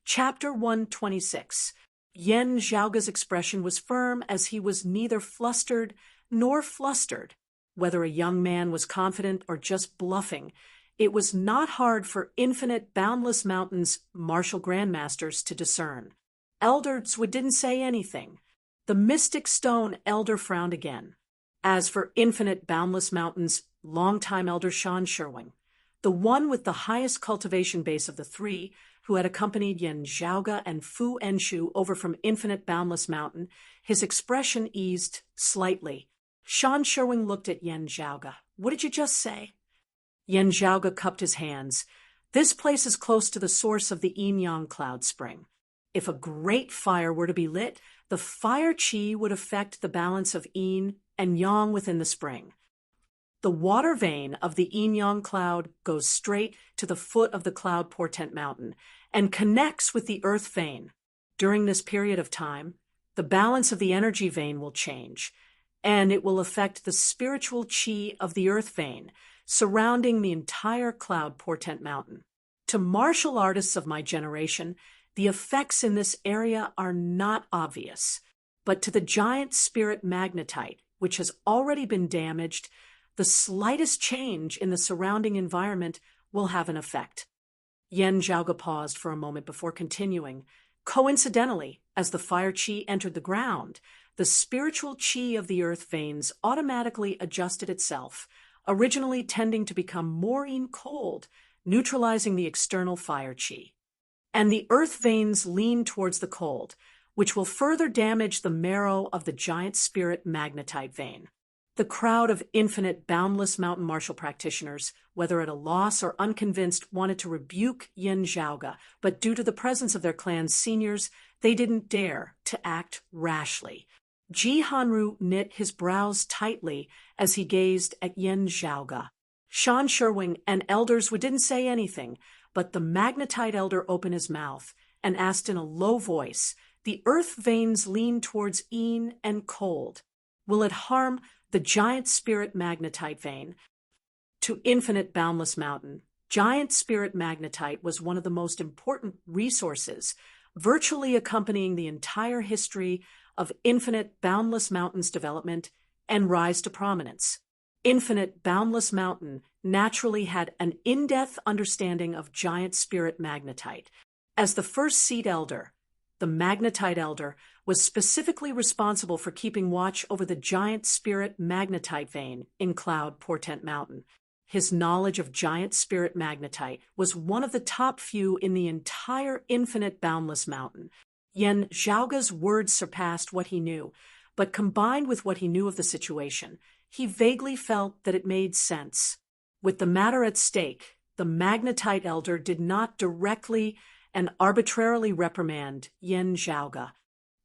Chapter 126. Yen Zhaoga's expression was firm as he was neither flustered nor flustered. Whether a young man was confident or just bluffing, it was not hard for Infinite Boundless Mountain's martial grandmasters to discern. Elder Zhou didn't say anything. The Mystic Stone Elder frowned again. As for Infinite Boundless Mountain's longtime elder Shan Sherwing, the one with the highest cultivation base of the three, who had accompanied Yen Zhaoga and Fu Enshu over from Infinite Boundless Mountain, his expression eased slightly. Shan Sherwing looked at Yen Zhaoga. "What did you just say?" Yen Zhaoga cupped his hands. "This place is close to the source of the yin-yang cloud spring. If a great fire were to be lit, the fire qi would affect the balance of yin and yang within the spring. The water vein of the yin-yang cloud goes straight to the foot of the cloud portent mountain and connects with the earth vein. During this period of time, the balance of the energy vein will change, and it will affect the spiritual qi of the earth vein surrounding the entire cloud portent mountain. To martial artists of my generation, the effects in this area are not obvious, but to the giant spirit magnetite, which has already been damaged, the slightest change in the surrounding environment will have an effect." Yen Zhaoga paused for a moment before continuing. "Coincidentally, as the fire qi entered the ground, the spiritual qi of the earth veins automatically adjusted itself, originally tending to become more cold, neutralizing the external fire qi. And the earth veins lean towards the cold, which will further damage the marrow of the giant spirit magnetite vein." The crowd of Infinite Boundless Mountain martial practitioners, whether at a loss or unconvinced, wanted to rebuke Yen Zhaoga, but due to the presence of their clan's seniors, they didn't dare to act rashly. Ji Hanru knit his brows tightly as he gazed at Yen Zhaoga. Shan Sherwing and elders didn't say anything, but the magnetite elder opened his mouth and asked in a low voice, "The earth veins lean towards yin and cold. Will it harm the giant spirit magnetite vein?" To Infinite Boundless Mountain, giant spirit magnetite was one of the most important resources, virtually accompanying the entire history of Infinite Boundless Mountain's development and rise to prominence. Infinite Boundless Mountain naturally had an in-depth understanding of giant spirit magnetite. As the first seed elder, the magnetite elder was specifically responsible for keeping watch over the giant spirit magnetite vein in Cloud Portent Mountain. His knowledge of giant spirit magnetite was one of the top few in the entire Infinite Boundless Mountain. Yen Zhaoga's words surpassed what he knew, but combined with what he knew of the situation, he vaguely felt that it made sense. With the matter at stake, the magnetite elder did not directly and arbitrarily reprimand Yen Zhaoga.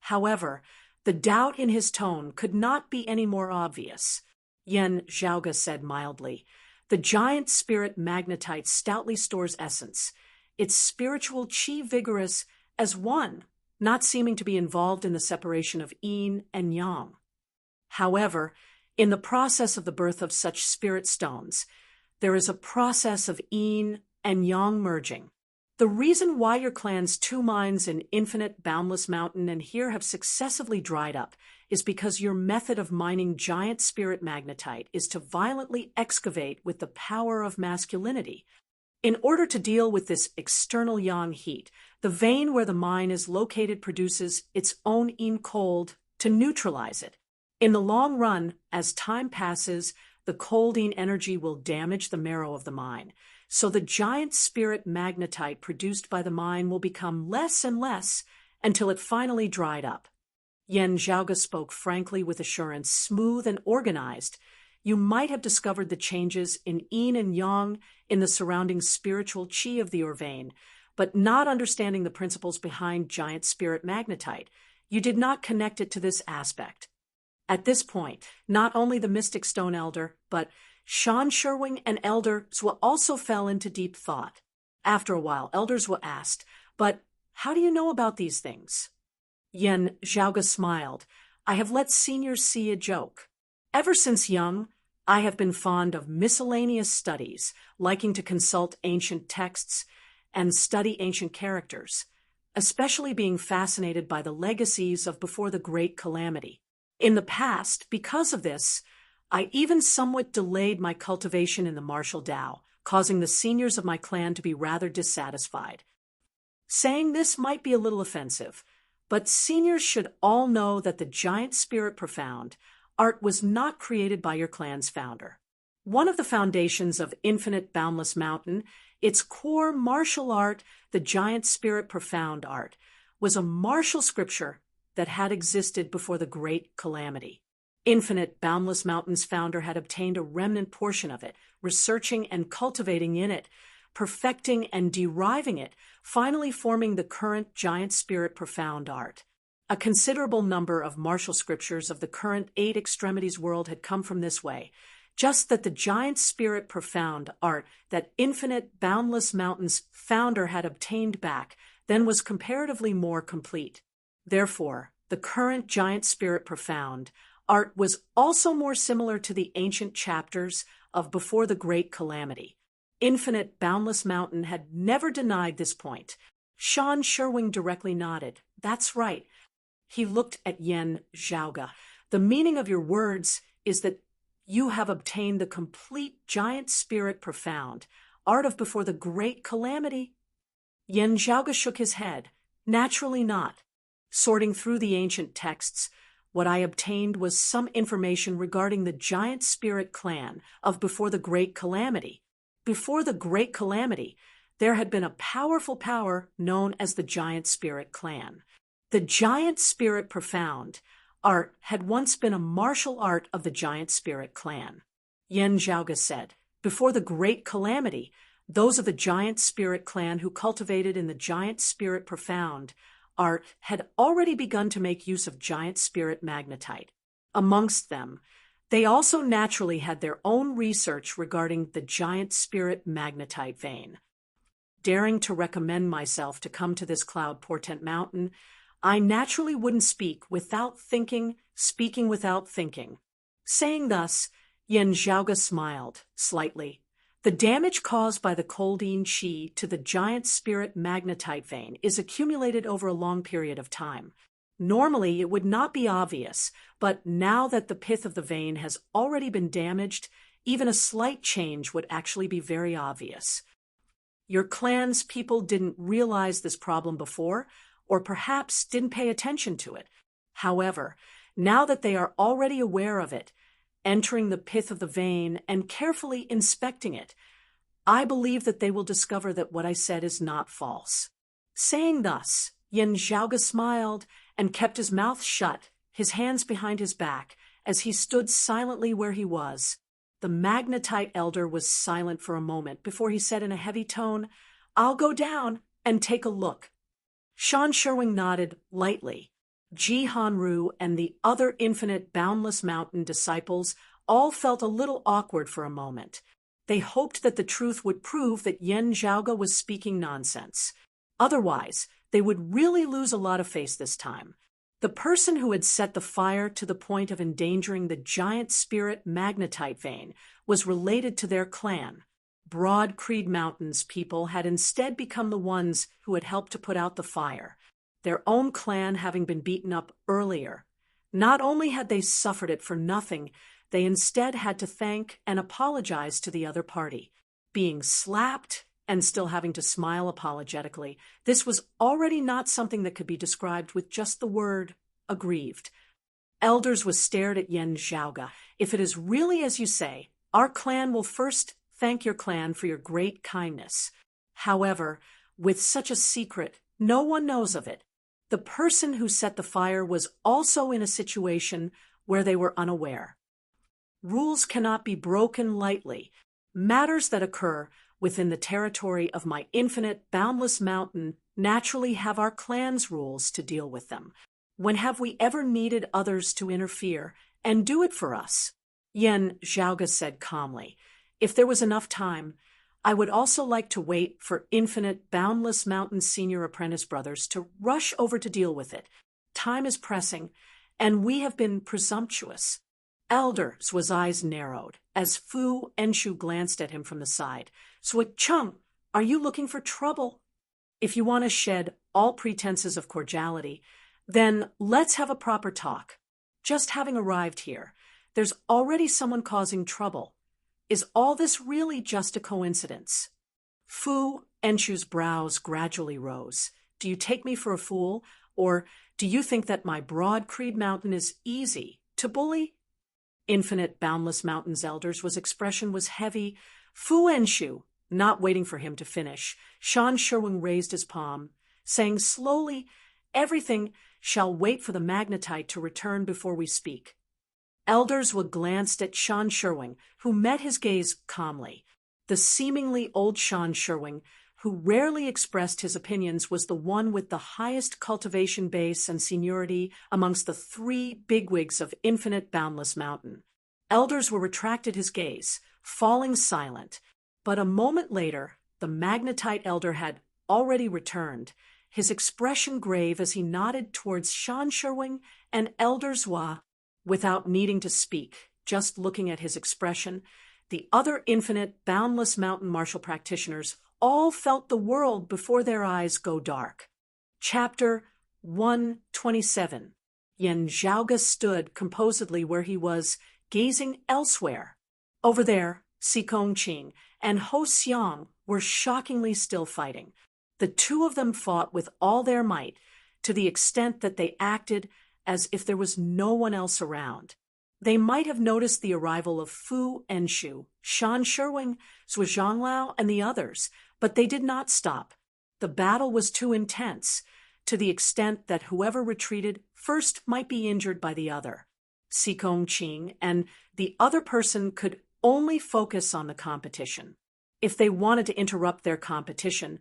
However, the doubt in his tone could not be any more obvious. Yen Zhaoga said mildly, "The giant spirit magnetite stoutly stores essence, its spiritual qi vigorous as one, not seeming to be involved in the separation of yin and yang. However, in the process of the birth of such spirit stones, there is a process of yin and yang merging. The reason why your clan's two mines in Infinite Boundless Mountain and here have successively dried up is because your method of mining giant spirit magnetite is to violently excavate with the power of masculinity. In order to deal with this external yang heat, the vein where the mine is located produces its own yin cold to neutralize it. In the long run, as time passes, the cold yin energy will damage the marrow of the mine. So the giant spirit magnetite produced by the mine will become less and less until it finally dried up." Yen Zhaoga spoke frankly with assurance, smooth and organized. "You might have discovered the changes in yin and yang in the surrounding spiritual qi of the vein, but not understanding the principles behind giant spirit magnetite, you did not connect it to this aspect." At this point, not only the Mystic Stone Elder, but Shan Sherwing and Elder Zhou also fell into deep thought. After a while, Elder Zhou asked, "But how do you know about these things?" Yen Zhaoga smiled. "I have let seniors see a joke. Ever since young, I have been fond of miscellaneous studies, liking to consult ancient texts and study ancient characters. especially being fascinated by the legacies of before the Great Calamity. In the past, because of this, I even somewhat delayed my cultivation in the martial Tao, causing the seniors of my clan to be rather dissatisfied. Saying this might be a little offensive, but seniors should all know that the giant spirit profound art was not created by your clan's founder. One of the foundations of Infinite Boundless Mountain, its core martial art, the giant spirit profound art, was a martial scripture that had existed before the Great Calamity. Infinite Boundless Mountain's founder had obtained a remnant portion of it, researching and cultivating in it, perfecting and deriving it, finally forming the current giant spirit profound art. A considerable number of martial scriptures of the current 8 extremities world had come from this way, just that the giant spirit profound art that Infinite Boundless Mountain's founder had obtained back then was comparatively more complete. Therefore, the current giant spirit profound art was also more similar to the ancient chapters of Before the Great Calamity. Infinite Boundless Mountain had never denied this point. Sean Sherwing directly nodded. That's right. He looked at Yen Zhaoga. The meaning of your words is that you have obtained the complete giant spirit profound art of Before the Great Calamity. Yen Zhaoga shook his head. Naturally not. Sorting through the ancient texts, what I obtained was some information regarding the giant spirit clan of Before the Great Calamity. Before the Great Calamity, there had been a powerful power known as the Giant Spirit Clan. The Giant Spirit Profound art had once been a martial art of the Giant Spirit Clan. Yen Zhaoga said, before the Great Calamity, those of the Giant Spirit Clan who cultivated in the Giant Spirit Profound art had already begun to make use of Giant Spirit Magnetite. Amongst them, they also naturally had their own research regarding the Giant Spirit Magnetite vein. Daring to recommend myself to come to this cloud portent mountain, I naturally wouldn't speak without thinking, speaking without thinking. Saying thus, Yen Zhaoga smiled slightly. The damage caused by the Coldine Qi to the Giant Spirit Magnetite vein is accumulated over a long period of time. Normally, it would not be obvious, but now that the pith of the vein has already been damaged, even a slight change would actually be very obvious. Your clan's people didn't realize this problem before, or perhaps didn't pay attention to it. However, now that they are already aware of it, entering the pith of the vein and carefully inspecting it, I believe that they will discover that what I said is not false. Saying thus, Yen Zhaoga smiled and kept his mouth shut, his hands behind his back, as he stood silently where he was. The Magnetite elder was silent for a moment before he said in a heavy tone, I'll go down and take a look. Sean Sherwing nodded lightly. Ji Hanru and the other Infinite Boundless Mountain disciples all felt a little awkward for a moment. They hoped that the truth would prove that Yen Zhaoga was speaking nonsense. Otherwise, they would really lose a lot of face this time. The person who had set the fire to the point of endangering the Giant Spirit Magnetite vein was related to their clan. Broad Creed Mountain's people had instead become the ones who had helped to put out the fire, their own clan having been beaten up earlier. Not only had they suffered it for nothing, they instead had to thank and apologize to the other party. Being slapped and still having to smile apologetically, this was already not something that could be described with just the word aggrieved. Elders was stared at Yen Zhaoga. If it is really as you say, our clan will first thank your clan for your great kindness. However, with such a secret, no one knows of it. The person who set the fire was also in a situation where they were unaware. Rules cannot be broken lightly. Matters that occur within the territory of my infinite, boundless mountain naturally have our clan's rules to deal with them. When have we ever needed others to interfere and do it for us? Yen Zhaoga said calmly. If there was enough time, I would also like to wait for Infinite Boundless Mountain Senior Apprentice Brothers to rush over to deal with it. Time is pressing, and we have been presumptuous. Elder Zhu's eyes narrowed as Fu Enshu glanced at him from the side. Zhu Cheng, are you looking for trouble? If you want to shed all pretenses of cordiality. Then let's have a proper talk. Just having arrived here, there's already someone causing trouble. Is all this really just a coincidence? Fu Enshu's brows gradually rose. Do you take me for a fool, or do you think that my broad Creed Mountain is easy to bully? Infinite Boundless Mountain's elder's expression was heavy. Fu Enshu, not waiting for him to finish, Shan Sherwing raised his palm, saying slowly, everything shall wait for the magnetite to return before we speak. Elderswood glanced at Shan Sherwing, who met his gaze calmly. The seemingly old Shan Sherwing, who rarely expressed his opinions, was the one with the highest cultivation base and seniority amongst the three bigwigs of Infinite Boundless Mountain. Elderswood retracted his gaze, falling silent, but a moment later the magnetite elder had already returned, his expression grave as he nodded towards Shan Sherwing and Elderswood. Without needing to speak, just looking at his expression, the other Infinite Boundless Mountain martial practitioners all felt the world before their eyes go dark. Chapter 127. Yan Zhaoge stood composedly where he was, gazing elsewhere. Over there, Si Kongqing and Ho Xiang were shockingly still fighting. The two of them fought with all their might, to the extent that they acted as if there was no one else around. They might have noticed the arrival of Fu Enshu, Shan Sherwing, Zhu Zhanglao, and the others, but they did not stop. The battle was too intense, to the extent that whoever retreated first might be injured by the other. Si Kongqing and the other person could only focus on the competition. If they wanted to interrupt their competition,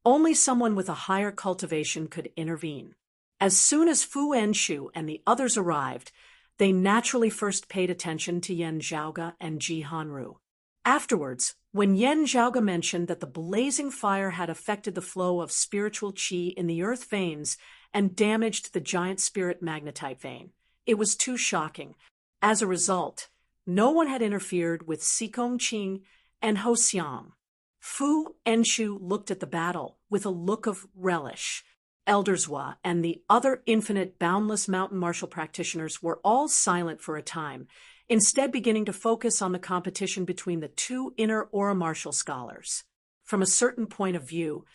only someone with a higher cultivation could intervene. As soon as Fu Enshu and the others arrived, they naturally first paid attention to Yan Zhaoge and Ji Hanru. Afterwards, when Yan Zhaoge mentioned that the blazing fire had affected the flow of spiritual qi in the earth veins and damaged the giant spirit magnetite vein, it was too shocking. As a result, no one had interfered with Si Kongqing and Ho Xiang. Fu Enshu looked at the battle with a look of relish. Elderswood and the other Infinite Boundless Mountain martial practitioners were all silent for a time, instead beginning to focus on the competition between the two inner aura martial scholars. From a certain point of view,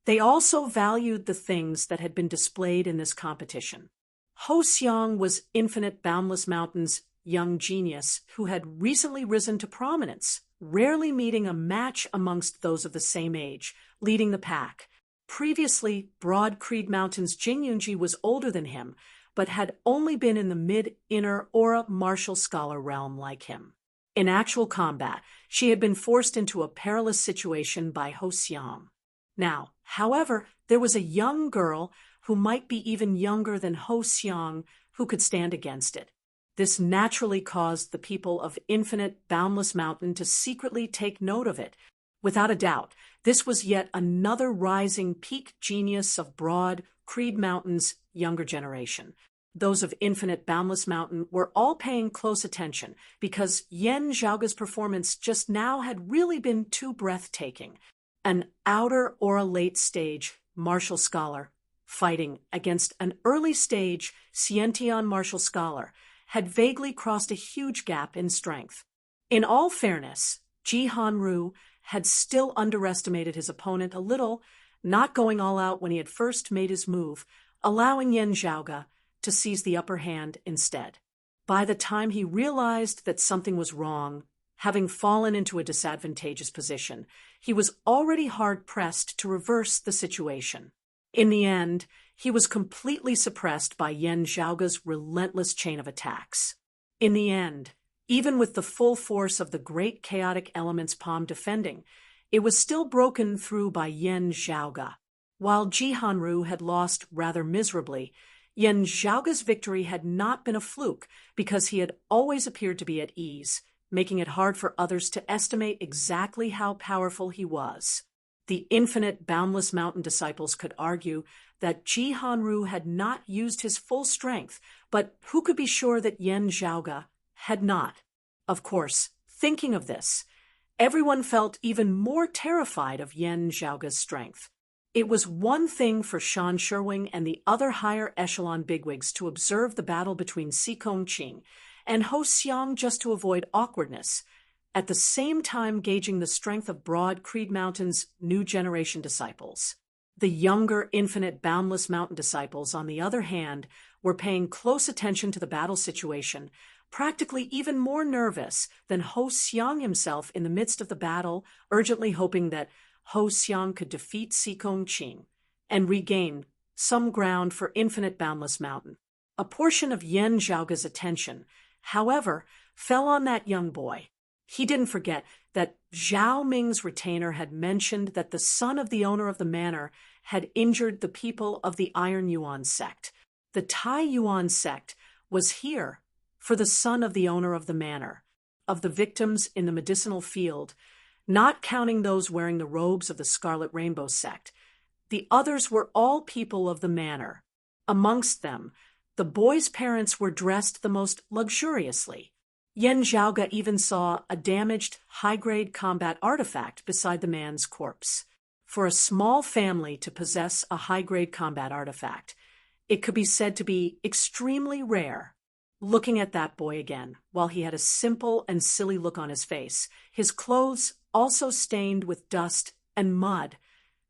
they also valued the things that had been displayed in this competition. Ho Xiang was Infinite Boundless Mountain's young genius who had recently risen to prominence, rarely meeting a match amongst those of the same age, leading the pack. Previously, Broad Creed Mountain's Jing Yunji was older than him, but had only been in the mid-inner aura martial scholar realm like him. In actual combat, she had been forced into a perilous situation by Ho Xiang. Now, however, there was a young girl who might be even younger than Ho Xiang who could stand against it. This naturally caused the people of Infinite Boundless Mountain to secretly take note of it. Without a doubt, this was yet another rising peak genius of Broad Creed Mountain's younger generation. Those of Infinite Boundless Mountain were all paying close attention because Yan Zhaoge's performance just now had really been too breathtaking. An outer aura late-stage martial scholar fighting against an early-stage Xiantian martial scholar had vaguely crossed a huge gap in strength. In all fairness, Ji Hanru had still underestimated his opponent a little, not going all out when he had first made his move, allowing Yan Zhaoge to seize the upper hand instead. By the time he realized that something was wrong, having fallen into a disadvantageous position, he was already hard-pressed to reverse the situation. In the end, he was completely suppressed by Yan Zhaoge's relentless chain of attacks. In the end, even with the full force of the great chaotic element's palm defending, it was still broken through by Yan Zhaoge. While Ji Hanru had lost rather miserably, Yan Zhaoge's victory had not been a fluke because he had always appeared to be at ease, making it hard for others to estimate exactly how powerful he was. The Infinite Boundless Mountain disciples could argue that Ji Hanru had not used his full strength, but who could be sure that Yan Zhaoge had not? Of course, thinking of this, everyone felt even more terrified of Yan Zhaoge's strength. It was one thing for Shan Sherwing and the other higher echelon bigwigs to observe the battle between Sikong Qing and Ho Xiang just to avoid awkwardness, at the same time gauging the strength of Broad Creed Mountain's new generation disciples. The younger, infinite, boundless mountain disciples, on the other hand, were paying close attention to the battle situation, practically even more nervous than Ho Xiang himself in the midst of the battle, urgently hoping that Ho Xiang could defeat Sikong Qing and regain some ground for infinite boundless mountain. A portion of Yan Zhaoga's attention, however, fell on that young boy. He didn't forget that Zhao Ming's retainer had mentioned that the son of the owner of the manor had injured the people of the Iron Yuan sect. The Tai Yuan sect was here for the son of the owner of the manor. Of the victims in the medicinal field, not counting those wearing the robes of the Scarlet Rainbow sect, the others were all people of the manor. Amongst them, the boy's parents were dressed the most luxuriously. Yan Zhaoga even saw a damaged, high-grade combat artifact beside the man's corpse. For a small family to possess a high-grade combat artifact, it could be said to be extremely rare. Looking at that boy again, while he had a simple and silly look on his face, his clothes also stained with dust and mud,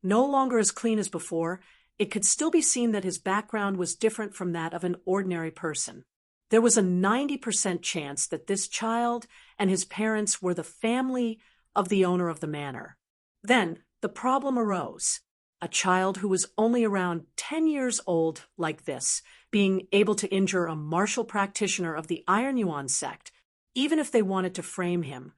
no longer as clean as before, it could still be seen that his background was different from that of an ordinary person. There was a 90% chance that this child and his parents were the family of the owner of the manor. Then the problem arose. A child who was only around 10 years old like this, being able to injure a martial practitioner of the Iron Yuan sect, even if they wanted to frame him.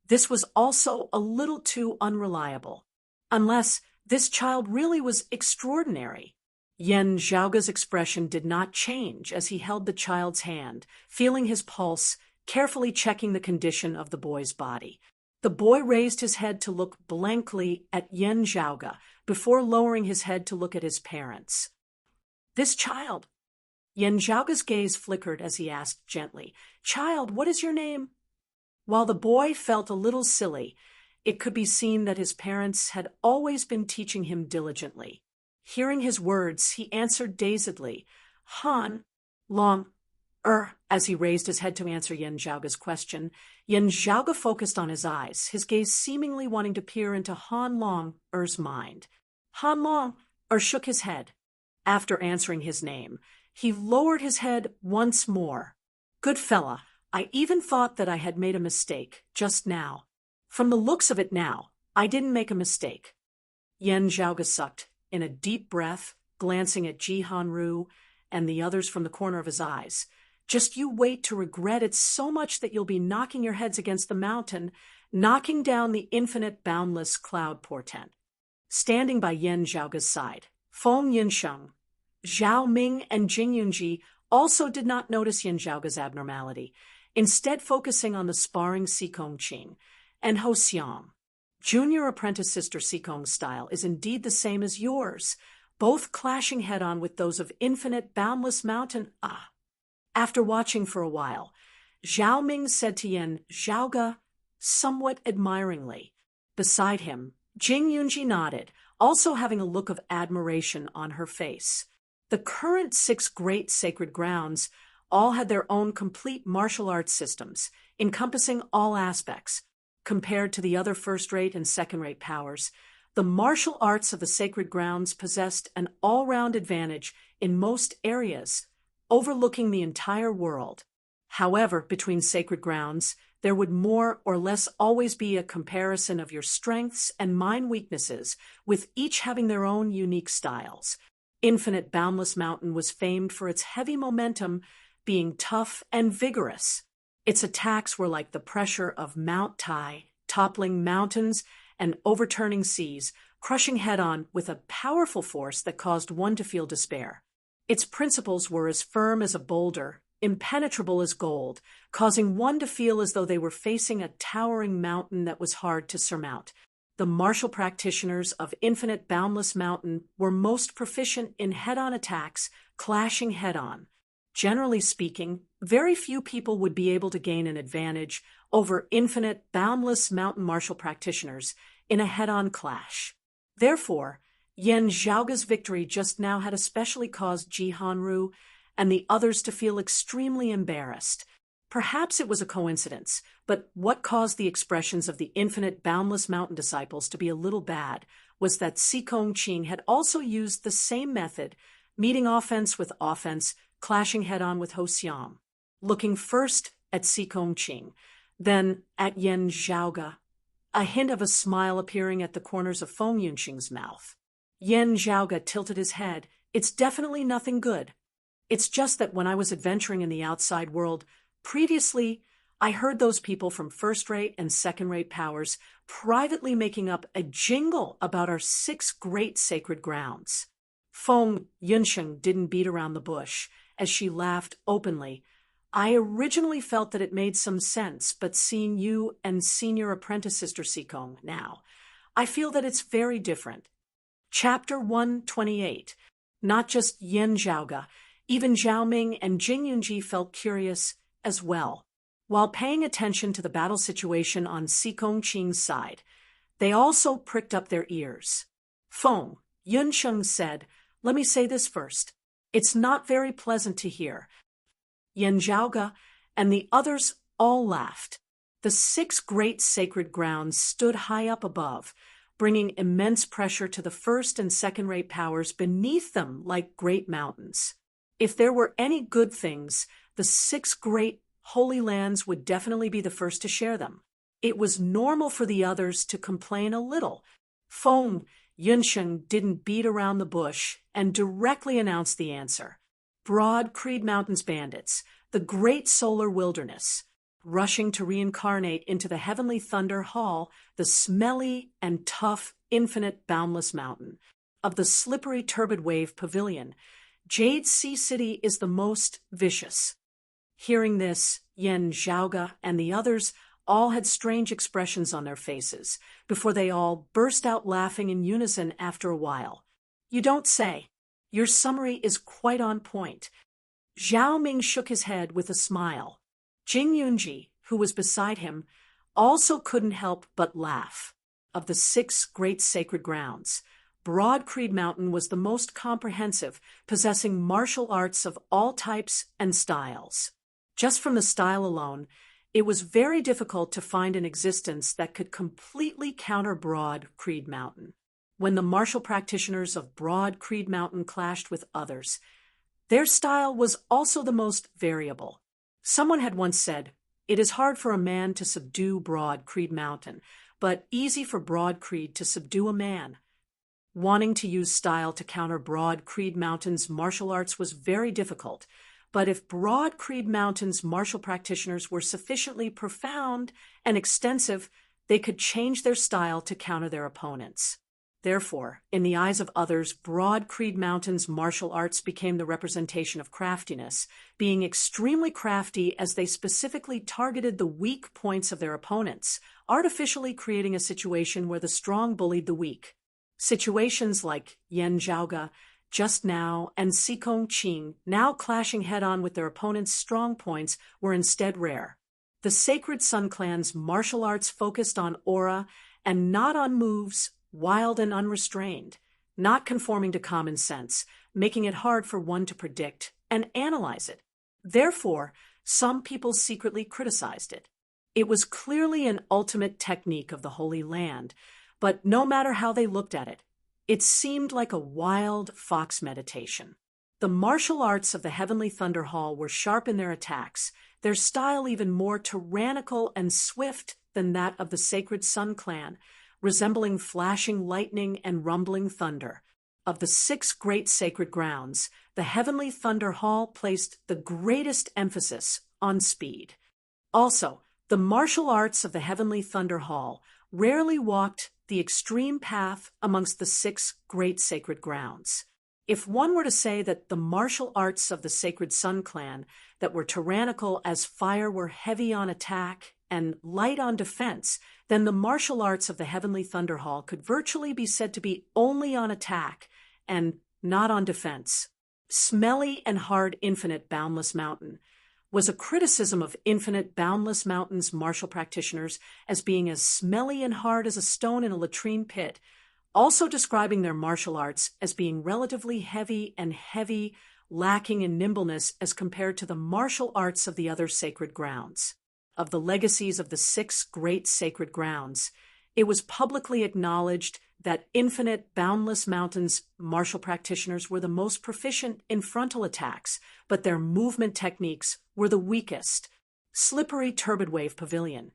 This was also a little too unreliable. Unless this child really was extraordinary. Yan Zhaoga's expression did not change as he held the child's hand, feeling his pulse, carefully checking the condition of the boy's body. The boy raised his head to look blankly at Yan Zhaoga before lowering his head to look at his parents. "This child." Yan Zhaoga's gaze flickered as he asked gently, "Child, what is your name?" While the boy felt a little silly, it could be seen that his parents had always been teaching him diligently. Hearing his words, he answered dazedly, "Han Long As he raised his head to answer Yan Zhaoga's question, Yan Zhaoga focused on his eyes, his gaze seemingly wanting to peer into Han Long-er's mind. Han Long-er shook his head. After answering his name, he lowered his head once more. "Good fella, I even thought that I had made a mistake just now. From the looks of it now, I didn't make a mistake." Yan Zhaoga sucked in a deep breath, glancing at Ji Hanru and the others from the corner of his eyes. "Just you wait to regret it so much that you'll be knocking your heads against the mountain, knocking down the infinite boundless cloud portent." Standing by Yan Zhaoga's side, Feng Yinsheng, Zhao Ming, and Jing Yunji also did not notice Yan Zhaoga's abnormality, instead focusing on the sparring Sikong Qing and Ho Xiang. "Junior apprentice sister Sikong's style is indeed the same as yours, both clashing head-on with those of infinite boundless mountain." After watching for a while, Zhao Ming said to Yan Zhaoga somewhat admiringly. Beside him, Jing Yunji nodded, also having a look of admiration on her face. The current 6 great sacred grounds all had their own complete martial arts systems, encompassing all aspects. Compared to the other first-rate and second-rate powers, the martial arts of the sacred grounds possessed an all-round advantage in most areas, overlooking the entire world. However, between sacred grounds, there would more or less always be a comparison of your strengths and mind weaknesses, with each having their own unique styles. Infinite Boundless Mountain was famed for its heavy momentum, being tough and vigorous. Its attacks were like the pressure of Mount Tai, toppling mountains and overturning seas, crushing head-on with a powerful force that caused one to feel despair. Its principles were as firm as a boulder, impenetrable as gold, causing one to feel as though they were facing a towering mountain that was hard to surmount. The martial practitioners of Infinite Boundless Mountain were most proficient in head-on attacks, clashing head-on. Generally speaking, very few people would be able to gain an advantage over Infinite Boundless Mountain martial practitioners in a head-on clash. Therefore, Yan Zhaoga's victory just now had especially caused Ji Hanru and the others to feel extremely embarrassed. Perhaps it was a coincidence, but what caused the expressions of the infinite boundless mountain disciples to be a little bad was that Sikong Qing had also used the same method, meeting offense with offense, clashing head-on with Ho Xiam. Looking first at Sikong Qing, then at Yan Zhaoga, a hint of a smile appearing at the corners of Feng Yunqing's mouth. Yan Zhaoga tilted his head. It's definitely nothing good. It's just that when I was adventuring in the outside world, previously, I heard those people from first-rate and second-rate powers privately making up a jingle about our 6 great sacred grounds. Feng Yunqing didn't beat around the bush, as she laughed openly. I originally felt that it made some sense, but seeing you and seeing your apprentice sister Sikong now, I feel that it's very different. Chapter 128. Not just Yan Zhaoga, even Zhao Ming and Jing Yunji felt curious as well. While paying attention to the battle situation on Sikong Qing's side, they also pricked up their ears. Feng Yunqing said, "Let me say this first. It's not very pleasant to hear." Yan Zhaoga and the others all laughed. The 6 great sacred grounds stood high up above, bringing immense pressure to the first and second-rate powers beneath them like great mountains. If there were any good things, the 6 great holy lands would definitely be the first to share them. It was normal for the others to complain a little. Feng Yunqing didn't beat around the bush and directly announced the answer. Broad Creed Mountains bandits, the great solar wilderness, rushing to reincarnate into the heavenly thunder hall, the smelly and tough infinite boundless mountain. Of the slippery turbid wave pavilion, Jade Sea City is the most vicious. Hearing this, Yan Zhaoga and the others all had strange expressions on their faces, before they all burst out laughing in unison after a while. "You don't say. Your summary is quite on point." Zhao Ming shook his head with a smile. Jing Yunji, who was beside him, also couldn't help but laugh. Of the 6 great sacred grounds, Broad Creed Mountain was the most comprehensive, possessing martial arts of all types and styles. Just from the style alone, it was very difficult to find an existence that could completely counter Broad Creed Mountain. When the martial practitioners of Broad Creed Mountain clashed with others, their style was also the most variable. Someone had once said, "It is hard for a man to subdue Broad Creed Mountain, but easy for Broad Creed to subdue a man." Wanting to use style to counter Broad Creed Mountain's martial arts was very difficult, but if Broad Creed Mountain's martial practitioners were sufficiently profound and extensive, they could change their style to counter their opponents. Therefore, in the eyes of others, Broad Creed Mountain's martial arts became the representation of craftiness, being extremely crafty as they specifically targeted the weak points of their opponents, artificially creating a situation where the strong bullied the weak. Situations like Yan Zhaoga just now and Sikong Qing, now clashing head-on with their opponents' strong points, were instead rare. The Sacred Sun Clan's martial arts focused on aura and not on moves, wild and unrestrained, not conforming to common sense, making it hard for one to predict and analyze it. Therefore, some people secretly criticized it. It was clearly an ultimate technique of the Holy Land, but no matter how they looked at it, it seemed like a wild fox meditation. The martial arts of the Heavenly Thunder Hall were sharp in their attacks, their style even more tyrannical and swift than that of the Sacred Sun Clan, resembling flashing lightning and rumbling thunder. Of the 6 great sacred grounds, the Heavenly Thunder Hall placed the greatest emphasis on speed. Also, the martial arts of the Heavenly Thunder Hall rarely walked the extreme path amongst the 6 great sacred grounds. If one were to say that the martial arts of the Sacred Sun Clan that were tyrannical as fire were heavy on attack and light on defense, then the martial arts of the Heavenly Thunder Hall could virtually be said to be only on attack and not on defense. Smelly and hard Infinite Boundless Mountain was a criticism of Infinite Boundless Mountain's martial practitioners as being as smelly and hard as a stone in a latrine pit, also describing their martial arts as being relatively heavy, lacking in nimbleness as compared to the martial arts of the other sacred grounds. Of the legacies of the 6 great sacred grounds, it was publicly acknowledged that Infinite Boundless Mountain's martial practitioners were the most proficient in frontal attacks, but their movement techniques were the weakest. Slippery Turbid Wave Pavilion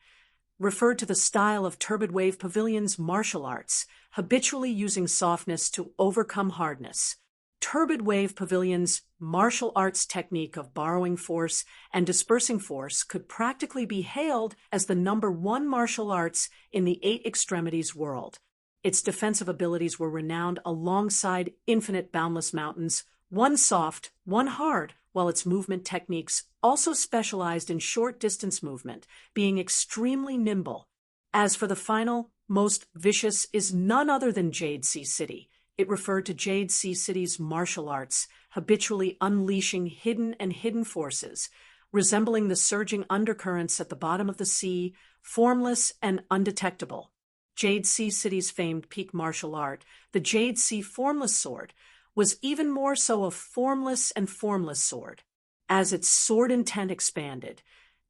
referred to the style of Turbid Wave Pavilion's martial arts, habitually using softness to overcome hardness. Turbid Wave Pavilion's martial arts technique of borrowing force and dispersing force could practically be hailed as the #1 martial arts in the 8 extremities world. Its defensive abilities were renowned alongside Infinite Boundless Mountain's one soft, one hard, while its movement techniques also specialized in short-distance movement, being extremely nimble. As for the final, most vicious, is none other than Jade Sea City. It referred to Jade Sea City's martial arts, habitually unleashing hidden forces, resembling the surging undercurrents at the bottom of the sea, formless and undetectable. Jade Sea City's famed peak martial art, the Jade Sea Formless Sword, was even more so a formless and formless sword. As its sword intent expanded,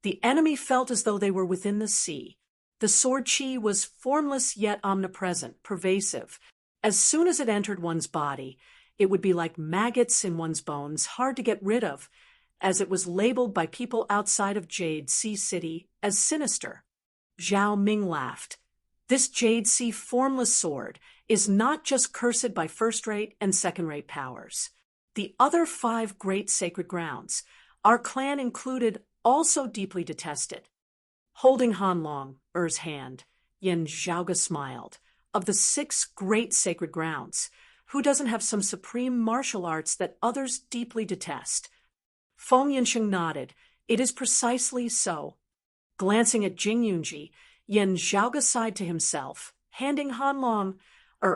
the enemy felt as though they were within the sea. The sword chi was formless yet omnipresent, pervasive. As soon as it entered one's body, it would be like maggots in one's bones, hard to get rid of, as it was labeled by people outside of Jade Sea City as sinister. Zhao Ming laughed. This Jade Sea Formless Sword is not just cursed by first-rate and second-rate powers. The other 5 great sacred grounds, our clan included, also deeply detested. Holding Han Long, Er's hand, Yen Zhaoge smiled. Of the 6 great sacred grounds, who doesn't have some supreme martial arts that others deeply detest? Feng Yinsheng nodded. It is precisely so. Glancing at Jing Yunji, Yen Zhaoge sighed to himself, handing Han Long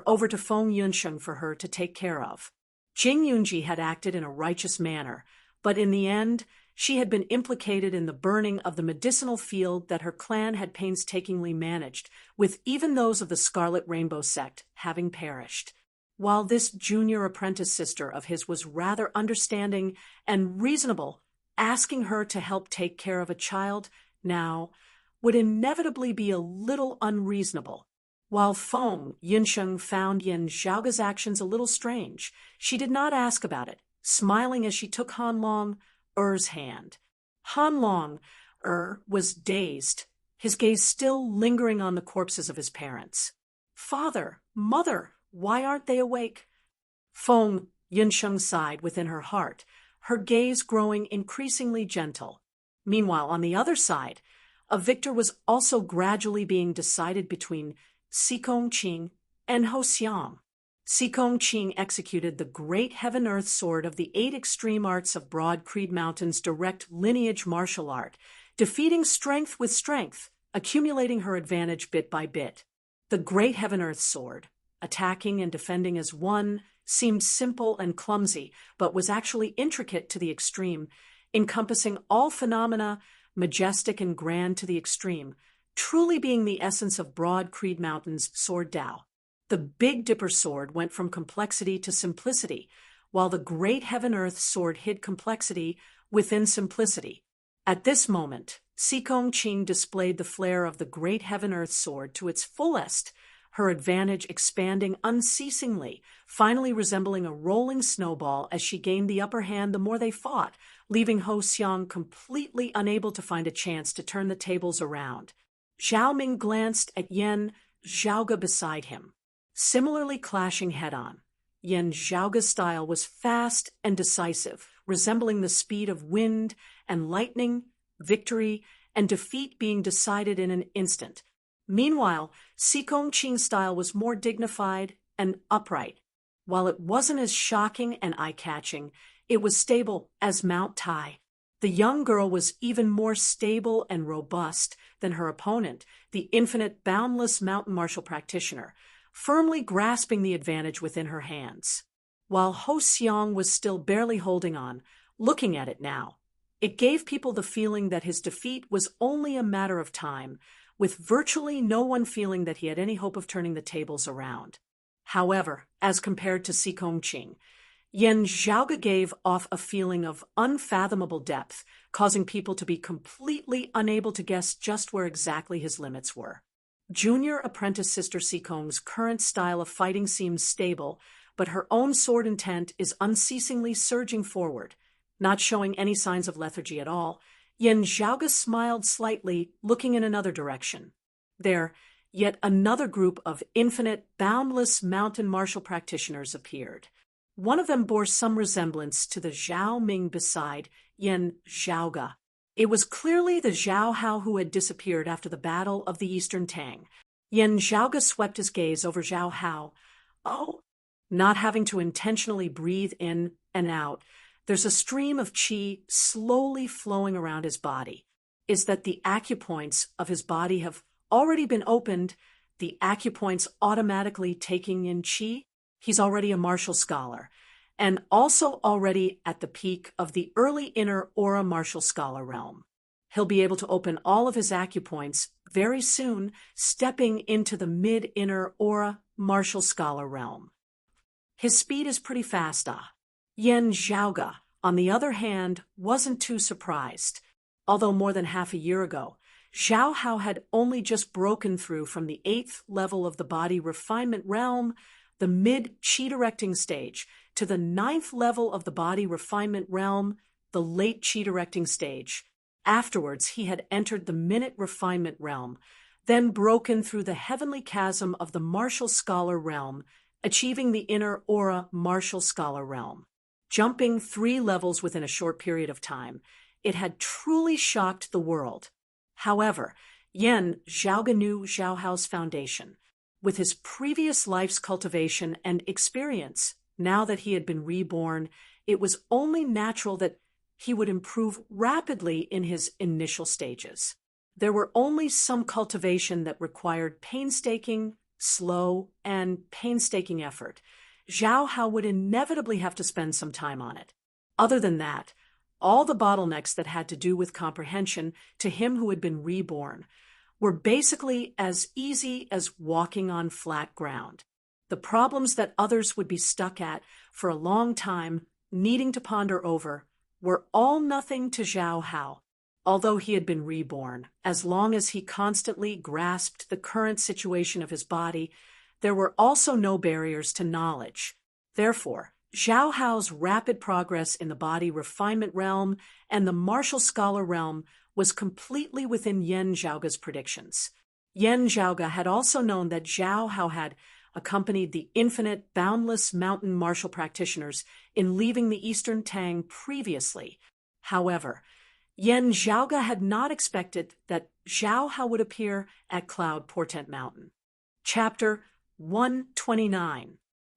over to Feng Yunsheng for her to take care of. Jing Yunji had acted in a righteous manner, but in the end, she had been implicated in the burning of the medicinal field that her clan had painstakingly managed, with even those of the Scarlet Rainbow sect having perished. While this junior apprentice sister of his was rather understanding and reasonable, asking her to help take care of a child now would inevitably be a little unreasonable. While Feng Yinsheng found Yen Zhaoge's actions a little strange, she did not ask about it, smiling as she took Han Long Er's hand. Han Long was dazed, his gaze still lingering on the corpses of his parents. Father, mother, why aren't they awake? Feng Yinsheng sighed within her heart, her gaze growing increasingly gentle. Meanwhile, on the other side, a victor was also gradually being decided between Sikong Qing and Ho Xiang. Sikong Qing executed the great heaven-earth sword of the 8 extreme arts of Broad Creed Mountain's direct lineage martial art, defeating strength with strength, accumulating her advantage bit by bit. The great heaven-earth sword, attacking and defending as one, seemed simple and clumsy, but was actually intricate to the extreme, encompassing all phenomena, majestic and grand to the extreme, truly being the essence of Broad Creed Mountain's sword Tao. The Big Dipper sword went from complexity to simplicity, while the great heaven-earth sword hid complexity within simplicity. At this moment, Sikong Qing displayed the flare of the great heaven-earth sword to its fullest, her advantage expanding unceasingly, finally resembling a rolling snowball as she gained the upper hand the more they fought, leaving Ho Xiang completely unable to find a chance to turn the tables around. Zhao Ming glanced at Yen Zhaoge beside him. Similarly clashing head-on, Yen Zhaoge's style was fast and decisive, resembling the speed of wind and lightning, victory and defeat being decided in an instant. Meanwhile, Sikong Qing's style was more dignified and upright. While it wasn't as shocking and eye-catching, it was stable as Mount Tai. The young girl was even more stable and robust than her opponent, the infinite boundless mountain martial practitioner, firmly grasping the advantage within her hands. While Ho Xiang was still barely holding on, looking at it now, it gave people the feeling that his defeat was only a matter of time, with virtually no one feeling that he had any hope of turning the tables around. However, as compared to Sikong Qing, Yen Zhaoge gave off a feeling of unfathomable depth, causing people to be completely unable to guess just where exactly his limits were. Junior apprentice Sister Sikong's current style of fighting seems stable, but her own sword intent is unceasingly surging forward. Not showing any signs of lethargy at all, Yen Zhaoge smiled slightly, looking in another direction. There, yet another group of infinite, boundless mountain martial practitioners appeared. One of them bore some resemblance to the Zhao Ming beside Yen Zhaoge. It was clearly the Zhao Hao who had disappeared after the Battle of the Eastern Tang. Yen Zhaoge swept his gaze over Zhao Hao. Oh, not having to intentionally breathe in and out, there's a stream of qi slowly flowing around his body. Is that the acupoints of his body have already been opened, the acupoints automatically taking in qi? He's already a martial scholar, and also already at the peak of the early inner aura martial scholar realm. He'll be able to open all of his acupoints very soon, stepping into the mid-inner aura martial scholar realm. His speed is pretty fast, Yen Zhaoge, on the other hand, wasn't too surprised. Although more than half a year ago, Zhao Hao had only just broken through from the 8th level of the body refinement realm, the mid-qi directing stage, to the 9th level of the body refinement realm, the late qi directing stage. Afterwards, he had entered the minute refinement realm, then broken through the heavenly chasm of the martial scholar realm, achieving the inner aura martial scholar realm. Jumping 3 levels within a short period of time, it had truly shocked the world. However, Yen Zhaoge knew Zhao Hao's foundation. With his previous life's cultivation and experience, now that he had been reborn, it was only natural that he would improve rapidly in his initial stages. There were only some cultivation that required painstaking, slow, and painstaking effort. Zhao Hao would inevitably have to spend some time on it. Other than that, all the bottlenecks that had to do with comprehension to him who had been reborn were basically as easy as walking on flat ground. The problems that others would be stuck at for a long time, needing to ponder over, were all nothing to Zhao Hao. Although he had been reborn, as long as he constantly grasped the current situation of his body, there were also no barriers to knowledge. Therefore, Zhao Hao's rapid progress in the body refinement realm and the martial scholar realm was completely within Yen Zhaoge's predictions. Yen Zhaoge had also known that Zhao Hao had accompanied the infinite, boundless mountain martial practitioners in leaving the Eastern Tang previously. However, Yen Zhaoge had not expected that Zhao Hao would appear at Cloud Portent Mountain. Chapter 129.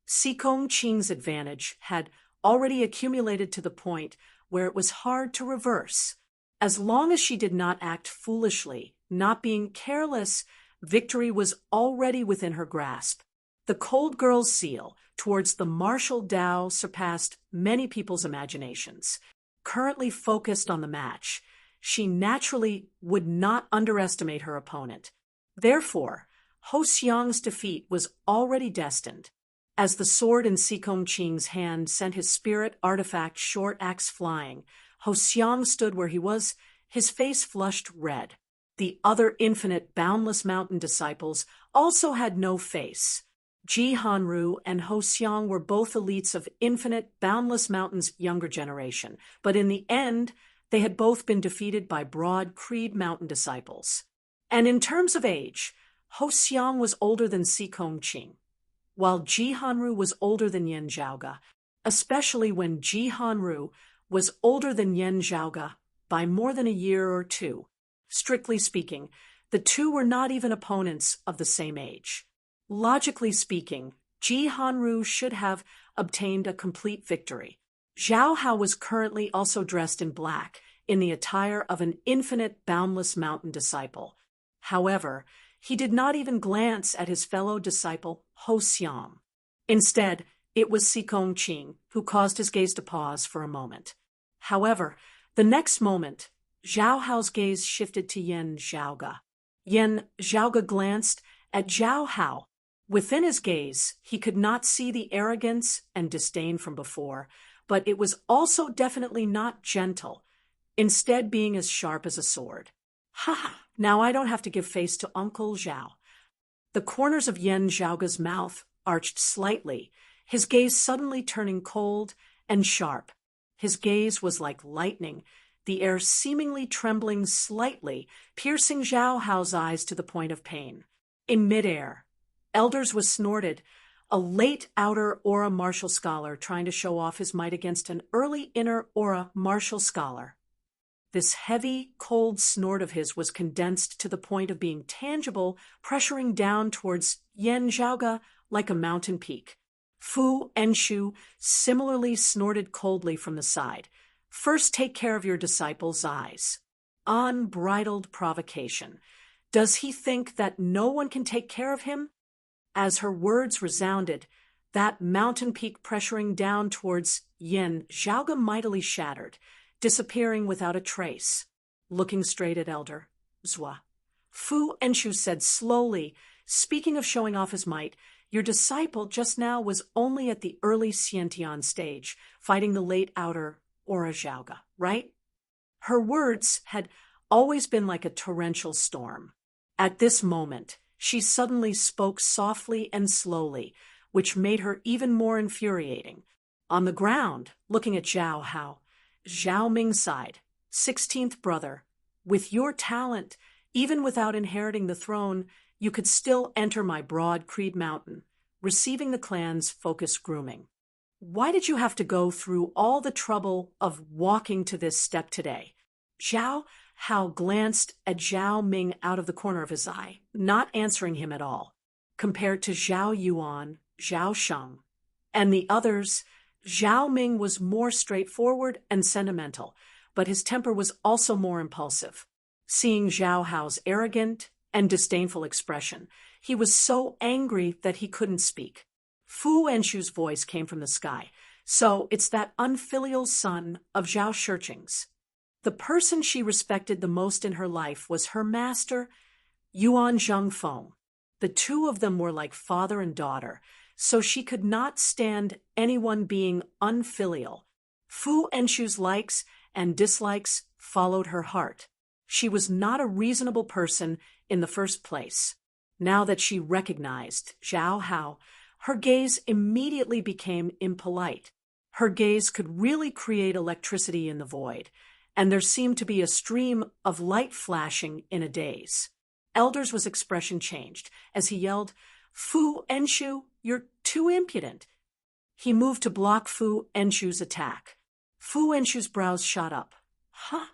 Sikong Qing's advantage had already accumulated to the point where it was hard to reverse. As long as she did not act foolishly, not being careless, victory was already within her grasp. The cold girl's zeal towards the martial Tao surpassed many people's imaginations. Currently focused on the match, she naturally would not underestimate her opponent. Therefore, Ho Xiang's defeat was already destined. As the sword in Sikong Qing's hand sent his spirit artifact short axe flying, Ho Xiang stood where he was, his face flushed red. The other infinite, boundless mountain disciples also had no face. Ji Hanru and Ho Xiang were both elites of infinite, boundless mountain's younger generation, but in the end, they had both been defeated by broad creed mountain disciples. And in terms of age, Ho Xiang was older than Sikong Qing, while Ji Hanru was older than Yen Zhaoge, especially when Ji Hanru was older than Yen Zhaoge by more than a year or two. Strictly speaking, the two were not even opponents of the same age. Logically speaking, Ji Hanru should have obtained a complete victory. Zhao Hao was currently also dressed in black, in the attire of an infinite, boundless mountain disciple. However, he did not even glance at his fellow disciple, Ho Xiang. Instead, it was Sikong Qing who caused his gaze to pause for a moment. However, the next moment, Zhao Hao's gaze shifted to Yen Zhaoge. Yen Zhaoge glanced at Zhao Hao, Within his gaze, he could not see the arrogance and disdain from before, but it was also definitely not gentle, instead being as sharp as a sword. Ha ha! Now I don't have to give face to Uncle Zhao. The corners of Yan Zhaoga's mouth arched slightly, his gaze suddenly turning cold and sharp. His gaze was like lightning, the air seemingly trembling slightly, piercing Zhao Hao's eyes to the point of pain. In midair, Elders was snorted, a late outer aura martial scholar trying to show off his might against an early inner aura martial scholar. This heavy, cold snort of his was condensed to the point of being tangible, pressuring down towards Yan Zhaoga like a mountain peak. Fu Enshu similarly snorted coldly from the side. First take care of your disciple's eyes. Unbridled provocation. Does he think that no one can take care of him? As her words resounded, that mountain peak pressuring down towards Yan Zhaoga mightily shattered, disappearing without a trace. Looking straight at Elder Zhua, Fu Enshu said slowly, speaking of showing off his might, your disciple just now was only at the early Xiantian stage, fighting the late outer Aura Zhaoga, right? Her words had always been like a torrential storm. At this moment, she suddenly spoke softly and slowly, which made her even more infuriating. On the ground, looking at Zhao Hao, Zhao Ming sighed, 16th brother, with your talent, even without inheriting the throne, you could still enter my broad Creed Mountain, receiving the clan's focused grooming. Why did you have to go through all the trouble of walking to this step today? Zhao Hao glanced at Zhao Ming out of the corner of his eye, not answering him at all. Compared to Zhao Yuan, Zhao Sheng, and the others, Zhao Ming was more straightforward and sentimental, but his temper was also more impulsive. Seeing Zhao Hao's arrogant and disdainful expression, he was so angry that he couldn't speak. Fu Enshu's voice came from the sky. So it's that unfilial son of Zhao Shiqing's. The person she respected the most in her life was her master, Yuan Zhengfeng. The two of them were like father and daughter, so she could not stand anyone being unfilial. Fu Enshu's likes and dislikes followed her heart. She was not a reasonable person in the first place. Now that she recognized Zhao Hao, her gaze immediately became impolite. Her gaze could really create electricity in the void, and there seemed to be a stream of light flashing in a daze. Elder's expression changed as he yelled, Fu Enshu, you're too impudent. He moved to block Fu Enshu's attack. Fu Enshu's brows shot up. Huh?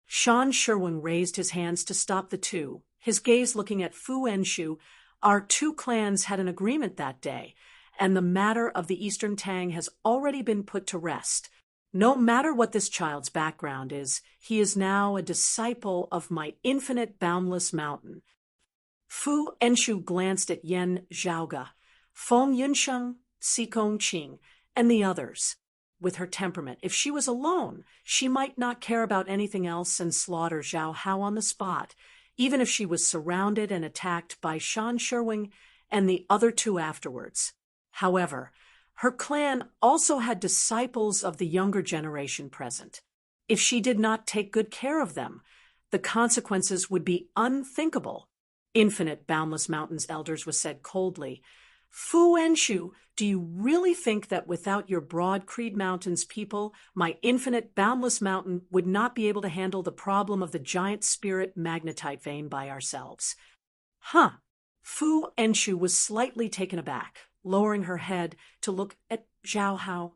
Shan Sherwin raised his hands to stop the two, his gaze looking at Fu Enshu. Our two clans had an agreement that day, and the matter of the Eastern Tang has already been put to rest. No matter what this child's background is, he is now a disciple of my infinite boundless mountain. Fu Enshu glanced at Yan Zhaoga, Feng Yunsheng, Si Qing, and the others. With her temperament, if she was alone, she might not care about anything else and slaughter Zhao Hao on the spot, even if she was surrounded and attacked by Shan Sherwing and the other two afterwards. However, her clan also had disciples of the younger generation present. If she did not take good care of them, the consequences would be unthinkable. Infinite boundless mountains, Elders was said coldly. Fu Enshu, do you really think that without your broad Creed Mountains people, my infinite boundless mountain would not be able to handle the problem of the giant spirit magnetite vein by ourselves? Huh. Fu Enshu was slightly taken aback, lowering her head to look at Zhao Hao.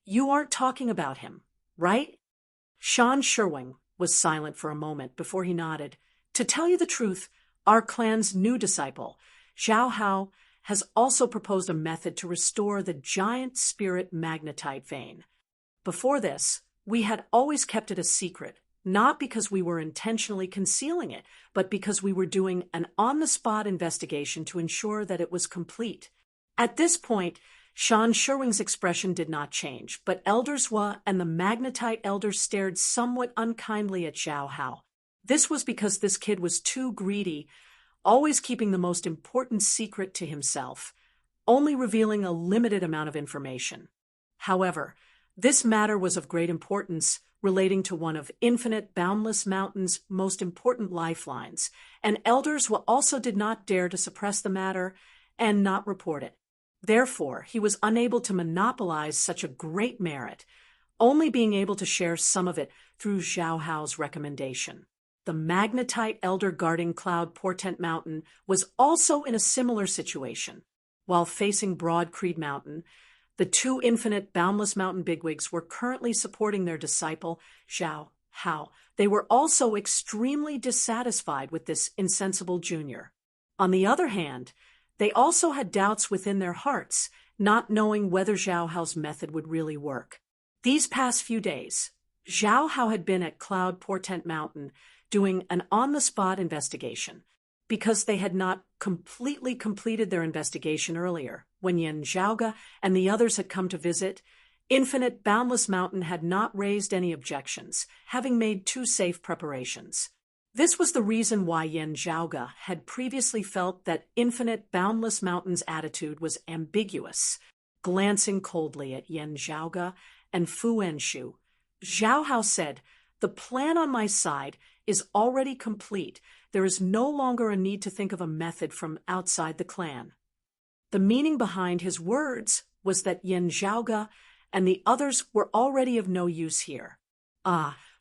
You aren't talking about him, right? Shan Sherwing was silent for a moment before he nodded. To tell you the truth, our clan's new disciple, Zhao Hao, has also proposed a method to restore the giant spirit magnetite vein. Before this, we had always kept it a secret, not because we were intentionally concealing it, but because we were doing an on-the-spot investigation to ensure that it was complete. At this point, Shan Sherwing's expression did not change, but Elder Zhua and the magnetite elders stared somewhat unkindly at Zhao Hao. This was because this kid was too greedy, always keeping the most important secret to himself, only revealing a limited amount of information. However, this matter was of great importance, relating to one of Infinite Boundless Mountain's most important lifelines, and elders also did not dare to suppress the matter and not report it. Therefore, he was unable to monopolize such a great merit, only being able to share some of it through Zhao Hao's recommendation. The magnetite elder guarding Cloud Portent Mountain was also in a similar situation. While facing Broad Creed Mountain, the two Infinite Boundless Mountain bigwigs were currently supporting their disciple, Zhao Hao. They were also extremely dissatisfied with this insensible junior. On the other hand, they also had doubts within their hearts, not knowing whether Zhao Hao's method would really work. These past few days, Zhao Hao had been at Cloud Portent Mountain doing an on-the-spot investigation, because they had not completely completed their investigation earlier. When Yen Zhaoga and the others had come to visit, Infinite Boundless Mountain had not raised any objections, having made two safe preparations. This was the reason why Yen Zhaoga had previously felt that Infinite Boundless Mountain's attitude was ambiguous. Glancing coldly at Yen Zhaoga and Fu Enshu, Zhao Hao said, "The plan on my side is already complete. There is no longer a need to think of a method from outside the clan." The meaning behind his words was that Yen Zhaoga and the others were already of no use here.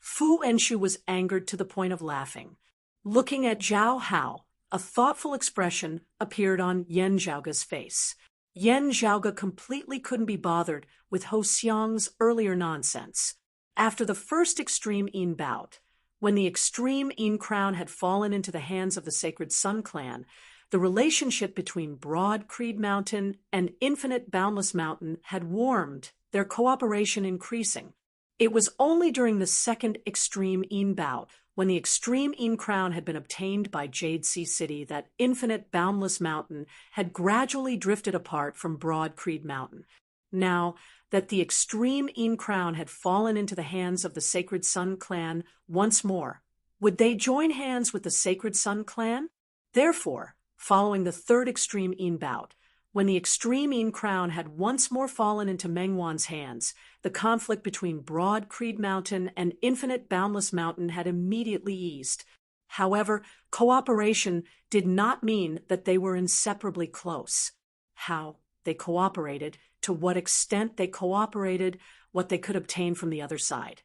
Fu Enshu was angered to the point of laughing. Looking at Zhao Hao, a thoughtful expression appeared on Yen Zhaoga's face. Yen Zhaoga completely couldn't be bothered with Ho Xiang's earlier nonsense. After the first Extreme Yin bout, when the Extreme Yin crown had fallen into the hands of the Sacred Sun clan, the relationship between Broad Creed Mountain and Infinite Boundless Mountain had warmed, their cooperation increasing. It was only during the second Extreme Yin bout, when the Extreme Yin crown had been obtained by Jade Sea City, that Infinite Boundless Mountain had gradually drifted apart from Broad Creed Mountain. Now that the Extreme Yin crown had fallen into the hands of the Sacred Sun clan once more, would they join hands with the Sacred Sun clan? Therefore, following the third Extreme Yin bout, when the Extreme Yin crown had once more fallen into Mengwan's hands, the conflict between Broad Creed Mountain and Infinite Boundless Mountain had immediately eased. However, cooperation did not mean that they were inseparably close. How they cooperated, to what extent they cooperated, what they could obtain from the other side.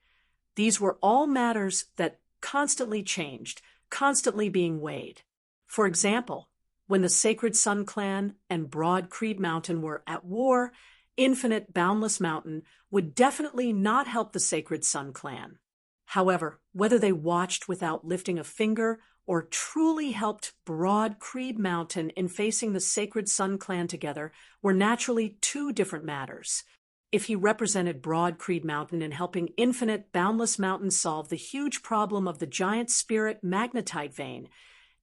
These were all matters that constantly changed, constantly being weighed. For example, when the Sacred Sun clan and Broad Creed Mountain were at war, Infinite Boundless Mountain would definitely not help the Sacred Sun clan. However, whether they watched without lifting a finger or truly helped Broad Creed Mountain in facing the Sacred Sun clan together were naturally two different matters. If he represented Broad Creed Mountain in helping Infinite Boundless Mountain solve the huge problem of the giant spirit magnetite vein,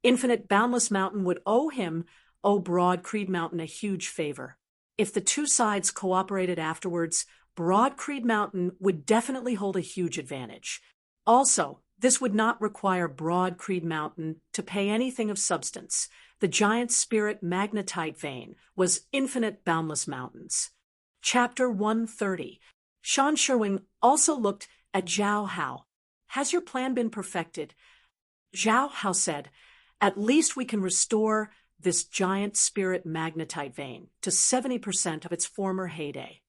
Infinite Boundless Mountain would owe Broad Creed Mountain a huge favor. If the two sides cooperated afterwards, Broad Creed Mountain would definitely hold a huge advantage. Also, this would not require Broad Creed Mountain to pay anything of substance. The giant spirit magnetite vein was Infinite Boundless Mountain's. Chapter 130. Shan Sherwing also looked at Zhao Hao. "Has your plan been perfected?" Zhao Hao said, "At least we can restore this giant spirit magnetite vein to 70% of its former heyday."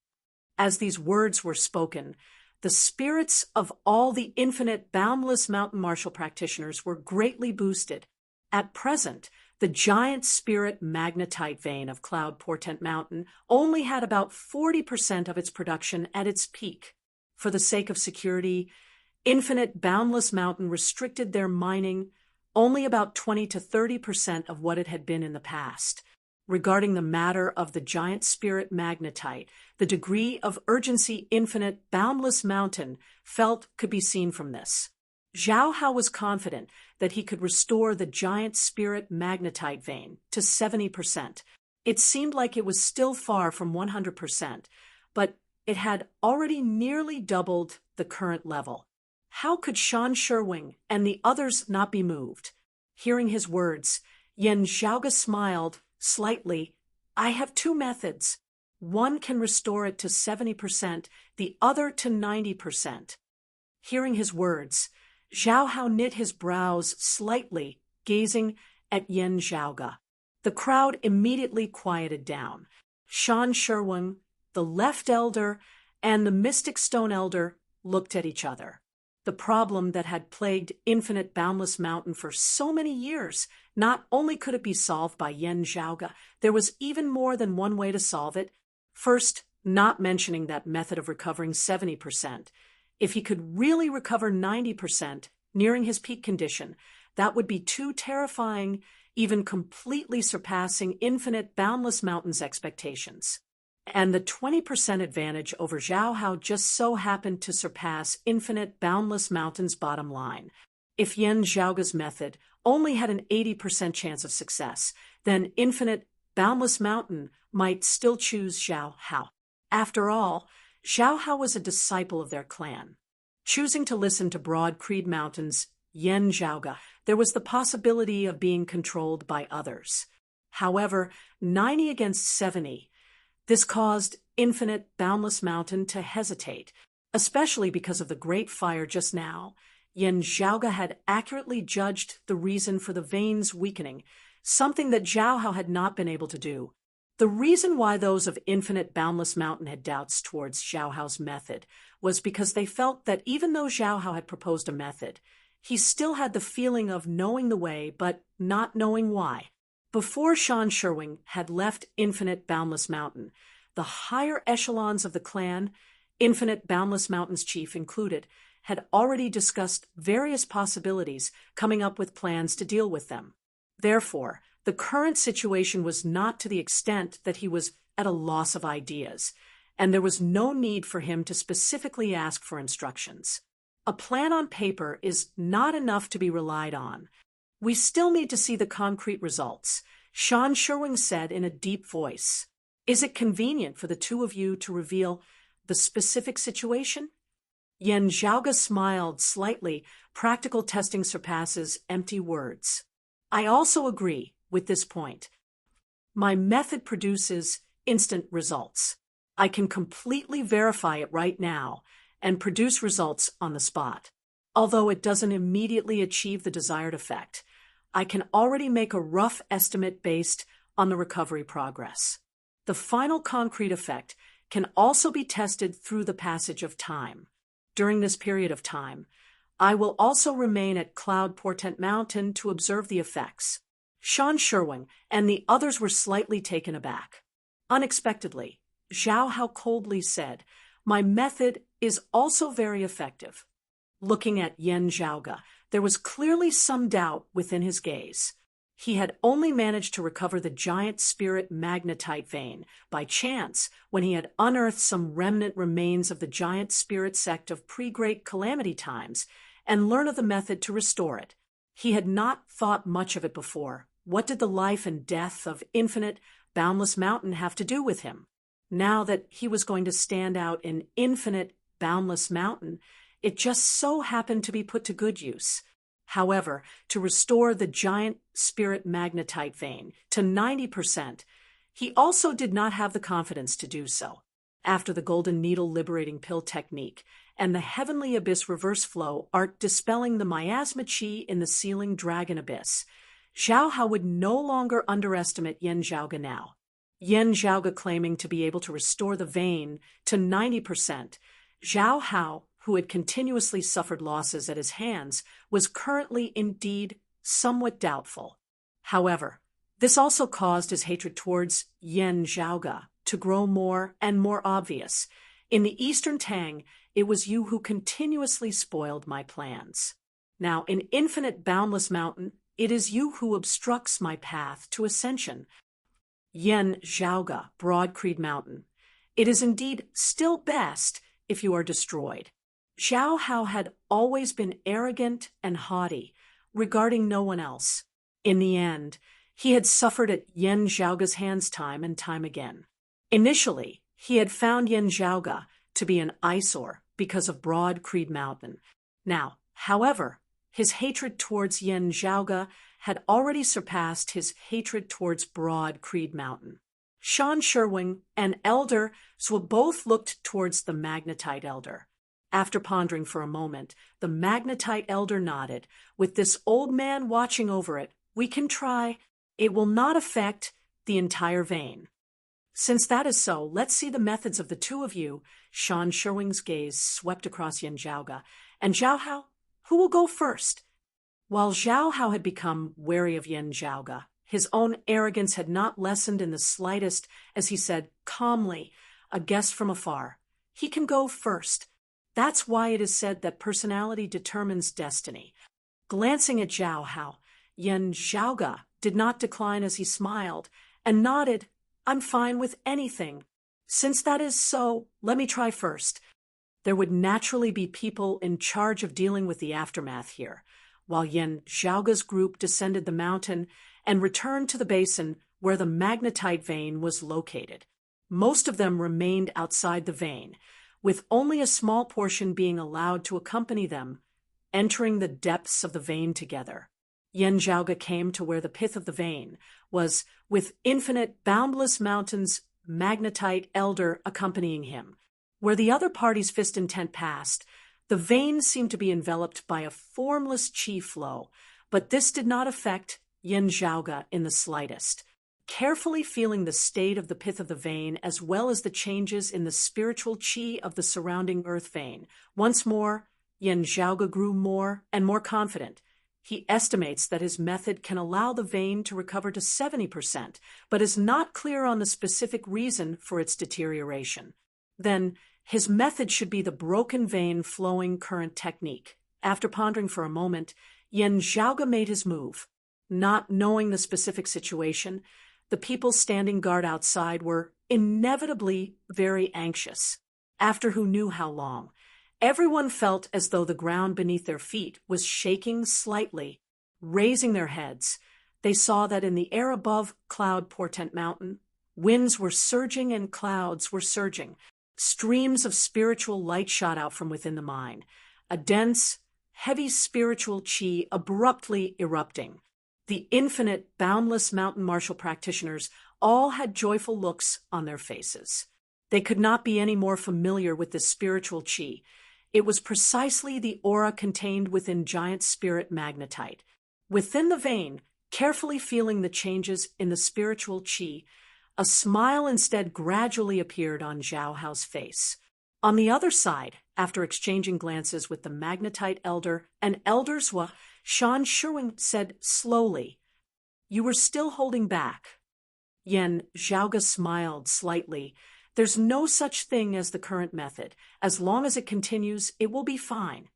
As these words were spoken, the spirits of all the Infinite Boundless Mountain martial practitioners were greatly boosted. At present, the giant spirit magnetite vein of Cloud Portent Mountain only had about 40% of its production at its peak. For the sake of security, Infinite Boundless Mountain restricted their mining only about 20 to 30% of what it had been in the past. Regarding the matter of the giant spirit magnetite, the degree of urgency Infinite Boundless Mountain felt could be seen from this. Zhao Hao was confident that he could restore the giant spirit magnetite vein to 70%. It seemed like it was still far from 100%, but it had already nearly doubled the current level. How could Shan Sherwing and the others not be moved? Hearing his words, Yen Zhaoga smiled slightly. I have two methods. One can restore it to 70%, the other to 90%. Hearing his words, Zhao Hao knit his brows slightly, gazing at Yen Zhaoga. The crowd immediately quieted down. Shan Sherwin, the left elder, and the mystic stone elder looked at each other. The problem that had plagued Infinite Boundless Mountain for so many years, not only could it be solved by Yen Zhaoga, there was even more than one way to solve it. First, not mentioning that method of recovering 70%. If he could really recover 90%, nearing his peak condition, that would be too terrifying, even completely surpassing Infinite Boundless Mountain's expectations. And the 20% advantage over Zhao Hao just so happened to surpass Infinite Boundless Mountain's bottom line. If Yen Zhaoga's method only had an 80% chance of success, then Infinite Boundless Mountain might still choose Zhao Hao. After all, Zhao Hao was a disciple of their clan. Choosing to listen to Broad Creed Mountain's Yen Zhaoga, there was the possibility of being controlled by others. However, 90 against 70, this caused Infinite Boundless Mountain to hesitate, especially because of the Great Fire just now. Yen Zhaoga had accurately judged the reason for the veins weakening, something that Zhao Hao had not been able to do. The reason why those of Infinite Boundless Mountain had doubts towards Zhao Hao's method was because they felt that even though Zhao Hao had proposed a method, he still had the feeling of knowing the way but not knowing why. Before Shan Sherwin had left Infinite Boundless Mountain, the higher echelons of the clan, Infinite Boundless Mountain's chief included, had already discussed various possibilities, coming up with plans to deal with them. Therefore, the current situation was not to the extent that he was at a loss of ideas, and there was no need for him to specifically ask for instructions. A plan on paper is not enough to be relied on. We still need to see the concrete results, Shan Sherwin said in a deep voice. Is it convenient for the two of you to reveal the specific situation? Yen Zhaoga smiled slightly. Practical testing surpasses empty words. I also agree with this point. My method produces instant results. I can completely verify it right now and produce results on the spot. Although it doesn't immediately achieve the desired effect, I can already make a rough estimate based on the recovery progress. The final concrete effect can also be tested through the passage of time. During this period of time, I will also remain at Cloud Portent Mountain to observe the effects. Shan Sherwin and the others were slightly taken aback. Unexpectedly, Zhao Hao coldly said, "My method is also very effective." Looking at Yen Zhaoga, there was clearly some doubt within his gaze. He had only managed to recover the giant spirit magnetite vein by chance when he had unearthed some remnant remains of the giant spirit sect of pre-Great Calamity times and learned of the method to restore it. He had not thought much of it before. What did the life and death of Infinite Boundless Mountain have to do with him? Now that he was going to stand out in Infinite Boundless Mountain, it just so happened to be put to good use. However, to restore the giant spirit magnetite vein to 90%, he also did not have the confidence to do so. After the golden needle liberating pill technique and the heavenly abyss reverse flow art dispelling the miasma chi in the sealing dragon abyss, Zhao Hao would no longer underestimate Yen Zhaoga now. Yen Zhaoga claiming to be able to restore the vein to 90%, Zhao Hao, who had continuously suffered losses at his hands, was currently indeed somewhat doubtful. However, this also caused his hatred towards Yen Zhaoga to grow more and more obvious. In the Eastern Tang, it was you who continuously spoiled my plans. Now, in Infinite Boundless Mountain, it is you who obstructs my path to ascension. Yen Zhaoga, Broad Creed Mountain, it is indeed still best if you are destroyed. Zhao Hao had always been arrogant and haughty, regarding no one else. In the end, he had suffered at Yen Zhaoga's hands time and time again. Initially, he had found Yen Zhaoga to be an eyesore because of Broad Creed Mountain. Now, however, His hatred towards Yen Zhaoge had already surpassed his hatred towards Broad Creed Mountain. Shan Sherwing and Elder Zwa both looked towards the Magnetite Elder. After pondering for a moment, the Magnetite Elder nodded. With this old man watching over it, we can try. It will not affect the entire vein. Since that is so, let's see the methods of the two of you. Shan Sherwing's gaze swept across Yen Zhaoge. And Zhao Hao, who will go first? While Zhao Hao had become wary of Yen Zhaoge, his own arrogance had not lessened in the slightest as he said calmly, a guest from afar, he can go first. That's why it is said that personality determines destiny. Glancing at Zhao Hao, Yen Zhaoge did not decline as he smiled and nodded, I'm fine with anything. Since that is so, let me try first. There would naturally be people in charge of dealing with the aftermath here, while Yen Zhaoge's group descended the mountain and returned to the basin where the magnetite vein was located. Most of them remained outside the vein, with only a small portion being allowed to accompany them, entering the depths of the vein together. Yen Zhaoge came to where the pith of the vein was, with infinite, boundless mountains, magnetite elder accompanying him. Where the other party's fist intent passed, the vein seemed to be enveloped by a formless chi flow, but this did not affect Yen Zhaoge in the slightest. Carefully feeling the state of the pith of the vein as well as the changes in the spiritual chi of the surrounding earth vein, once more, Yen Zhaoge grew more and more confident. He estimates that his method can allow the vein to recover to 70%, but is not clear on the specific reason for its deterioration. Then, his method should be the broken vein flowing current technique. After pondering for a moment, Yen Zhaoge made his move. Not knowing the specific situation, the people standing guard outside were inevitably very anxious. After who knew how long, everyone felt as though the ground beneath their feet was shaking slightly. Raising their heads, they saw that in the air above Cloud Portent Mountain, winds were surging and clouds were surging. Streams of spiritual light shot out from within the mine, a dense, heavy spiritual chi abruptly erupting. The infinite, boundless mountain martial practitioners all had joyful looks on their faces. They could not be any more familiar with this spiritual chi. It was precisely the aura contained within giant spirit magnetite. Within the vein, carefully feeling the changes in the spiritual chi, a smile instead gradually appeared on Zhao Hao's face. On the other side, after exchanging glances with the magnetite elder and Elder Zwa, Shan Sherwing said slowly, You were still holding back. Yen Zhaoge smiled slightly. There's no such thing as the current method. As long as it continues, it will be fine.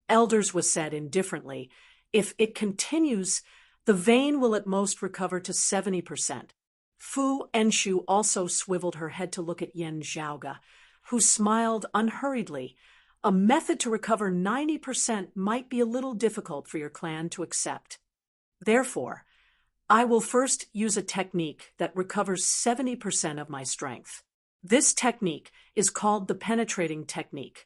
Elder Zwa said indifferently, If it continues, the vein will at most recover to 70%. Fu Enshu also swiveled her head to look at Yen Zhaoge, who smiled unhurriedly. A method to recover 90% might be a little difficult for your clan to accept. Therefore, I will first use a technique that recovers 70% of my strength. This technique is called the penetrating technique.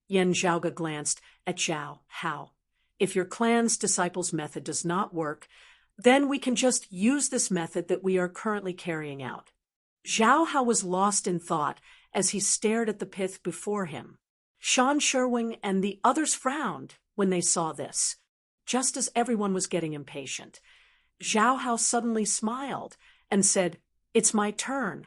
Yen Zhaoge glanced at Zhao Hao. If your clan's disciples' method does not work, then we can just use this method that we are currently carrying out. Zhao Hao was lost in thought as he stared at the pith before him. Shan Sherwing and the others frowned when they saw this, just as everyone was getting impatient. Zhao Hao suddenly smiled and said, It's my turn.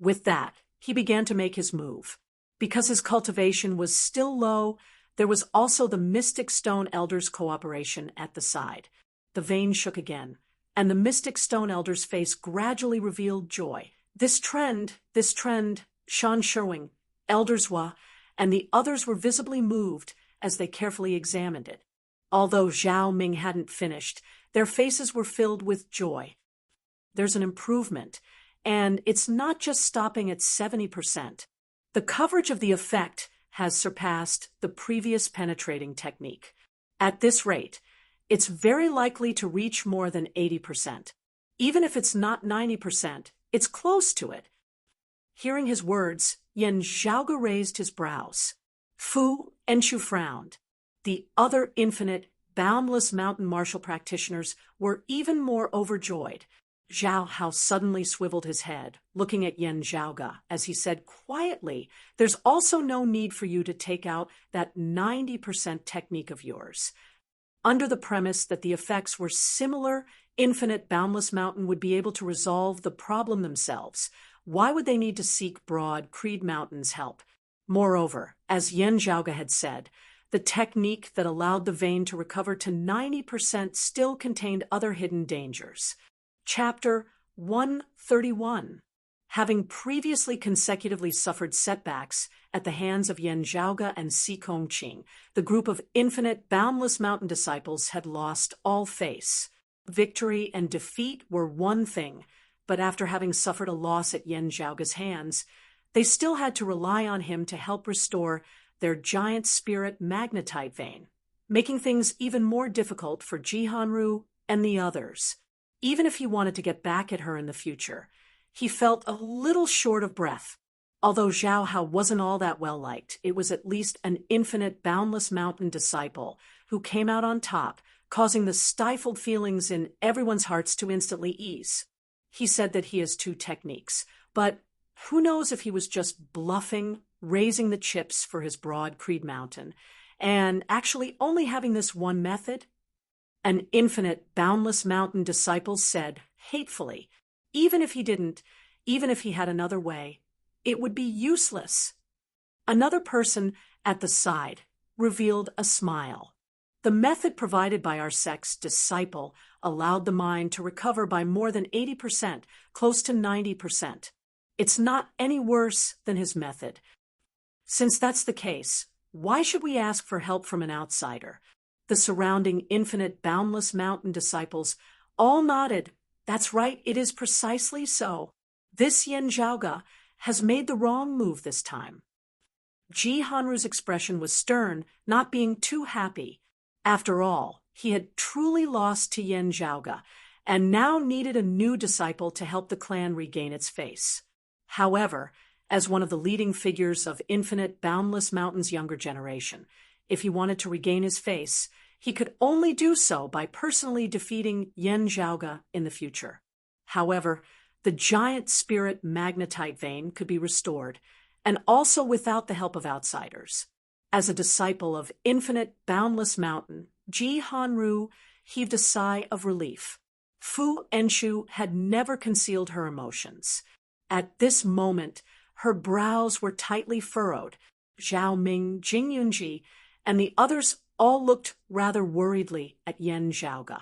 With that, he began to make his move. Because his cultivation was still low, there was also the Mystic Stone Elder's cooperation at the side. The vein shook again, and the Mystic Stone Elder's face gradually revealed joy. This trend, Shan Sherwing, Elder Zwa, and the others were visibly moved as they carefully examined it. Although Zhao Ming hadn't finished, their faces were filled with joy. There's an improvement, and it's not just stopping at 70%. The coverage of the effect has surpassed the previous penetrating technique. At this rate, it's very likely to reach more than 80%. Even if it's not 90%, it's close to it. Hearing his words, Yen Zhaoge raised his brows. Fu Enshu frowned. The other infinite, boundless mountain martial practitioners were even more overjoyed. Zhao Hao suddenly swiveled his head, looking at Yan Zhaoge, as he said quietly, "There's also no need for you to take out that 90% technique of yours." Under the premise that the effects were similar, infinite boundless mountain would be able to resolve the problem themselves. Why would they need to seek broad Creed Mountain's help? Moreover, as Yan Zhaoge had said, the technique that allowed the vein to recover to 90% still contained other hidden dangers. Chapter 131. Having previously consecutively suffered setbacks at the hands of Yan Zhaoge and Si Kongqing, the group of infinite, boundless mountain disciples had lost all face. Victory and defeat were one thing, but after having suffered a loss at Yan Zhaoge's hands, they still had to rely on him to help restore their giant spirit magnetite vein, making things even more difficult for Jihanru and the others. Even if he wanted to get back at her in the future, he felt a little short of breath. Although Zhao Hao wasn't all that well liked, it was at least an infinite, boundless mountain disciple who came out on top, causing the stifled feelings in everyone's hearts to instantly ease. He said that he has two techniques, but who knows if he was just bluffing, raising the chips for his broad Creed Mountain, and actually only having this one method? An infinite, boundless mountain disciple said, hatefully, even if he had another way, it would be useless. Another person at the side revealed a smile. The method provided by our sect's disciple allowed the mind to recover by more than 80%, close to 90%. It's not any worse than his method. Since that's the case, why should we ask for help from an outsider? The surrounding infinite, boundless mountain disciples all nodded. That's right, it is precisely so. This Yan Zhaoge has made the wrong move this time. Ji Hanru's expression was stern, not being too happy. After all, he had truly lost to Yan Zhaoge, and now needed a new disciple to help the clan regain its face. However, as one of the leading figures of infinite, boundless mountain's younger generation, if he wanted to regain his face, he could only do so by personally defeating Yan Zhaoge in the future. However, the giant spirit magnetite vein could be restored, and also without the help of outsiders. As a disciple of infinite, boundless mountain, Ji Hanru heaved a sigh of relief. Fu Enshu had never concealed her emotions. At this moment, her brows were tightly furrowed. Zhao Ming, Jing Yunji, and the others all looked rather worriedly at Yan Zhaoge,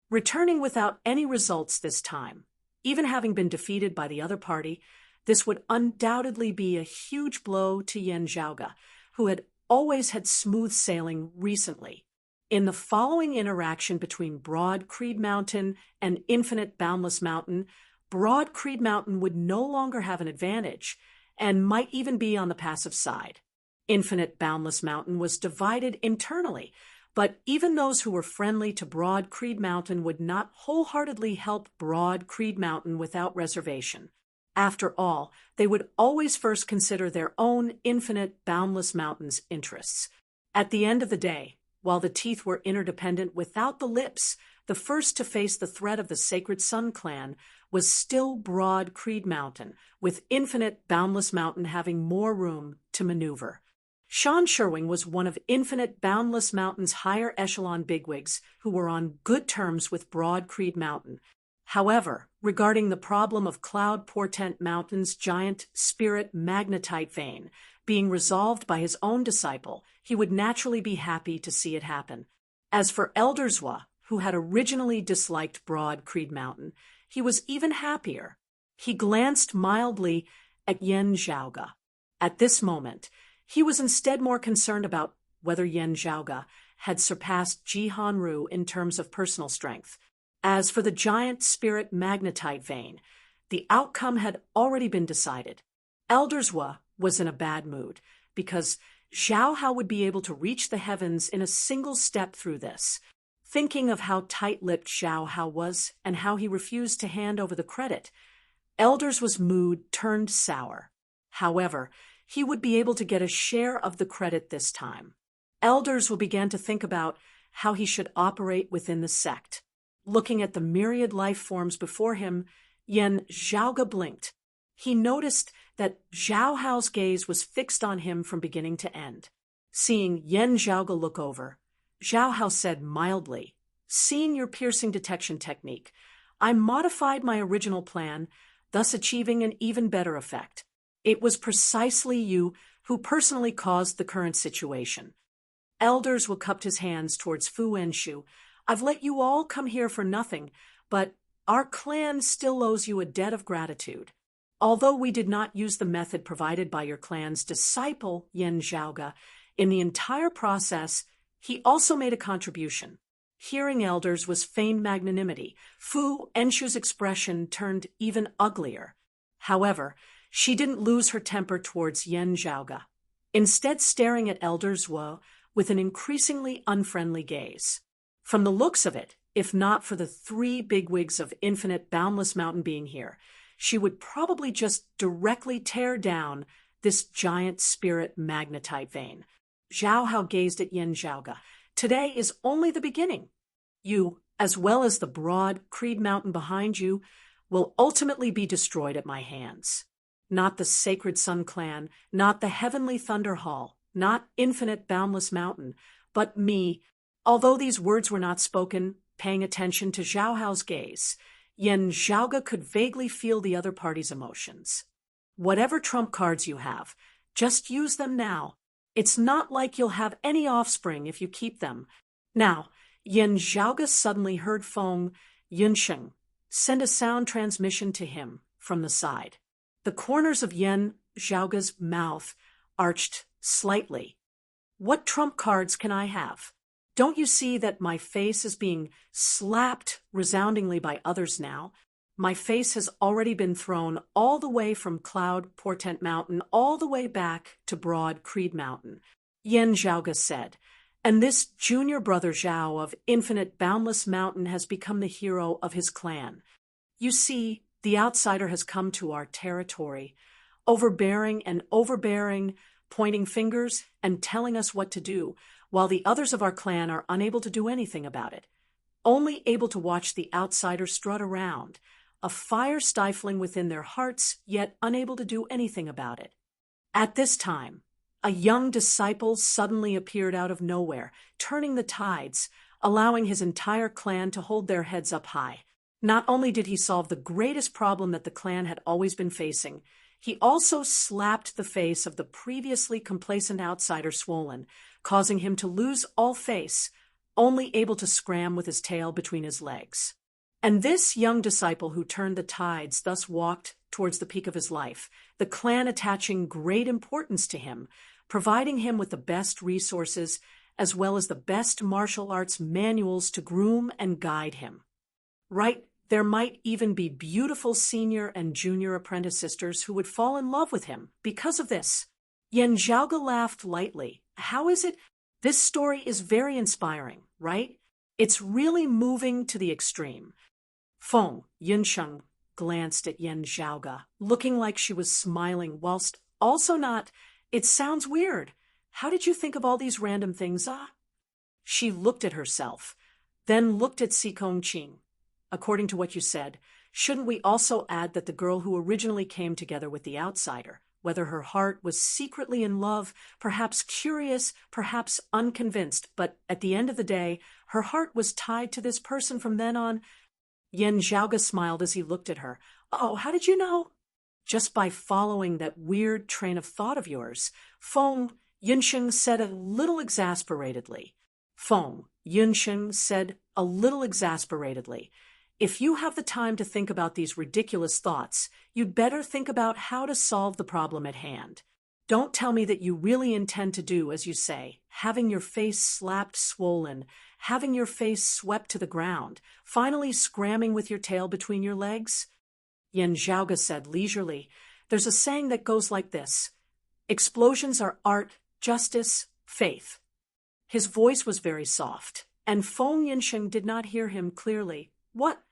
returning without any results this time. Even having been defeated by the other party, this would undoubtedly be a huge blow to Yan Zhaoge, who had always had smooth sailing recently. In the following interaction between Broad Creed Mountain and Infinite Boundless Mountain, Broad Creed Mountain would no longer have an advantage, and might even be on the passive side. Infinite Boundless Mountain was divided internally, but even those who were friendly to Broad Creed Mountain would not wholeheartedly help Broad Creed Mountain without reservation. After all, they would always first consider their own Infinite Boundless Mountain's interests. At the end of the day, while the teeth were interdependent without the lips, the first to face the threat of the Sacred Sun clan was still Broad Creed Mountain, with Infinite Boundless Mountain having more room to maneuver. Sean Sherwing was one of Infinite Boundless Mountain's higher echelon bigwigs who were on good terms with Broad Creed Mountain. However, regarding the problem of Cloud Portent Mountain's giant spirit magnetite vein being resolved by his own disciple, he would naturally be happy to see it happen. As for Elderswa, who had originally disliked Broad Creed Mountain, he was even happier. He glanced mildly at Yan Zhaoge. At this moment, he was instead more concerned about whether Yan Zhaoge had surpassed Ji Hanru in terms of personal strength. As for the giant spirit magnetite vein, the outcome had already been decided. Elderswa was in a bad mood, because Zhao Hao would be able to reach the heavens in a single step through this. Thinking of how tight-lipped Zhao Hao was and how he refused to hand over the credit, Elderswa's mood turned sour. However, he would be able to get a share of the credit this time. Elders will begin to think about how he should operate within the sect. Looking at the myriad life forms before him, Yen Zhaoge blinked. He noticed that Zhao Hao's gaze was fixed on him from beginning to end. Seeing Yen Zhaoge look over, Zhao Hao said mildly, "Seeing your piercing detection technique, I modified my original plan, thus achieving an even better effect. It was precisely you who personally caused the current situation." Elders will cup his hands towards Fu Wenshu. "I've let you all come here for nothing, but our clan still owes you a debt of gratitude. Although we did not use the method provided by your clan's disciple, Yen Zhaoge, in the entire process, he also made a contribution." Hearing elders was feigned magnanimity. Fu Wenshu's expression turned even uglier. However, she didn't lose her temper towards Yen Zhaoge. Instead, staring at elders with an increasingly unfriendly gaze. From the looks of it, if not for the three bigwigs of Infinite Boundless Mountain being here, she would probably just directly tear down this giant spirit magnetite vein. Zhao Hao gazed at Yen Zhaoge. "Today is only the beginning. You, as well as the broad Creed Mountain behind you, will ultimately be destroyed at my hands. Not the Sacred Sun Clan, not the Heavenly Thunder Hall, not Infinite Boundless Mountain, but me." Although these words were not spoken, paying attention to Zhao Hao's gaze, Yen Zhaoge could vaguely feel the other party's emotions. "Whatever trump cards you have, just use them now. It's not like you'll have any offspring if you keep them." Now, Yen Zhaoge suddenly heard Feng Yunsheng send a sound transmission to him from the side. The corners of Yen Zhaoge's mouth arched slightly. "What trump cards can I have? Don't you see that my face is being slapped resoundingly by others now? My face has already been thrown all the way from Cloud Portent Mountain all the way back to Broad Creed Mountain," Yen Zhaoge said, "and this junior brother Zhao of Infinite Boundless Mountain has become the hero of his clan. You see, the outsider has come to our territory, overbearing and overbearing, pointing fingers and telling us what to do, while the others of our clan are unable to do anything about it, only able to watch the outsider strut around, a fire stifling within their hearts, yet unable to do anything about it. At this time, a young disciple suddenly appeared out of nowhere, turning the tides, allowing his entire clan to hold their heads up high. Not only did he solve the greatest problem that the clan had always been facing, he also slapped the face of the previously complacent outsider swollen, causing him to lose all face, only able to scram with his tail between his legs. And this young disciple who turned the tides thus walked towards the peak of his life, the clan attaching great importance to him, providing him with the best resources as well as the best martial arts manuals to groom and guide him. Right, there might even be beautiful senior and junior apprentice sisters who would fall in love with him because of this. Yen Zhaoge laughed lightly. "How is it? This story is very inspiring, right? It's really moving to the extreme." Feng Yunsheng glanced at Yen Zhaoge, looking like she was smiling whilst also not. "It sounds weird. How did you think of all these random things, ah?" She looked at herself, then looked at Si Kongqing. "According to what you said, shouldn't we also add that the girl who originally came together with the outsider, whether her heart was secretly in love, perhaps curious, perhaps unconvinced, but at the end of the day, her heart was tied to this person from then on?" Yen Zhaoge smiled as he looked at her. "Oh, how did you know?" "Just by following that weird train of thought of yours," Feng Yunsheng said a little exasperatedly. "If you have the time to think about these ridiculous thoughts, you'd better think about how to solve the problem at hand. Don't tell me that you really intend to do as you say, having your face slapped swollen, having your face swept to the ground, finally scramming with your tail between your legs." Yen Zhaoge said leisurely, "There's a saying that goes like this: explosions are art, justice, faith." His voice was very soft, and Feng Yinsheng did not hear him clearly. "What?"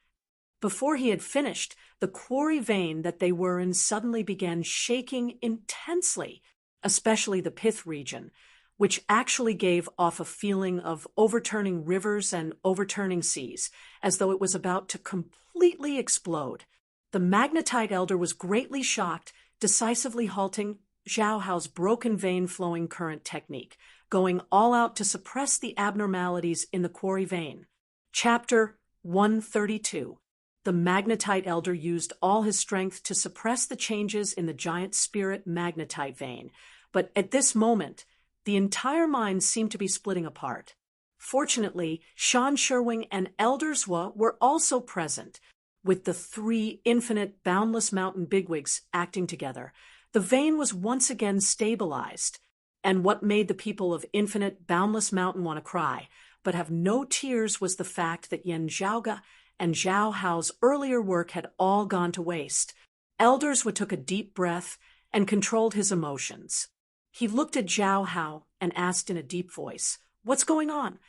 Before he had finished, the quarry vein that they were in suddenly began shaking intensely, especially the pith region, which actually gave off a feeling of overturning rivers and overturning seas, as though it was about to completely explode. The magnetite elder was greatly shocked, decisively halting Zhao Hao's broken vein flowing current technique, going all out to suppress the abnormalities in the quarry vein. Chapter 132. The magnetite elder used all his strength to suppress the changes in the giant spirit magnetite vein, but at this moment, the entire mind seemed to be splitting apart. Fortunately, Shan Sherwing and Elder Zhua were also present. With the three infinite, boundless mountain bigwigs acting together, the vein was once again stabilized. And what made the people of infinite, boundless mountain want to cry, but have no tears, was the fact that Yan Zhaoge and Zhao Hao's earlier work had all gone to waste. Elder Zhua took a deep breath and controlled his emotions. He looked at Zhao Hao and asked in a deep voice, "What's going on?"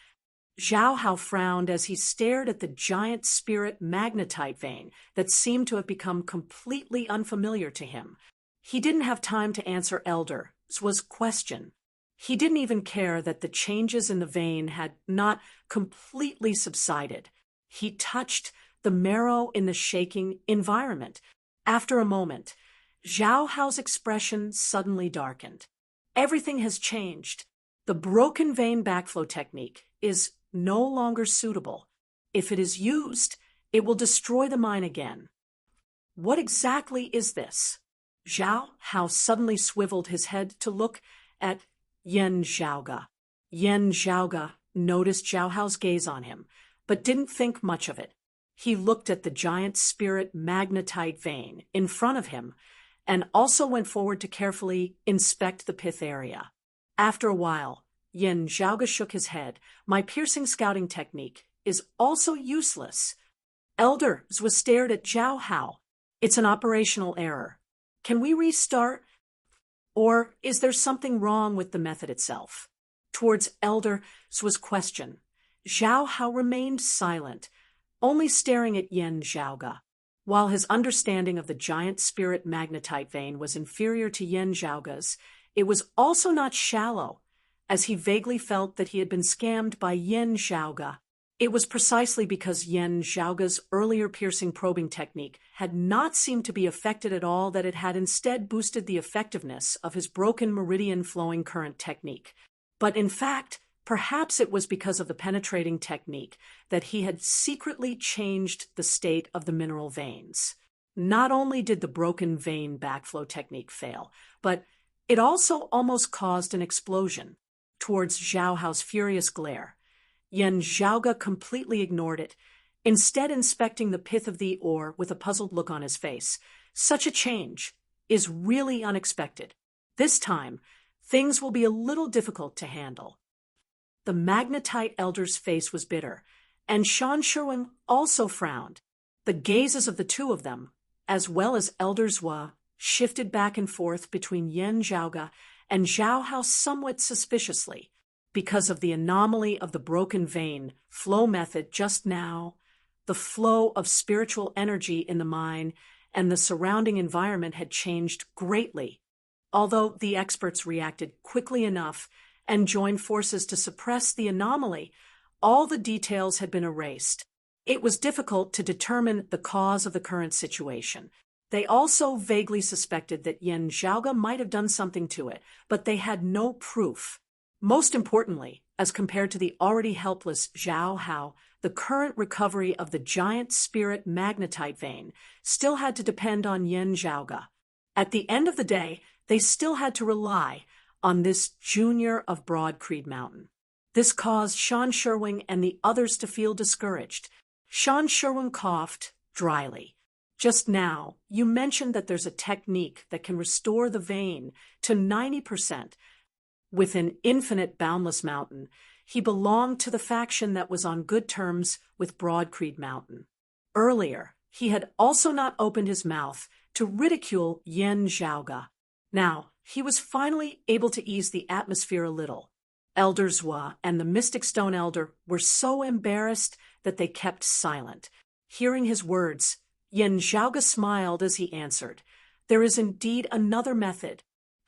Zhao Hao frowned as he stared at the giant spirit magnetite vein that seemed to have become completely unfamiliar to him. He didn't have time to answer Elder Zhua's question. He didn't even care that the changes in the vein had not completely subsided. He touched the marrow in the shaking environment. After a moment, Zhao Hao's expression suddenly darkened. Everything has changed. The broken vein backflow technique is no longer suitable. If it is used, it will destroy the mine again. What exactly is this? Zhao Hao suddenly swiveled his head to look at Yan Zhaoge. Yan Zhaoge noticed Zhao Hao's gaze on him, but didn't think much of it. He looked at the giant spirit magnetite vein in front of him and also went forward to carefully inspect the pith area. After a while, Yan Zhaoge shook his head. "My piercing scouting technique is also useless." Elder Zhua stared at Zhao Hao. "It's an operational error. Can we restart? Or is there something wrong with the method itself?" Towards Elder Zhua's question, Zhao Hao remained silent, only staring at Yan Zhaoge. While his understanding of the giant spirit magnetite vein was inferior to Yan Zhaoge's, it was also not shallow, as he vaguely felt that he had been scammed by Yan Zhaoge. It was precisely because Yan Zhaoge's earlier piercing probing technique had not seemed to be affected at all that it had instead boosted the effectiveness of his broken meridian flowing current technique. But in fact, perhaps it was because of the penetrating technique that he had secretly changed the state of the mineral veins. Not only did the broken vein backflow technique fail, but it also almost caused an explosion. Towards Zhao Hao's furious glare, Yan Zhaoge completely ignored it, instead inspecting the pith of the ore with a puzzled look on his face. Such a change is really unexpected. This time, things will be a little difficult to handle. The magnetite elder's face was bitter, and Shan Sherwing also frowned. The gazes of the two of them, as well as Elder Zhua, shifted back and forth between Yan Zhaoge and Zhao Hao somewhat suspiciously. Because of the anomaly of the broken vein flow method just now, the flow of spiritual energy in the mine and the surrounding environment had changed greatly. Although the experts reacted quickly enough and joined forces to suppress the anomaly, all the details had been erased. It was difficult to determine the cause of the current situation. They also vaguely suspected that Yan Zhaoge might have done something to it, but they had no proof. Most importantly, as compared to the already helpless Zhao Hao, the current recovery of the giant spirit magnetite vein still had to depend on Yan Zhaoge. At the end of the day, they still had to rely on this junior of Broad Creed Mountain. This caused Shan Sherwing and the others to feel discouraged. Shan Sherwing coughed dryly. "Just now, you mentioned that there's a technique that can restore the vein to 90%. With an infinite boundless mountain, he belonged to the faction that was on good terms with Broad Creed Mountain. Earlier, he had also not opened his mouth to ridicule Yan Zhaoge. Now, he was finally able to ease the atmosphere a little. Elder Zhua and the Mystic Stone Elder were so embarrassed that they kept silent. Hearing his words, Yan Zhaoge smiled as he answered, "There is indeed another method.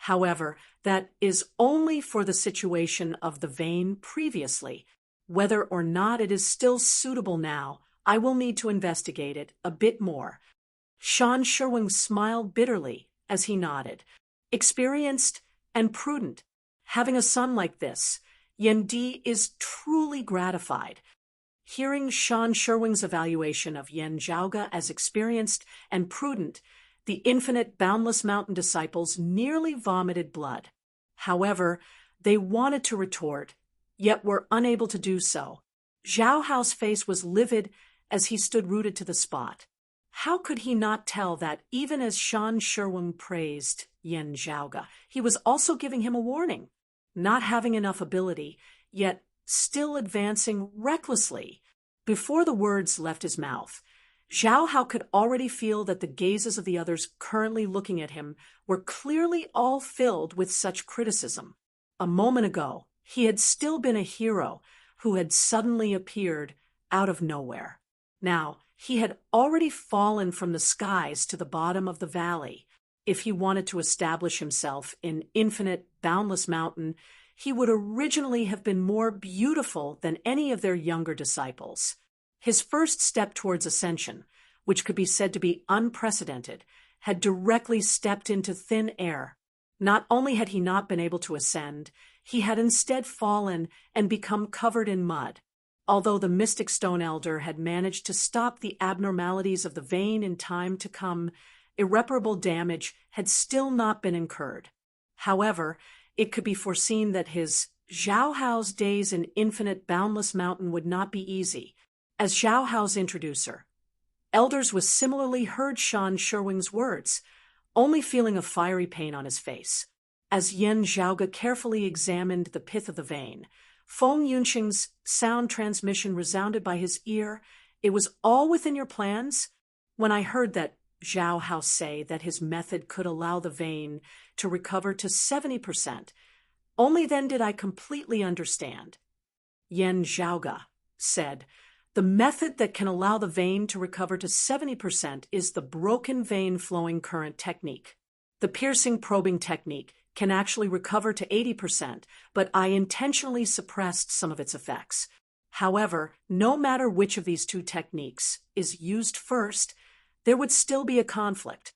However, that is only for the situation of the vein previously. Whether or not it is still suitable now, I will need to investigate it a bit more." Shan Sherwing smiled bitterly as he nodded. Experienced and prudent. Having a son like this, Yen Di is truly gratified. Hearing Shan Sherwing's evaluation of Yen Zhaoge as experienced and prudent, the infinite boundless mountain disciples nearly vomited blood. However, they wanted to retort, yet were unable to do so. Zhao Hao's face was livid as he stood rooted to the spot. How could he not tell that even as Shan Sherwing praised Yen Zhaoge, he was also giving him a warning, not having enough ability, yet still advancing recklessly? Before the words left his mouth, Zhao Hao could already feel that the gazes of the others currently looking at him were clearly all filled with such criticism. A moment ago, he had still been a hero who had suddenly appeared out of nowhere. Now, he had already fallen from the skies to the bottom of the valley. If he wanted to establish himself in infinite, boundless mountain, he would originally have been more beautiful than any of their younger disciples. His first step towards ascension, which could be said to be unprecedented, had directly stepped into thin air. Not only had he not been able to ascend, he had instead fallen and become covered in mud. Although the mystic stone elder had managed to stop the abnormalities of the vein in time to come, irreparable damage had still not been incurred. However, it could be foreseen that his Zhao Hao's days in infinite boundless mountain would not be easy. As Zhao Hao's introducer, Elders was similarly heard Shan Sherwing's words, only feeling a fiery pain on his face. As Yen Zhaoge carefully examined the pith of the vein, Feng Yunxing's sound transmission resounded by his ear. "It was all within your plans?" When I heard that Zhao Hao say that his method could allow the vein to recover to 70%, only then did I completely understand. Yen Zhaoge said, "The method that can allow the vein to recover to 70% is the broken vein flowing current technique. The piercing probing technique can actually recover to 80%, but I intentionally suppressed some of its effects. However, no matter which of these two techniques is used first, there would still be a conflict.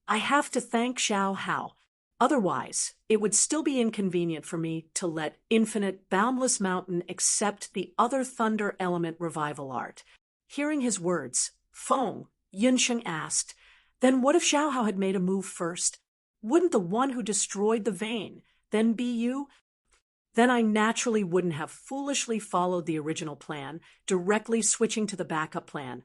I have to thank Zhao Hao. Otherwise, it would still be inconvenient for me to let Infinite Boundless Mountain accept the other Thunder Element revival art." Hearing his words, Feng Yunxing asked, "Then what if Zhao Hao had made a move first? Wouldn't the one who destroyed the vein then be you?" "Then I naturally wouldn't have foolishly followed the original plan, directly switching to the backup plan,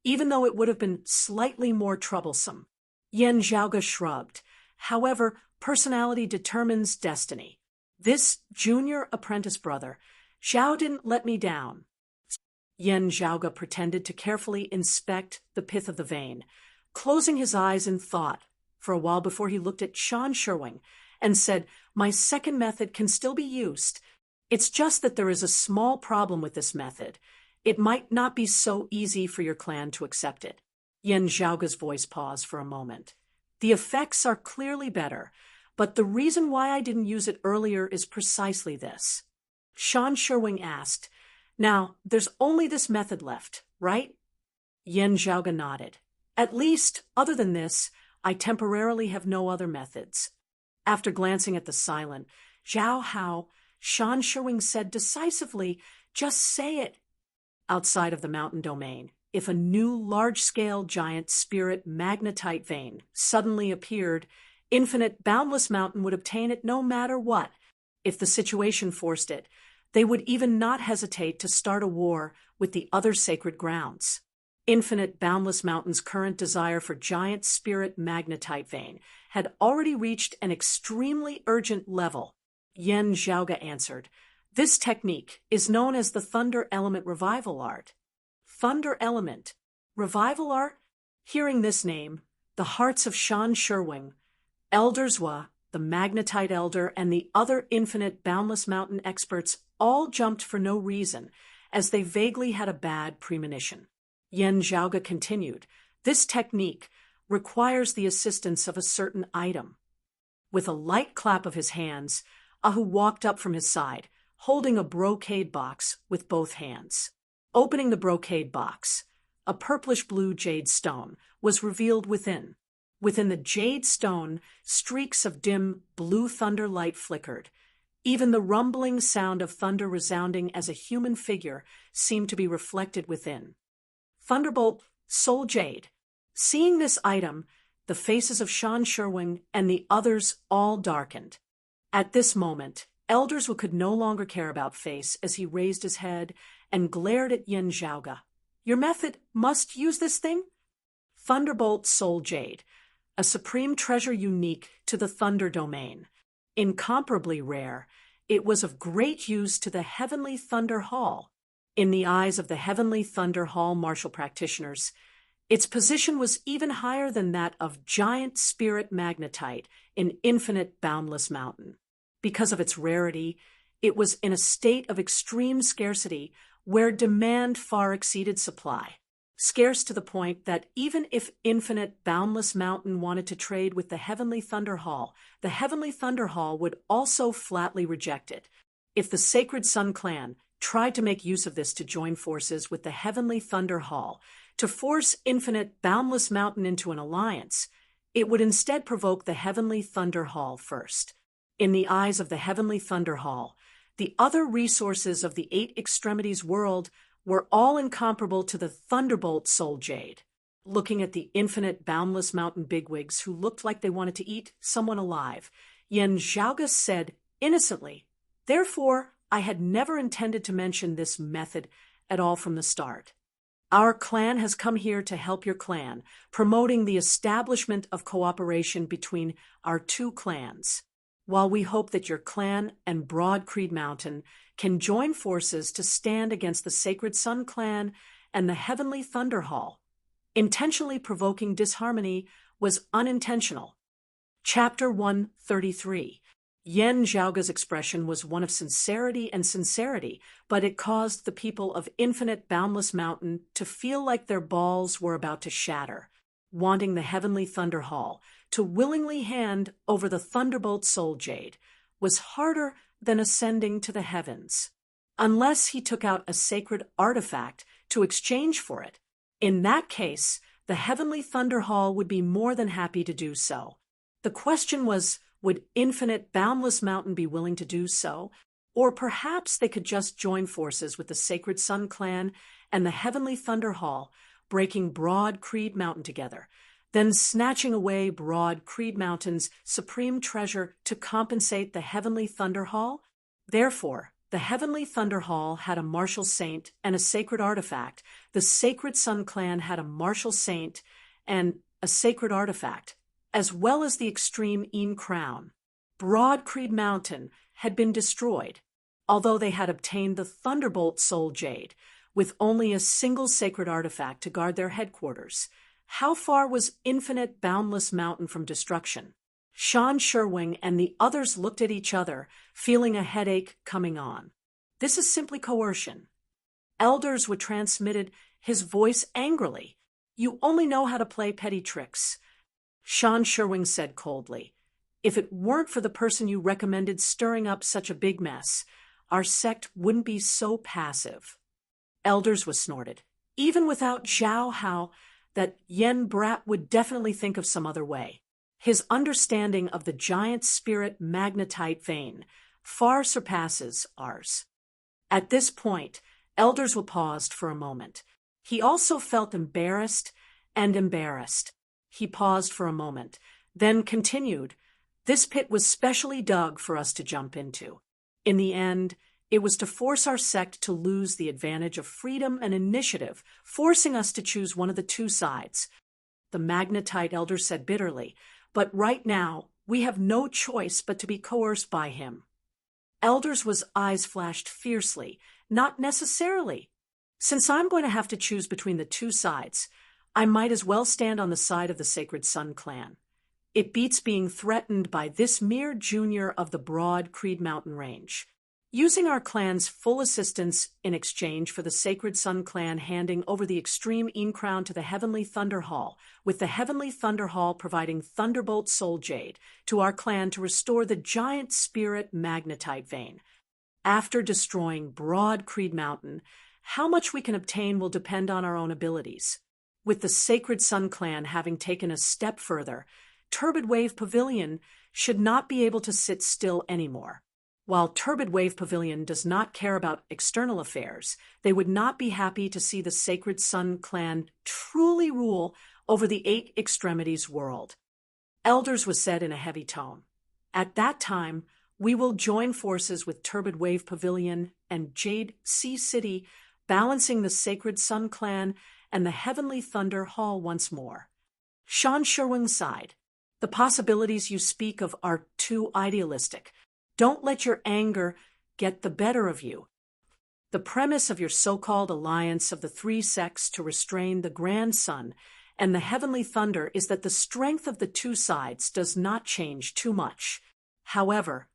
even though it would have been slightly more troublesome." Yen Zhaoge shrugged. "However, personality determines destiny. This junior apprentice brother, Zhao, didn't let me down." Yen Zhaoge pretended to carefully inspect the pith of the vein, closing his eyes in thought for a while before he looked at Shan Sherwing and said, "My second method can still be used. It's just that there is a small problem with this method. It might not be so easy for your clan to accept it." Yen Zhaoge's voice paused for a moment. "The effects are clearly better, but the reason why I didn't use it earlier is precisely this." Shan Sherwing asked, "Now, there's only this method left, right?" Yen Zhaoge nodded. "At least, other than this, I temporarily have no other methods." After glancing at the silent Zhao Hao, Shan Sherwing said decisively, "Just say it." Outside of the mountain domain, if a new large-scale giant spirit magnetite vein suddenly appeared, Infinite Boundless Mountain would obtain it no matter what. If the situation forced it, they would even not hesitate to start a war with the other sacred grounds. Infinite Boundless Mountain's current desire for giant spirit magnetite vein had already reached an extremely urgent level. Yen Zhaoge answered, "This technique is known as the Thunder Element Revival Art." Thunder Element Revival Art? Hearing this name, the hearts of Shan Sherwing, Elderswa, the Magnetite Elder, and the other Infinite Boundless Mountain experts all jumped for no reason, as they vaguely had a bad premonition. Yen Zhaoge continued, "This technique requires the assistance of a certain item." With a light clap of his hands, Ahu walked up from his side, holding a brocade box with both hands. Opening the brocade box, a purplish-blue jade stone was revealed within. Within the jade stone, streaks of dim blue thunder light flickered. Even the rumbling sound of thunder resounding as a human figure seemed to be reflected within. Thunderbolt, Soul Jade. Seeing this item, the faces of Shan Sherwing and the others all darkened. At this moment, Elders could no longer care about Face as he raised his head and glared at Yen Zhaoga. Your method must use this thing? Thunderbolt Soul Jade, a supreme treasure unique to the Thunder domain. Incomparably rare, it was of great use to the Heavenly Thunder Hall. In the eyes of the Heavenly Thunder Hall martial practitioners, its position was even higher than that of giant spirit magnetite in infinite boundless mountain. Because of its rarity, it was in a state of extreme scarcity where demand far exceeded supply. Scarce to the point that even if infinite boundless mountain wanted to trade with the Heavenly Thunder Hall, the Heavenly Thunder Hall would also flatly reject it. If the Sacred Sun Clan tried to make use of this to join forces with the Heavenly Thunder Hall, to force infinite boundless mountain into an alliance, it would instead provoke the Heavenly Thunder Hall first. In the eyes of the Heavenly Thunder Hall, the other resources of the Eight Extremities world were all incomparable to the Thunderbolt Soul Jade. Looking at the infinite boundless mountain bigwigs who looked like they wanted to eat someone alive, Yen Zhaoga said innocently, "Therefore, I had never intended to mention this method at all from the start. Our clan has come here to help your clan, promoting the establishment of cooperation between our two clans. While we hope that your clan and Broad Creed Mountain can join forces to stand against the Sacred Sun Clan and the Heavenly Thunder Hall. Intentionally provoking disharmony was unintentional." Chapter 133. Yen Zhaoga's expression was one of sincerity, but it caused the people of Infinite Boundless Mountain to feel like their balls were about to shatter. Wanting the Heavenly Thunder Hall to willingly hand over the Thunderbolt Soul Jade was harder than ascending to the heavens. Unless he took out a sacred artifact to exchange for it. In that case, the Heavenly Thunder Hall would be more than happy to do so. The question was, would Infinite Boundless Mountain be willing to do so? Or perhaps they could just join forces with the Sacred Sun Clan and the Heavenly Thunder Hall, breaking Broad Creed Mountain together, then snatching away Broad Creed Mountain's supreme treasure to compensate the Heavenly Thunder Hall? Therefore, the Heavenly Thunder Hall had a martial saint and a sacred artifact. The Sacred Sun Clan had a martial saint and a sacred artifact, as well as the extreme Een crown. Broad Creed Mountain had been destroyed, although they had obtained the Thunderbolt Soul Jade, with only a single sacred artifact to guard their headquarters. How far was Infinite Boundless Mountain from destruction? Shan Sherwing and the others looked at each other, feeling a headache coming on. This is simply coercion. Elders would transmitted his voice angrily. You only know how to play petty tricks. Shan Sherwing said coldly, if it weren't for the person you recommended stirring up such a big mess, our sect wouldn't be so passive. Elders was snorted. Even without Zhao Hao, that Yen Brat would definitely think of some other way. His understanding of the giant spirit magnetite vein far surpasses ours. At this point, Elders paused for a moment. He also felt embarrassed. He paused for a moment, then continued, "This pit was specially dug for us to jump into. In the end, it was to force our sect to lose the advantage of freedom and initiative, forcing us to choose one of the two sides." The magnetite elder said bitterly, "But right now, we have no choice but to be coerced by him." Elders' eyes flashed fiercely. "Not necessarily. Since I'm going to have to choose between the two sides, I might as well stand on the side of the Sacred Sun Clan. It beats being threatened by this mere junior of the Broad Creed Mountain Range. using our clan's full assistance in exchange for the Sacred Sun clan handing over the Extreme Een Crown to the Heavenly Thunder Hall, with the Heavenly Thunder Hall providing Thunderbolt Soul Jade to our clan to restore the giant spirit magnetite vein. After destroying Broad Creed Mountain, how much we can obtain will depend on our own abilities. With the Sacred Sun clan having taken a step further, Turbid Wave Pavilion should not be able to sit still anymore. While Turbid Wave Pavilion does not care about external affairs, they would not be happy to see the Sacred Sun clan truly rule over the Eight Extremities world. Elders was said in a heavy tone. At that time, we will join forces with Turbid Wave Pavilion and Jade Sea City, balancing the Sacred Sun clan and the Heavenly Thunder Hall once more. Shan Sherwing sighed. The possibilities you speak of are too idealistic. Don't let your anger get the better of you. The premise of your so-called alliance of the three sects to restrain the Grand Sun and the Heavenly Thunder is that the strength of the two sides does not change too much. However,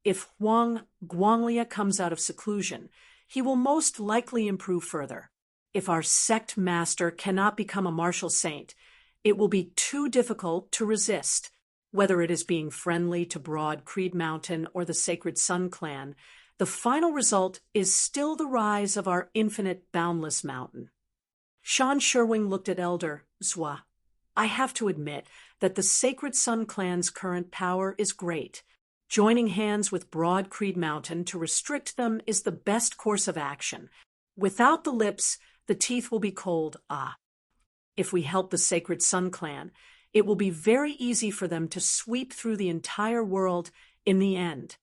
if Huang Guanglia comes out of seclusion, he will most likely improve further. If our sect master cannot become a martial saint, it will be too difficult to resist. Whether it is being friendly to Broad Creed Mountain or the Sacred Sun clan, the final result is still the rise of our infinite boundless mountain. Shan Sherwing looked at Elder Zwa. I have to admit that the Sacred Sun clan's current power is great. Joining hands with Broad Creed Mountain to restrict them is the best course of action. Without the lips, the teeth will be cold. If we help the Sacred Sun clan, it will be very easy for them to sweep through the entire world in the end.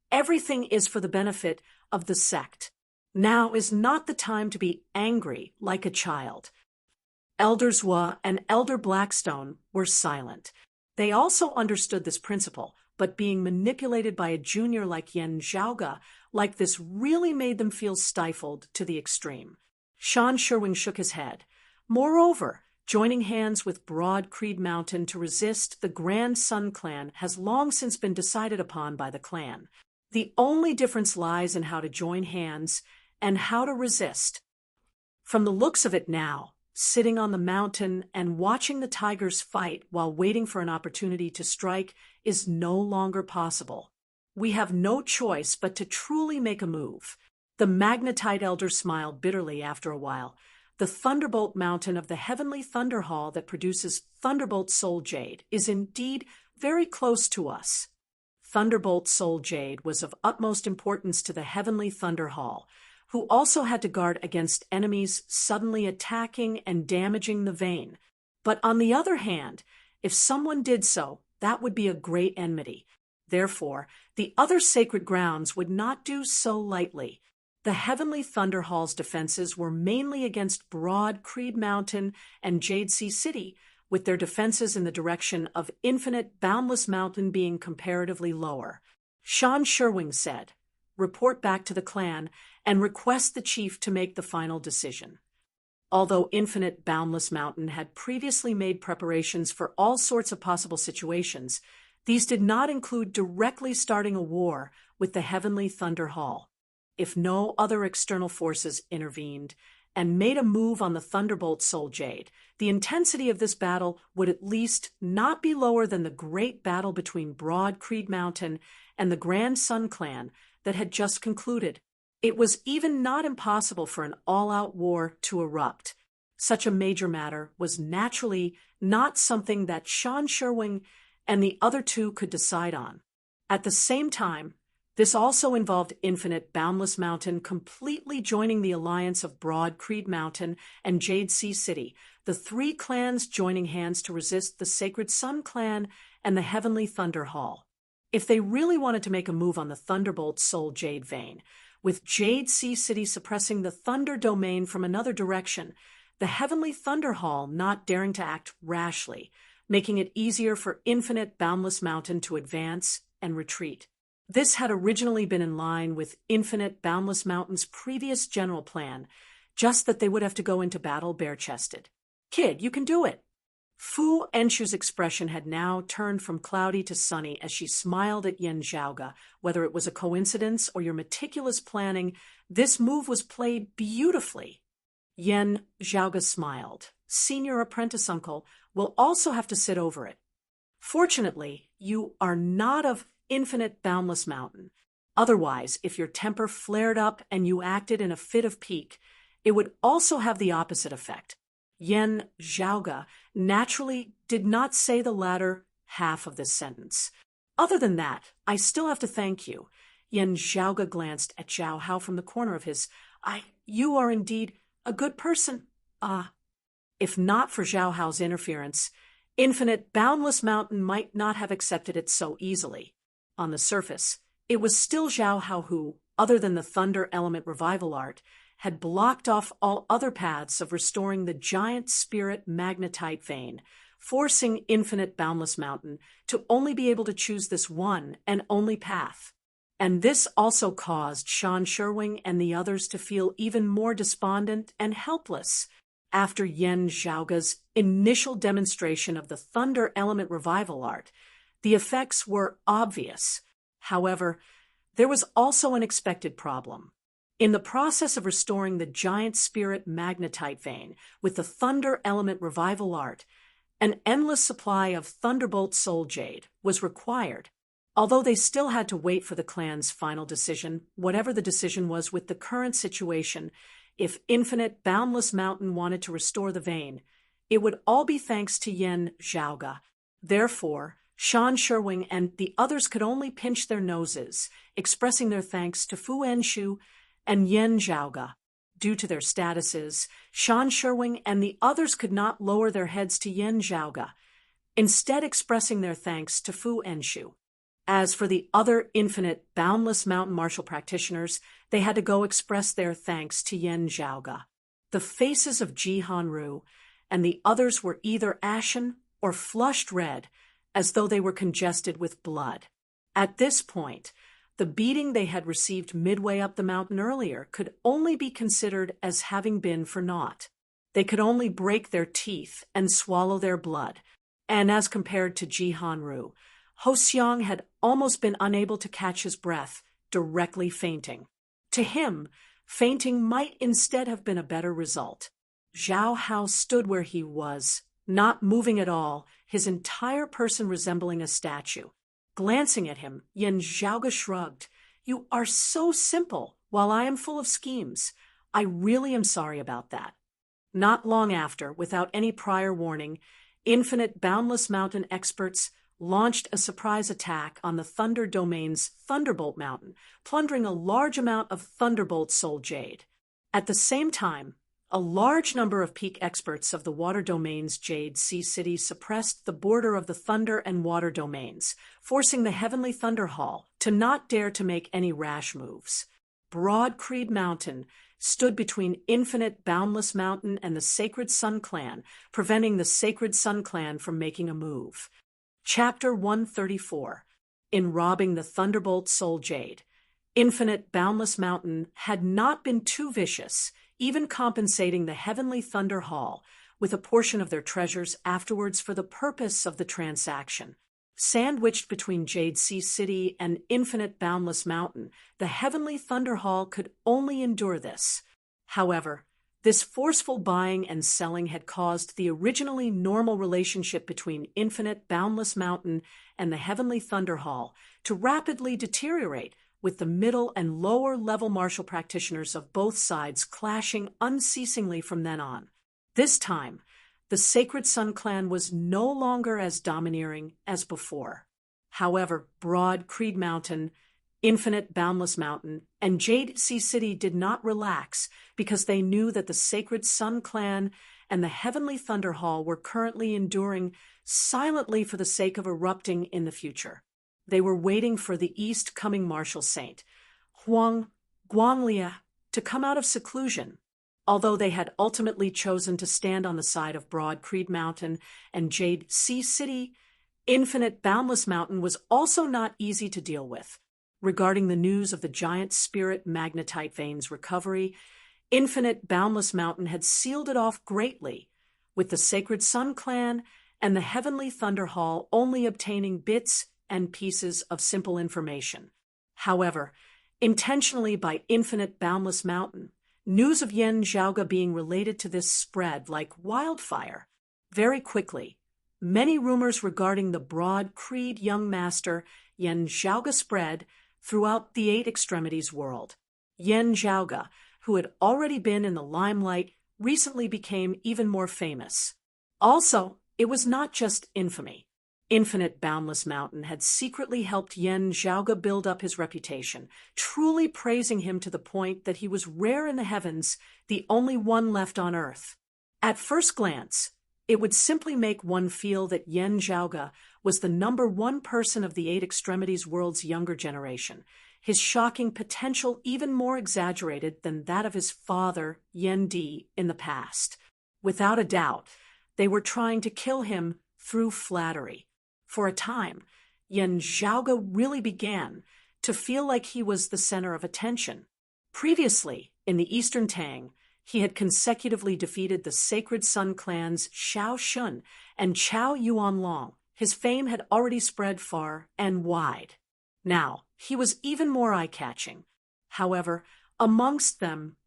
Everything is for the benefit of the sect. Now is not the time to be angry like a child. Elder Zwa and Elder Blackstone were silent. They also understood this principle, but being manipulated by a junior like Yen Zhaoga like this really made them feel stifled to the extreme. Shan Sherwing shook his head. Moreover, joining hands with Broad Creed Mountain to resist the Grand Sun clan has long since been decided upon by the clan. The only difference lies in how to join hands and how to resist. From the looks of it now, sitting on the mountain and watching the tigers fight while waiting for an opportunity to strike is no longer possible. We have no choice but to truly make a move. The Magnetite Elder smiled bitterly after a while. The Thunderbolt Mountain of the Heavenly Thunder Hall that produces Thunderbolt Soul Jade is indeed very close to us. Thunderbolt Soul Jade was of utmost importance to the Heavenly Thunder Hall, who also had to guard against enemies suddenly attacking and damaging the vein. But on the other hand, if someone did so, that would be a great enmity. Therefore, the other sacred grounds would not do so lightly. The Heavenly Thunder Hall's defenses were mainly against Broad Creed Mountain and Jade Sea City, with their defenses in the direction of Infinite Boundless Mountain being comparatively lower. Shan Sherwing said, "Report back to the clan and request the chief to make the final decision." Although Infinite Boundless Mountain had previously made preparations for all sorts of possible situations, these did not include directly starting a war with the Heavenly Thunder Hall. If no other external forces intervened and made a move on the Thunderbolt Soul Jade, the intensity of this battle would at least not be lower than the great battle between Broad Creed Mountain and the Grand Sun clan that had just concluded. It was even not impossible for an all-out war to erupt. Such a major matter was naturally not something that Shan Sherwing and the other two could decide on. At the same time, this also involved Infinite Boundless Mountain completely joining the alliance of Broad Creed Mountain and Jade Sea City, the three clans joining hands to resist the Sacred Sun clan and the Heavenly Thunder Hall. If they really wanted to make a move on the Thunderbolt Soul Jade vein, with Jade Sea City suppressing the Thunder domain from another direction, the Heavenly Thunder Hall not daring to act rashly, making it easier for Infinite Boundless Mountain to advance and retreat. This had originally been in line with Infinite Boundless Mountain's previous general plan, just that they would have to go into battle bare-chested. "Kid, you can do it." Fu Enshu's expression had now turned from cloudy to sunny as she smiled at Yen Zhaoge. Whether it was a coincidence or your meticulous planning, this move was played beautifully. Yen Zhaoge smiled. Senior apprentice uncle will also have to sit over it. Fortunately, you are not of infinite boundless mountain. Otherwise, if your temper flared up and you acted in a fit of pique, it would also have the opposite effect. Yen Zhaoge naturally did not say the latter half of this sentence. Other than that, I still have to thank you. Yen Zhaoge glanced at Zhao Hao from the corner of his eye. You are indeed a good person. If not for Zhao Hao's interference, infinite boundless mountain might not have accepted it so easily. On the surface, it was still Zhao Hao who, other than the thunder element revival art, had blocked off all other paths of restoring the giant spirit magnetite vein, forcing infinite boundless mountain to only be able to choose this one and only path. And this also caused Shan Sherwing and the others to feel even more despondent and helpless. After Yen Zhaoge's initial demonstration of the thunder element revival art, the effects were obvious. However, there was also an expected problem. In the process of restoring the giant spirit magnetite vein with the thunder element revival art, an endless supply of Thunderbolt Soul Jade was required. Although they still had to wait for the clan's final decision, whatever the decision was with the current situation, if Infinite Boundless Mountain wanted to restore the vein, it would all be thanks to Yen Zhaoge. Therefore, Shan Sherwing and the others could only pinch their noses, expressing their thanks to Fu Enshu and Yen Zhaoge. Due to their statuses, Shan Sherwing and the others could not lower their heads to Yen Zhaoge, instead expressing their thanks to Fu Enshu. As for the other infinite, boundless mountain martial practitioners, they had to go express their thanks to Yen Zhaoge. The faces of Ji Hanru and the others were either ashen or flushed red, as though they were congested with blood. At this point, the beating they had received midway up the mountain earlier could only be considered as having been for naught. They could only break their teeth and swallow their blood, and as compared to Ji Hanru, Ho Xiang had almost been unable to catch his breath, directly fainting. To him, fainting might instead have been a better result. Zhao Hao stood where he was, not moving at all, his entire person resembling a statue. Glancing at him, Yen Zhaoge shrugged. "You are so simple, while I am full of schemes. I really am sorry about that." Not long after, without any prior warning, Infinite Boundless Mountain experts launched a surprise attack on the Thunder Domain's Thunderbolt Mountain, plundering a large amount of Thunderbolt Soul Jade. At the same time, a large number of peak experts of the Water Domain's Jade Sea City suppressed the border of the Thunder and Water Domains, forcing the Heavenly Thunder Hall to not dare to make any rash moves. Broad Creed Mountain stood between Infinite Boundless Mountain and the Sacred Sun Clan, preventing the Sacred Sun Clan from making a move. Chapter 134. In robbing the Thunderbolt Soul Jade, Infinite Boundless Mountain had not been too vicious, even compensating the Heavenly Thunder Hall with a portion of their treasures afterwards for the purpose of the transaction. Sandwiched between Jade Sea City and Infinite Boundless Mountain, the Heavenly Thunder Hall could only endure this. However, this forceful buying and selling had caused the originally normal relationship between Infinite Boundless Mountain and the Heavenly Thunder Hall to rapidly deteriorate, with the middle and lower level martial practitioners of both sides clashing unceasingly from then on. This time, the Sacred Sun Clan was no longer as domineering as before. However, Broad Creed Mountain, Infinite Boundless Mountain, and Jade Sea City did not relax because they knew that the Sacred Sun Clan and the Heavenly Thunder Hall were currently enduring silently for the sake of erupting in the future. They were waiting for the East-coming martial saint, Huang Guanglia, to come out of seclusion. Although they had ultimately chosen to stand on the side of Broad Creed Mountain and Jade Sea City, Infinite Boundless Mountain was also not easy to deal with. Regarding the news of the giant spirit magnetite vein's recovery, Infinite Boundless Mountain had sealed it off greatly, with the Sacred Sun Clan and the Heavenly Thunder Hall only obtaining bits and pieces of simple information. However, intentionally by Infinite Boundless Mountain, news of Yen Zhaoge being related to this spread like wildfire. Very quickly, many rumors regarding the broad-creed young master Yen Zhaoge spread throughout the Eight Extremities world. Yen Zhaoge, who had already been in the limelight, recently became even more famous. Also, it was not just infamy. Infinite Boundless Mountain had secretly helped Yen Zhaoge build up his reputation, truly praising him to the point that he was rare in the heavens, the only one left on earth. At first glance, it would simply make one feel that Yen Zhaoge was the #1 person of the Eight Extremities world's younger generation, his shocking potential even more exaggerated than that of his father, Yen Di, in the past. Without a doubt, they were trying to kill him through flattery. For a time, Yen Zhaoge really began to feel like he was the center of attention. Previously, in the Eastern Tang, he had consecutively defeated the Sacred Sun clans Xiao Shun and Chao Yuanlong. His fame had already spread far and wide. Now, he was even more eye-catching. However, amongst them,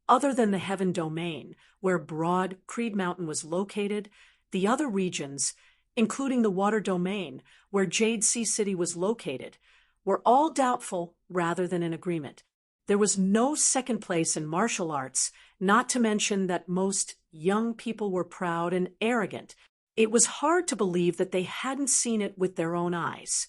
other than the Heaven Domain, where broad Creed Mountain was located, the other regions, including the Water Domain, where Jade Sea City was located, were all doubtful rather than in agreement. There was no second place in martial arts, not to mention that most young people were proud and arrogant. It was hard to believe that they hadn't seen it with their own eyes.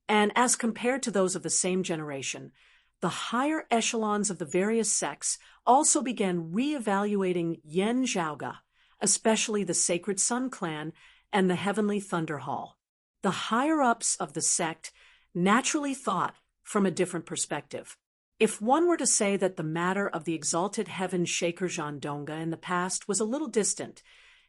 And as compared to those of the same generation, the higher echelons of the various sects also began re-evaluating Yen Zhaoge, especially the Sacred Sun clan and the Heavenly Thunder Hall. The higher-ups of the sect naturally thought from a different perspective. If one were to say that the matter of the exalted heaven Shaker Zhandonga in the past was a little distant,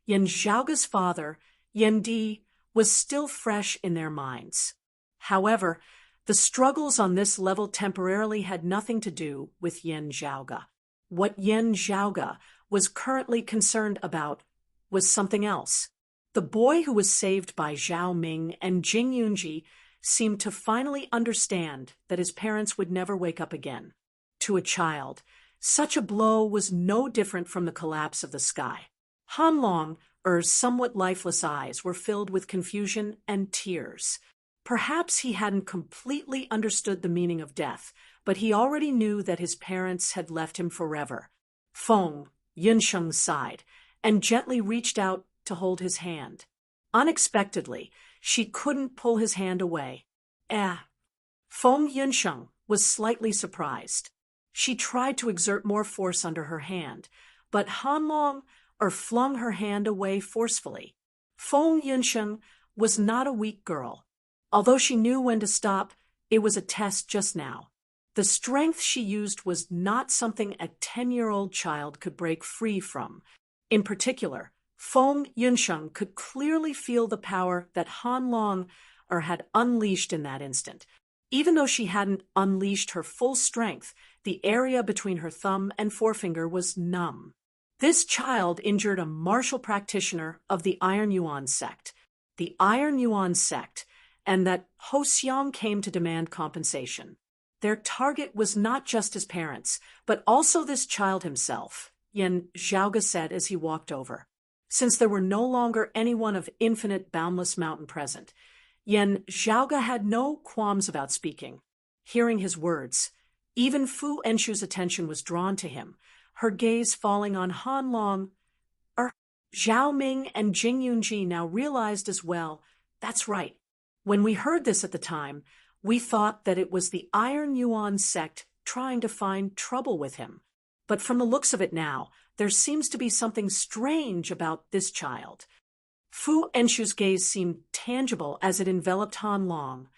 Yen Zhaoge's father, Yen Di, was still fresh in their minds. However, the struggles on this level temporarily had nothing to do with Yen Zhaoge. What Yen Zhaoge was currently concerned about was something else. The boy who was saved by Zhao Ming and Jing Yunji seemed to finally understand that his parents would never wake up again. To a child, such a blow was no different from the collapse of the sky. Han Long's somewhat lifeless eyes were filled with confusion and tears. Perhaps he hadn't completely understood the meaning of death, but he already knew that his parents had left him forever. Feng, Yunsheng sighed, and gently reached out to hold his hand. Unexpectedly, she couldn't pull his hand away. Feng Yunsheng was slightly surprised. She tried to exert more force under her hand, but Han Long flung her hand away forcefully. Feng Yunsheng was not a weak girl. Although she knew when to stop, it was a test just now. The strength she used was not something a 10-year-old child could break free from. In particular, Feng Yunsheng could clearly feel the power that Han Long had unleashed in that instant. Even though she hadn't unleashed her full strength, the area between her thumb and forefinger was numb. This child injured a martial practitioner of the Iron Yuan sect. The Iron Yuan sect, and that Ho Xiang came to demand compensation. Their target was not just his parents, but also this child himself, Yen Zhaoge said as he walked over. Since there were no longer anyone of Infinite Boundless Mountain present, Yen Zhaoge had no qualms about speaking. Hearing his words, even Fu Enshu's attention was drawn to him, her gaze falling on Han Long. Zhao Ming and Jing Yunji now realized as well, that's right. When we heard this at the time, we thought that it was the Iron Yuan sect trying to find trouble with him. But from the looks of it now, there seems to be something strange about this child. Fu Enshu's gaze seemed tangible as it enveloped Han Long.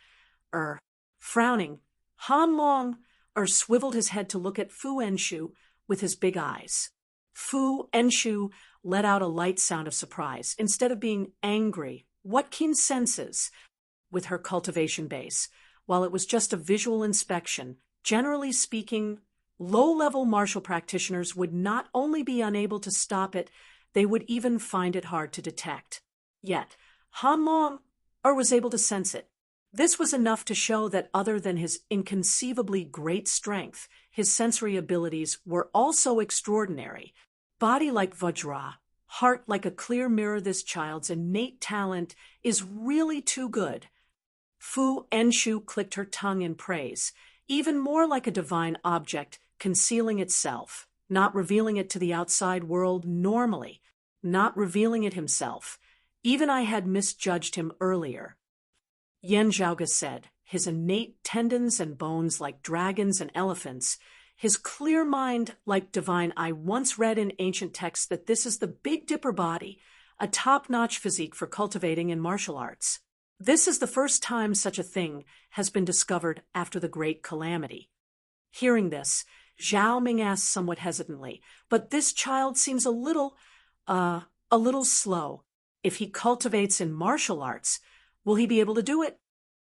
Frowning, Han Long swiveled his head to look at Fu Enshu with his big eyes. Fu Enshu let out a light sound of surprise. Instead of being angry, what keen senses, with her cultivation base, while it was just a visual inspection, generally speaking, low-level martial practitioners would not only be unable to stop it, they would even find it hard to detect. Yet, Han Long was able to sense it. This was enough to show that other than his inconceivably great strength, his sensory abilities were also extraordinary. Body like Vajra, heart like a clear mirror, this child's innate talent is really too good. Fu Enshu clicked her tongue in praise, even more like a divine object concealing itself, not revealing it to the outside world normally, not revealing it himself. Even I had misjudged him earlier. Yen Zhaoge said, his innate tendons and bones like dragons and elephants, his clear mind like divine. I once read in ancient texts that this is the Big Dipper body, a top-notch physique for cultivating in martial arts. This is the first time such a thing has been discovered after the Great Calamity. Hearing this, Zhao Ming asked somewhat hesitantly, but this child seems a little slow. If he cultivates in martial arts, will he be able to do it?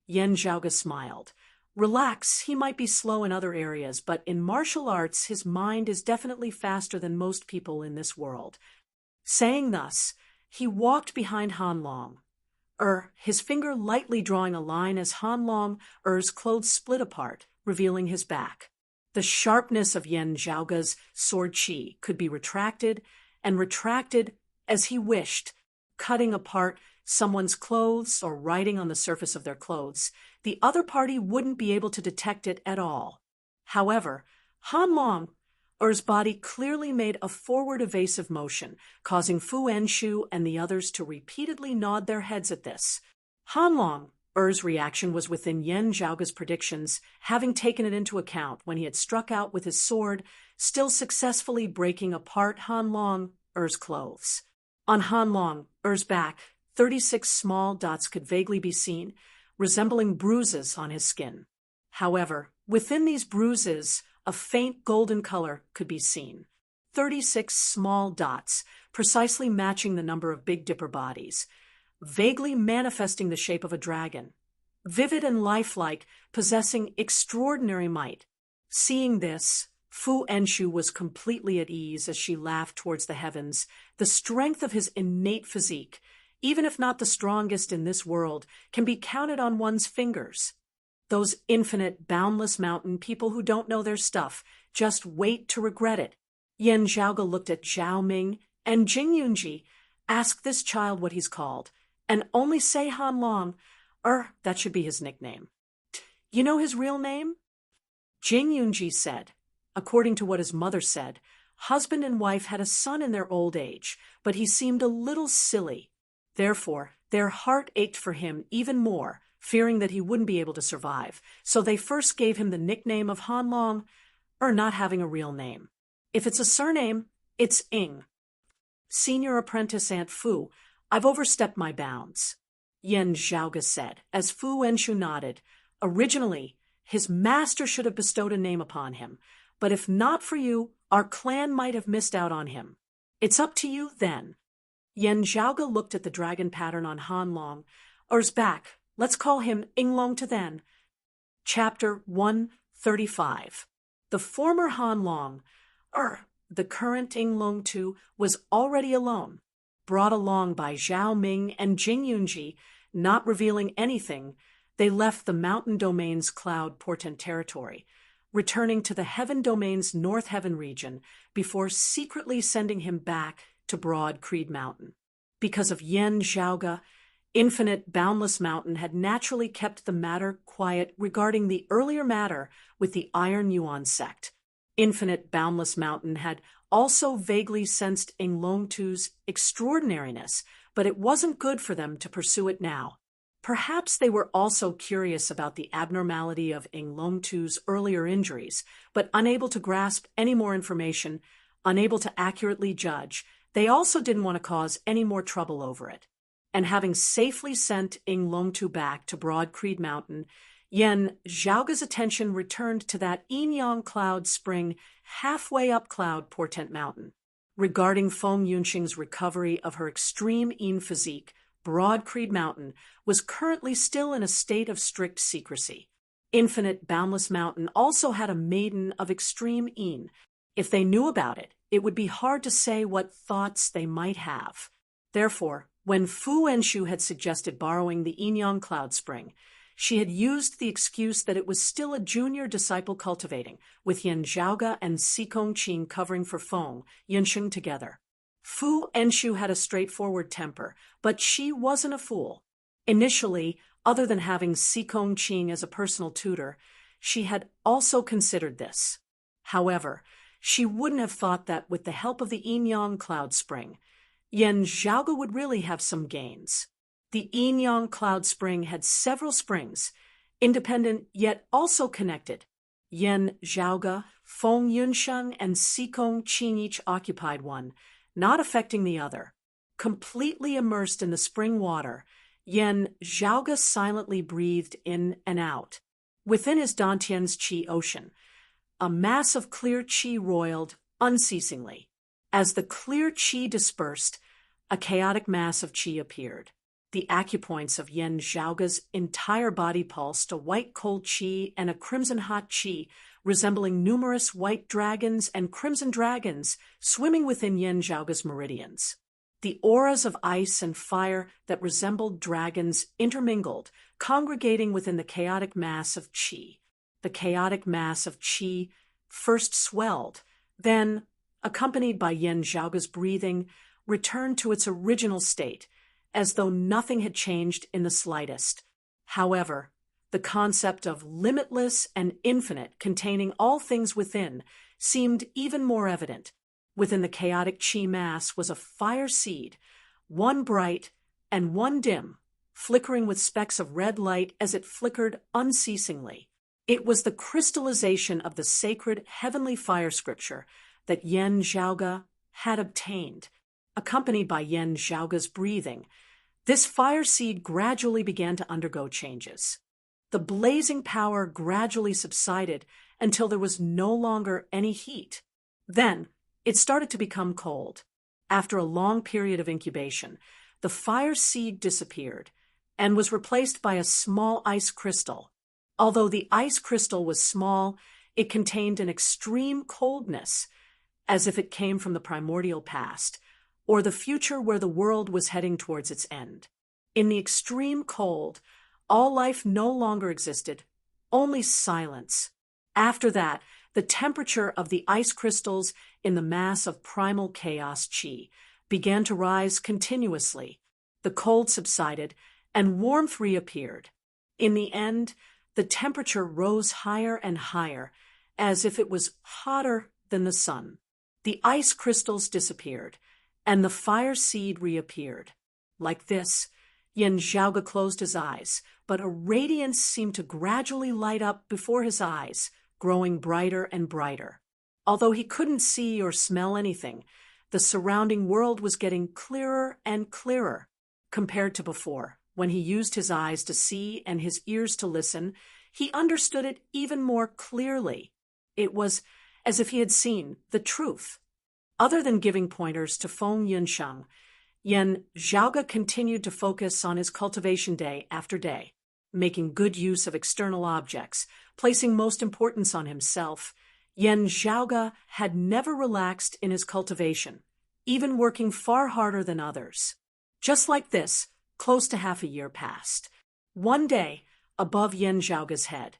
Yen Zhaoge smiled. Relax, he might be slow in other areas, but in martial arts his mind is definitely faster than most people in this world. Saying thus, he walked behind Han Long, his finger lightly drawing a line as Han Long's clothes split apart, revealing his back. The sharpness of Yen Zhaoge's sword chi could be retracted and retracted as he wished, cutting apart someone's clothes or writing on the surface of their clothes. The other party wouldn't be able to detect it at all. However, Han Long's body clearly made a forward evasive motion, causing Fu Enshu and the others to repeatedly nod their heads at this. Han Long's reaction was within Yen Zhaoge's predictions, having taken it into account when he had struck out with his sword, still successfully breaking apart Han Long's clothes. On Han Long's back, 36 small dots could vaguely be seen, resembling bruises on his skin. However, within these bruises, a faint golden color could be seen. 36 small dots, precisely matching the number of Big Dipper bodies, vaguely manifesting the shape of a dragon, vivid and lifelike, possessing extraordinary might. Seeing this, Fu Enshu was completely at ease as she laughed towards the heavens. The strength of his innate physique, even if not the strongest in this world, can be counted on one's fingers. Those infinite, boundless mountain people who don't know their stuff just wait to regret it. Yen Zhaoge looked at Zhao Ming and Jing Yunji, asked this child what he's called, and only say Han Long, that should be his nickname. You know his real name? Jing Yunji said, according to what his mother said, husband and wife had a son in their old age, but he seemed a little silly. Therefore, their heart ached for him even more, fearing that he wouldn't be able to survive, so they first gave him the nickname of Han Long, not having a real name. If it's a surname, it's Ing. Senior apprentice Aunt Fu, I've overstepped my bounds, Yen Zhaoge said, as Fu Enshu nodded. Originally, his master should have bestowed a name upon him, but if not for you, our clan might have missed out on him. It's up to you then. Yen Zhaoge looked at the dragon pattern on Han Long's back. Let's call him Ing Long to then. Chapter 135. The former Han Long, the current Ing Long Tu, was already alone, brought along by Zhao Ming and Jing Yunji. Not revealing anything, they left the Mountain Domain's Cloud Portent territory, returning to the Heaven Domain's North Heaven region before secretly sending him back to Broad Creed Mountain. Because of Yen Zhaoge, Infinite Boundless Mountain had naturally kept the matter quiet regarding the earlier matter with the Iron Yuan sect. Infinite Boundless Mountain had also vaguely sensed Ing Long Tu's extraordinariness, but it wasn't good for them to pursue it now. Perhaps they were also curious about the abnormality of Ing Long Tu's earlier injuries, but unable to grasp any more information, unable to accurately judge. They also didn't want to cause any more trouble over it. And having safely sent Ing Long Tu back to Broad Creed Mountain, Yen Zhaoge's attention returned to that yin-yang cloud spring halfway up Cloud Portent Mountain. Regarding Feng Yunxing's recovery of her extreme yin physique, Broad Creed Mountain was currently still in a state of strict secrecy. Infinite Boundless Mountain also had a maiden of extreme yin. If they knew about it, it would be hard to say what thoughts they might have. Therefore, When Fu Enshu had suggested borrowing the Yinyang cloud spring, she had used the excuse that it was still a junior disciple cultivating, with Yan Zhaoge and Sikong Qing covering for Feng Yunsheng together. Fu Enshu had a straightforward temper, but she wasn't a fool. Initially, other than having Sikong Qing as a personal tutor, she had also considered this. However, she wouldn't have thought that with the help of the Yinyang cloud spring, Yan Zhaoge would really have some gains. The Yinyang cloud spring had several springs, independent yet also connected. Yan Zhaoge, Feng Yunsheng, and Sikong Qing each occupied one, not affecting the other. Completely immersed in the spring water, Yan Zhaoge silently breathed in and out. Within his Dantian's qi ocean, a mass of clear qi roiled unceasingly. As the clear qi dispersed, a chaotic mass of qi appeared. The acupoints of Yan Zhaoge's entire body pulsed a white cold qi and a crimson hot qi, resembling numerous white dragons and crimson dragons swimming within Yan Zhaoge's meridians. The auras of ice and fire that resembled dragons intermingled, congregating within the chaotic mass of qi. The chaotic mass of qi first swelled, then, accompanied by Yan Zhaoge's breathing, returned to its original state, as though nothing had changed in the slightest. However, the concept of limitless and infinite containing all things within seemed even more evident. Within the chaotic qi mass was a fire seed, one bright and one dim, flickering with specks of red light as it flickered unceasingly. It was the crystallization of the sacred heavenly fire scripture that Yan Zhaoge had obtained. Accompanied by Yan Zhaoge's breathing, this fire seed gradually began to undergo changes. The blazing power gradually subsided until there was no longer any heat. Then, it started to become cold. After a long period of incubation, the fire seed disappeared and was replaced by a small ice crystal. Although the ice crystal was small, it contained an extreme coldness, as if it came from the primordial past, or the future where the world was heading towards its end. In the extreme cold, all life no longer existed, only silence. After that, the temperature of the ice crystals in the mass of primal chaos qi began to rise continuously. The cold subsided, and warmth reappeared. In the end, the temperature rose higher and higher, as if it was hotter than the sun. The ice crystals disappeared, and the fire seed reappeared. Like this, Yan Zhaoge closed his eyes, but a radiance seemed to gradually light up before his eyes, growing brighter and brighter. Although he couldn't see or smell anything, the surrounding world was getting clearer and clearer compared to before. When he used his eyes to see and his ears to listen, he understood it even more clearly. It was as if he had seen the truth. Other than giving pointers to Feng Yunsheng, Yan Zhaoge continued to focus on his cultivation day after day, making good use of external objects, placing most importance on himself. Yan Zhaoge had never relaxed in his cultivation, even working far harder than others. Just like this, close to half a year passed. One day, above Yan Zhaoge's head,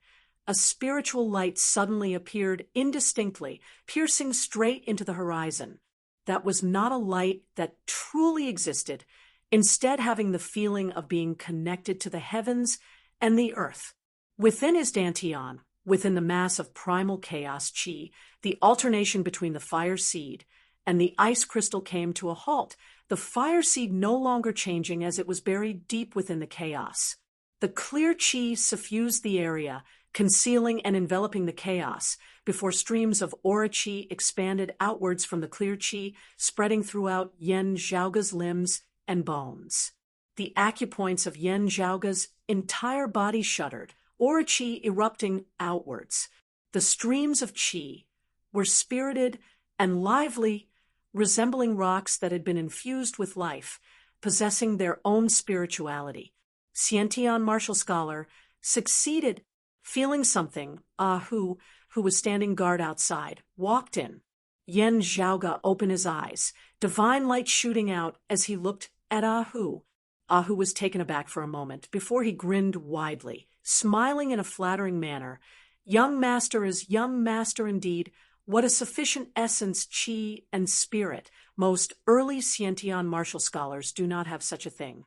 a spiritual light suddenly appeared indistinctly, piercing straight into the horizon. That was not a light that truly existed, instead having the feeling of being connected to the heavens and the earth. Within his Dantian, within the mass of primal chaos qi, the alternation between the fire seed and the ice crystal came to a halt, the fire seed no longer changing as it was buried deep within the chaos. The clear qi suffused the area, concealing and enveloping the chaos, before streams of aura qi expanded outwards from the clear qi, spreading throughout Yan Zhaoge's limbs and bones. The acupoints of Yan Zhaoge's entire body shuddered, aura qi erupting outwards. The streams of qi were spirited and lively, resembling rocks that had been infused with life, possessing their own spirituality. Xiantian martial scholar succeeded. Feeling something, who was standing guard outside, walked in. Yan Zhaoge opened his eyes, divine light shooting out as he looked at Ahu. Ahu was taken aback for a moment before he grinned widely, smiling in a flattering manner. Young master is young master indeed. What a sufficient essence, chi, and spirit. Most early Sciention martial scholars do not have such a thing.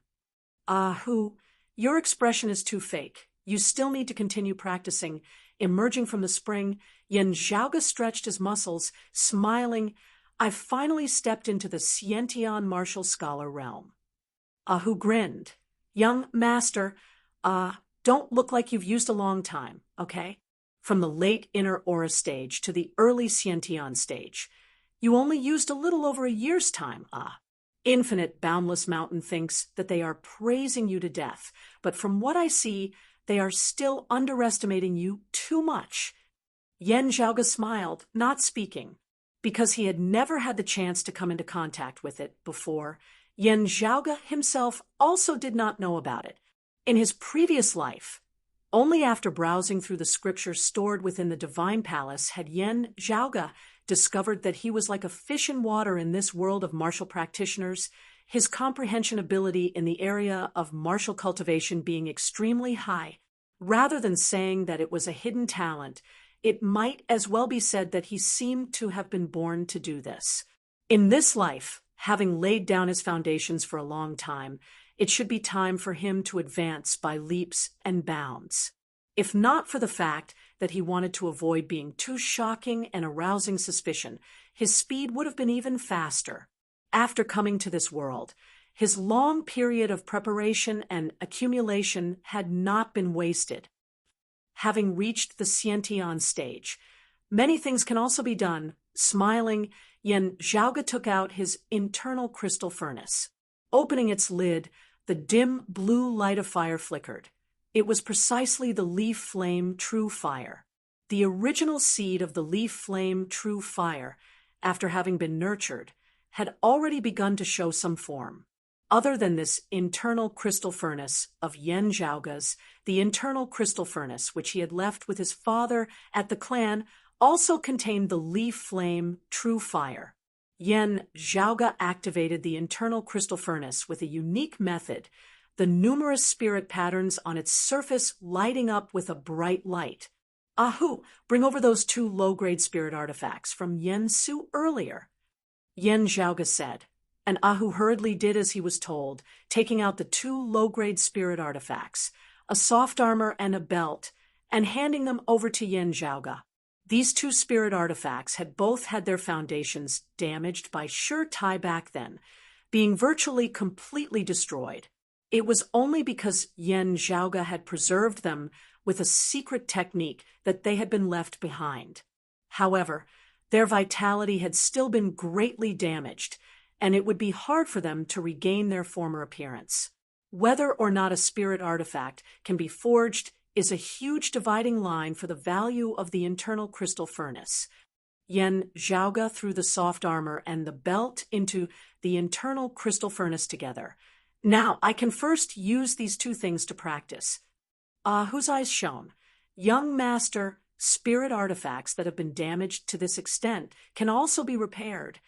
Ahu, your expression is too fake. You still need to continue practicing. Emerging from the spring, Yen Zhaoge stretched his muscles, smiling. I've finally stepped into the Sciention martial scholar realm. Ahu grinned. Young master, don't look like you've used a long time, okay? From the late inner aura stage to the early Sciention stage. You only used a little over a year's time, Infinite Boundless Mountain thinks that they are praising you to death, but from what I see, they are still underestimating you too much. Yen Zhaoge smiled, not speaking. Because he had never had the chance to come into contact with it before, Yen Zhaoge himself also did not know about it. In his previous life, only after browsing through the scriptures stored within the Divine Palace had Yen Zhaoge discovered that he was like a fish in water in this world of martial practitioners, his comprehension ability in the area of martial cultivation being extremely high. Rather than saying that it was a hidden talent, it might as well be said that he seemed to have been born to do this. In this life, having laid down his foundations for a long time, it should be time for him to advance by leaps and bounds. If not for the fact that he wanted to avoid being too shocking and arousing suspicion, his speed would have been even faster. After coming to this world, his long period of preparation and accumulation had not been wasted. Having reached the Sciention stage, many things can also be done. Smiling, Yen Zhaoge took out his internal crystal furnace. Opening its lid, the dim blue light of fire flickered. It was precisely the leaf flame true fire. The original seed of the leaf flame true fire, after having been nurtured, had already begun to show some form. Other than this internal crystal furnace of Yen Zhaoge's, the internal crystal furnace which he had left with his father at the clan also contained the leaf flame true fire. Yen Zhaoge activated the internal crystal furnace with a unique method, the numerous spirit patterns on its surface lighting up with a bright light. Ahu, bring over those 2 low-grade spirit artifacts from Yen Su earlier. Yen Zhaoge said, and Ahu hurriedly did as he was told, taking out the 2 low-grade spirit artifacts, a soft armor and a belt, and handing them over to Yen Zhaoge. These 2 spirit artifacts had both had their foundations damaged by sure tie back then, being virtually completely destroyed. It was only because Yen Zhaoge had preserved them with a secret technique that they had been left behind. However, their vitality had still been greatly damaged, and it would be hard for them to regain their former appearance. Whether or not a spirit artifact can be forged is a huge dividing line for the value of the internal crystal furnace. Yen Zhaoge threw the soft armor and the belt into the internal crystal furnace together. Now, I can first use these 2 things to practice. Ahu's eyes shone. Young master, spirit artifacts that have been damaged to this extent can also be repaired.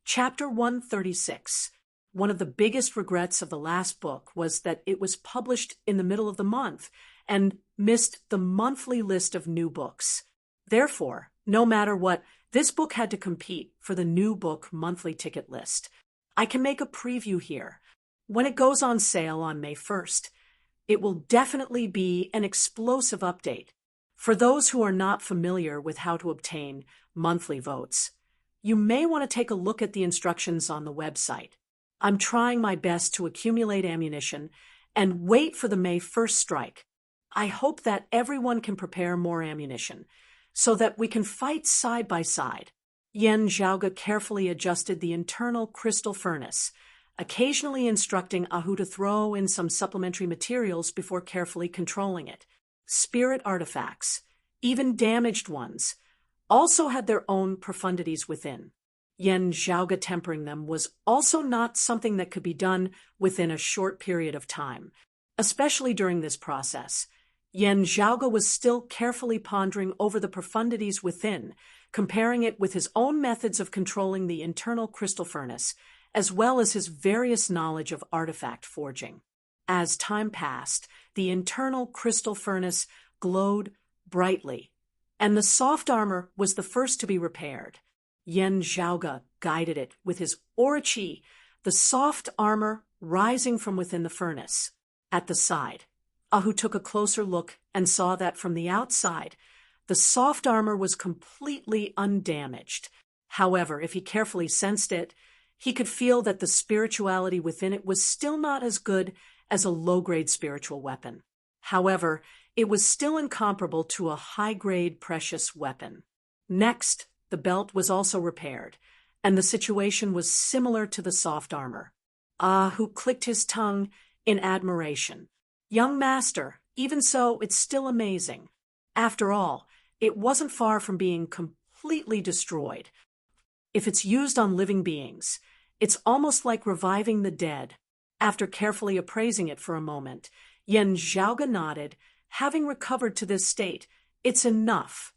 Chapter 136. One of the biggest regrets of the last book was that it was published in the middle of the month and missed the monthly list of new books. Therefore, no matter what, this book had to compete for the new book monthly ticket list. I can make a preview here. When it goes on sale on May 1st, it will definitely be an explosive update. For those who are not familiar with how to obtain monthly votes, you may want to take a look at the instructions on the website. I'm trying my best to accumulate ammunition and wait for the May 1st strike. I hope that everyone can prepare more ammunition so that we can fight side by side. Yen Zhaoge carefully adjusted the internal crystal furnace, occasionally instructing Ahu to throw in some supplementary materials before carefully controlling it. Spirit artifacts, even damaged ones, also had their own profundities within. Yen Zhaoge tempering them was also not something that could be done within a short period of time, especially during this process. Yen Zhaoge was still carefully pondering over the profundities within, comparing it with his own methods of controlling the internal crystal furnace, as well as his various knowledge of artifact forging. As time passed, the internal crystal furnace glowed brightly, and the soft armor was the first to be repaired. Yen Zhaoge guided it with his aura qi, the soft armor rising from within the furnace. At the side, Ahu took a closer look and saw that from the outside, the soft armor was completely undamaged. However, if he carefully sensed it, he could feel that the spirituality within it was still not as good as a low-grade spiritual weapon. However, it was still incomparable to a high-grade precious weapon. Next, the belt was also repaired, and the situation was similar to the soft armor. Ahu clicked his tongue in admiration. Young master, even so, it's still amazing. After all, it wasn't far from being completely destroyed. If it's used on living beings, it's almost like reviving the dead. After carefully appraising it for a moment, Yen Zhaoge nodded. Having recovered to this state, it's enough.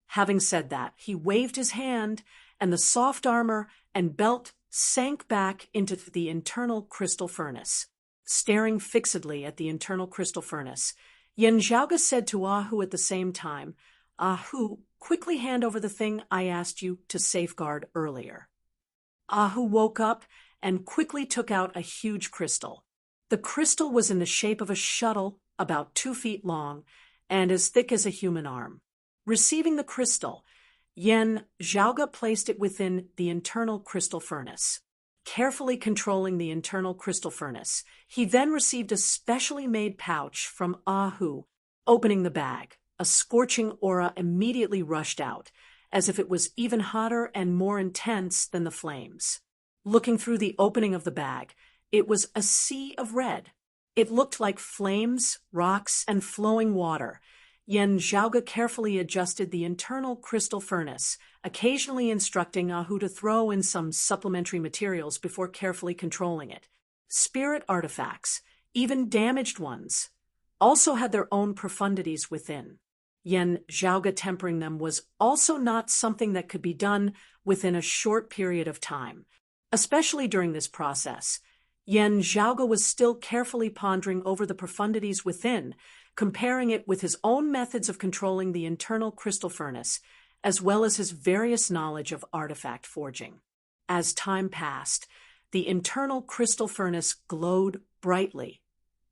Having said that, he waved his hand, and the soft armor and belt sank back into the internal crystal furnace. Staring fixedly at the internal crystal furnace, Yen Zhaoge said to Ahu at the same time, Ahu, quickly hand over the thing I asked you to safeguard earlier. Ahu woke up and quickly took out a huge crystal. The crystal was in the shape of a shuttle about 2 feet long and as thick as a human arm. Receiving the crystal, Yen Zhaoge placed it within the internal crystal furnace. Carefully controlling the internal crystal furnace, he then received a specially made pouch from Ahu. Opening the bag, a scorching aura immediately rushed out, as if it was even hotter and more intense than the flames. Looking through the opening of the bag, it was a sea of red. It looked like flames, rocks, and flowing water. Yen Zhaoge carefully adjusted the internal crystal furnace, occasionally instructing Ahu to throw in some supplementary materials before carefully controlling it. Spirit artifacts, even damaged ones, also had their own profundities within. Yen Zhaoge tempering them was also not something that could be done within a short period of time. Especially during this process, Yen Zhaoge was still carefully pondering over the profundities within, comparing it with his own methods of controlling the internal crystal furnace, as well as his various knowledge of artifact forging. As time passed, the internal crystal furnace glowed brightly,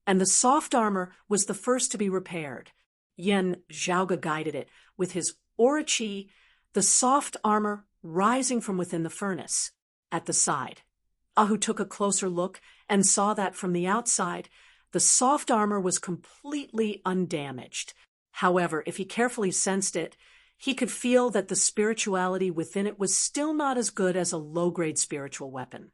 and the soft armor was the first to be repaired. Yen Zhaoge guided it with his aura qi, the soft armor rising from within the furnace. At the side, Ahu took a closer look and saw that from the outside, the soft armor was completely undamaged. However, if he carefully sensed it, he could feel that the spirituality within it was still not as good as a low-grade spiritual weapon.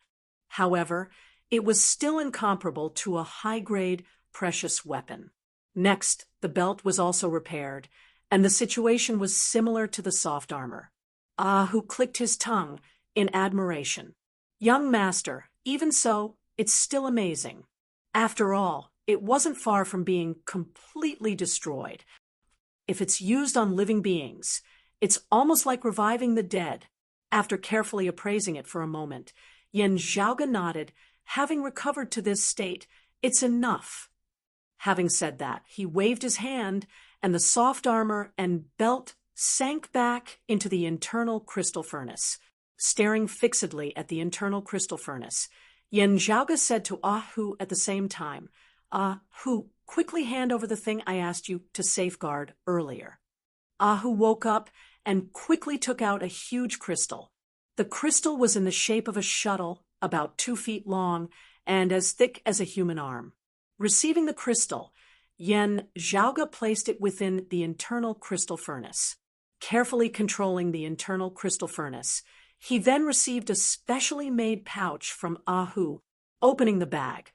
However, it was still incomparable to a high-grade precious weapon. Next, the belt was also repaired, and the situation was similar to the soft armor. Ahu clicked his tongue in admiration. Young master, even so, it's still amazing. After all, it wasn't far from being completely destroyed. If it's used on living beings, it's almost like reviving the dead. After carefully appraising it for a moment, Yen Zhaoge nodded. Having recovered to this state, it's enough. Having said that, he waved his hand, and the soft armor and belt sank back into the internal crystal furnace. Staring fixedly at the internal crystal furnace, Yen Zhaoge said to Ahu at the same time, Ahu, quickly hand over the thing I asked you to safeguard earlier. Ahu woke up and quickly took out a huge crystal. The crystal was in the shape of a shuttle, about 2 feet long and as thick as a human arm. Receiving the crystal, Yen Zhaoge placed it within the internal crystal furnace. Carefully controlling the internal crystal furnace, he then received a specially made pouch from Ahu. Opening the bag,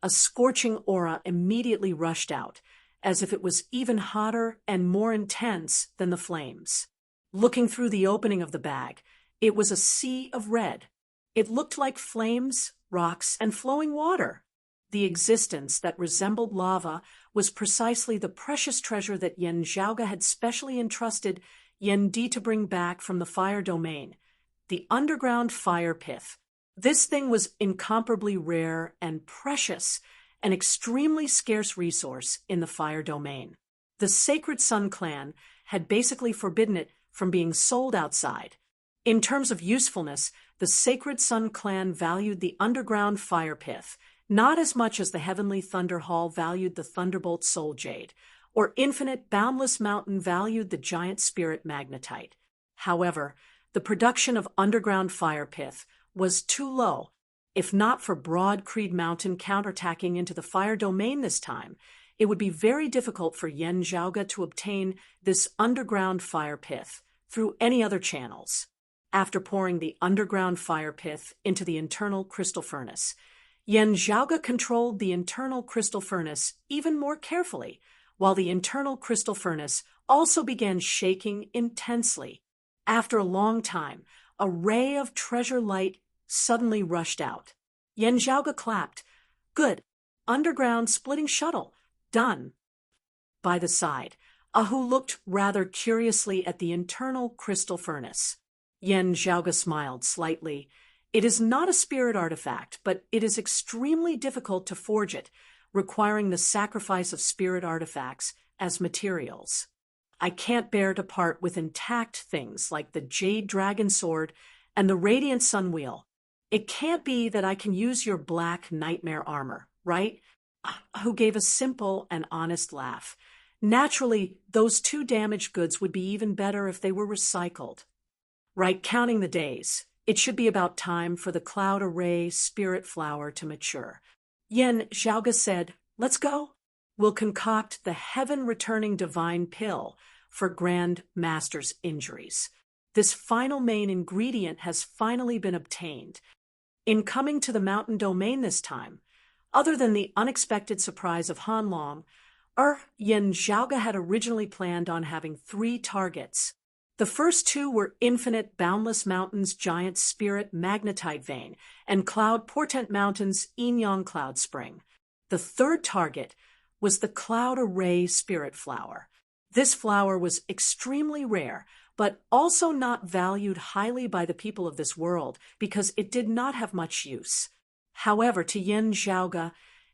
a scorching aura immediately rushed out, as if it was even hotter and more intense than the flames. Looking through the opening of the bag, it was a sea of red. It looked like flames, rocks, and flowing water. The existence that resembled lava was precisely the precious treasure that Yen Zhaoge had specially entrusted Yen Di to bring back from the fire domain, the underground fire pith. This thing was incomparably rare and precious, an extremely scarce resource in the fire domain. The Sacred Sun clan had basically forbidden it from being sold outside. In terms of usefulness, the Sacred Sun clan valued the underground fire pith, not as much as the Heavenly Thunder Hall valued the Thunderbolt Soul Jade, or Infinite Boundless Mountain valued the giant spirit magnetite. However, the production of underground fire pith was too low. If not for Broad Creed Mountain counterattacking into the fire domain this time, it would be very difficult for Yen Zhaoge to obtain this underground fire pith through any other channels. After pouring the underground fire pith into the internal crystal furnace, Yen Zhaoge controlled the internal crystal furnace even more carefully, while the internal crystal furnace also began shaking intensely. After a long time, a ray of treasure light suddenly rushed out. Yen Zhaoge clapped. Good. Underground splitting shuttle. Done. By the side, Ahu looked rather curiously at the internal crystal furnace. Yen Zhaoge smiled slightly. It is not a spirit artifact, but it is extremely difficult to forge it, requiring the sacrifice of spirit artifacts as materials. I can't bear to part with intact things like the Jade Dragon Sword and the Radiant Sun Wheel. It can't be that I can use your black nightmare armor, right? Who gave a simple and honest laugh. Naturally, those two damaged goods would be even better if they were recycled. Right, counting the days. It should be about time for the Cloud Array Spirit Flower to mature. Yen Zhaoge said, let's go. We'll concoct the heaven-returning divine pill for Grand Master's injuries. This final main ingredient has finally been obtained. In coming to the mountain domain this time, other than the unexpected surprise of Hanlong, Yen Zhaoge had originally planned on having 3 targets. The first 2 were Infinite Boundless Mountain's Giant Spirit Magnetite Vein and Cloud Portent Mountain's Yin-Yang Cloud Spring. The third target was the Cloud Array Spirit Flower. This flower was extremely rare, but also not valued highly by the people of this world because it did not have much use. However, to Yen Zhaoge,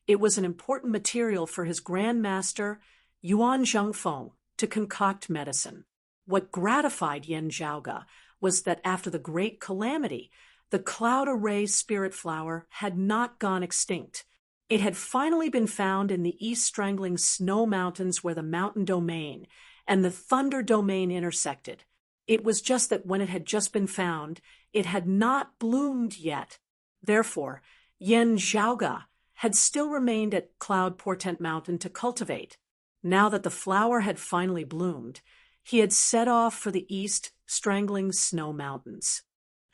it was an important material for his Grand Master, Yuan Zhengfeng, to concoct medicine. What gratified Yen Zhaoge was that after the Great Calamity, the Cloud Array Spirit Flower had not gone extinct. It had finally been found in the East Strangling Snow Mountains where the Mountain Domain and the Thunder Domain intersected. It was just that when it had just been found, it had not bloomed yet. Therefore, Yen Zhaoge had still remained at Cloud Portent Mountain to cultivate. Now that the flower had finally bloomed, he had set off for the East Strangling Snow Mountains.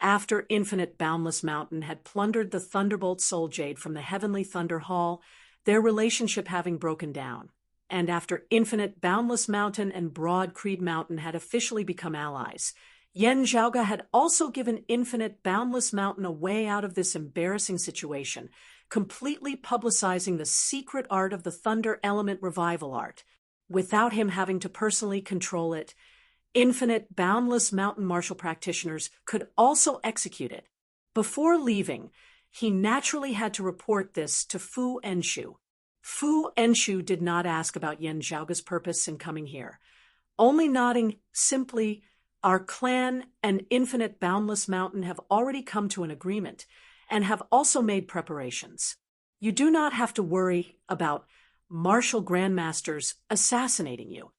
After Infinite Boundless Mountain had plundered the Thunderbolt Soul Jade from the Heavenly Thunder Hall, their relationship having broken down, and after Infinite Boundless Mountain and Broad Creed Mountain had officially become allies, Yen Zhaoge had also given Infinite Boundless Mountain a way out of this embarrassing situation, completely publicizing the secret art of the Thunder Element Revival Art. Without him having to personally control it, Infinite Boundless Mountain martial practitioners could also execute it. Before leaving, he naturally had to report this to Fu Enshu. Fu Enshu did not ask about Yen Zhaoge's purpose in coming here, only nodding simply, our clan and Infinite Boundless Mountain have already come to an agreement and have also made preparations. You do not have to worry about martial grandmasters assassinating you.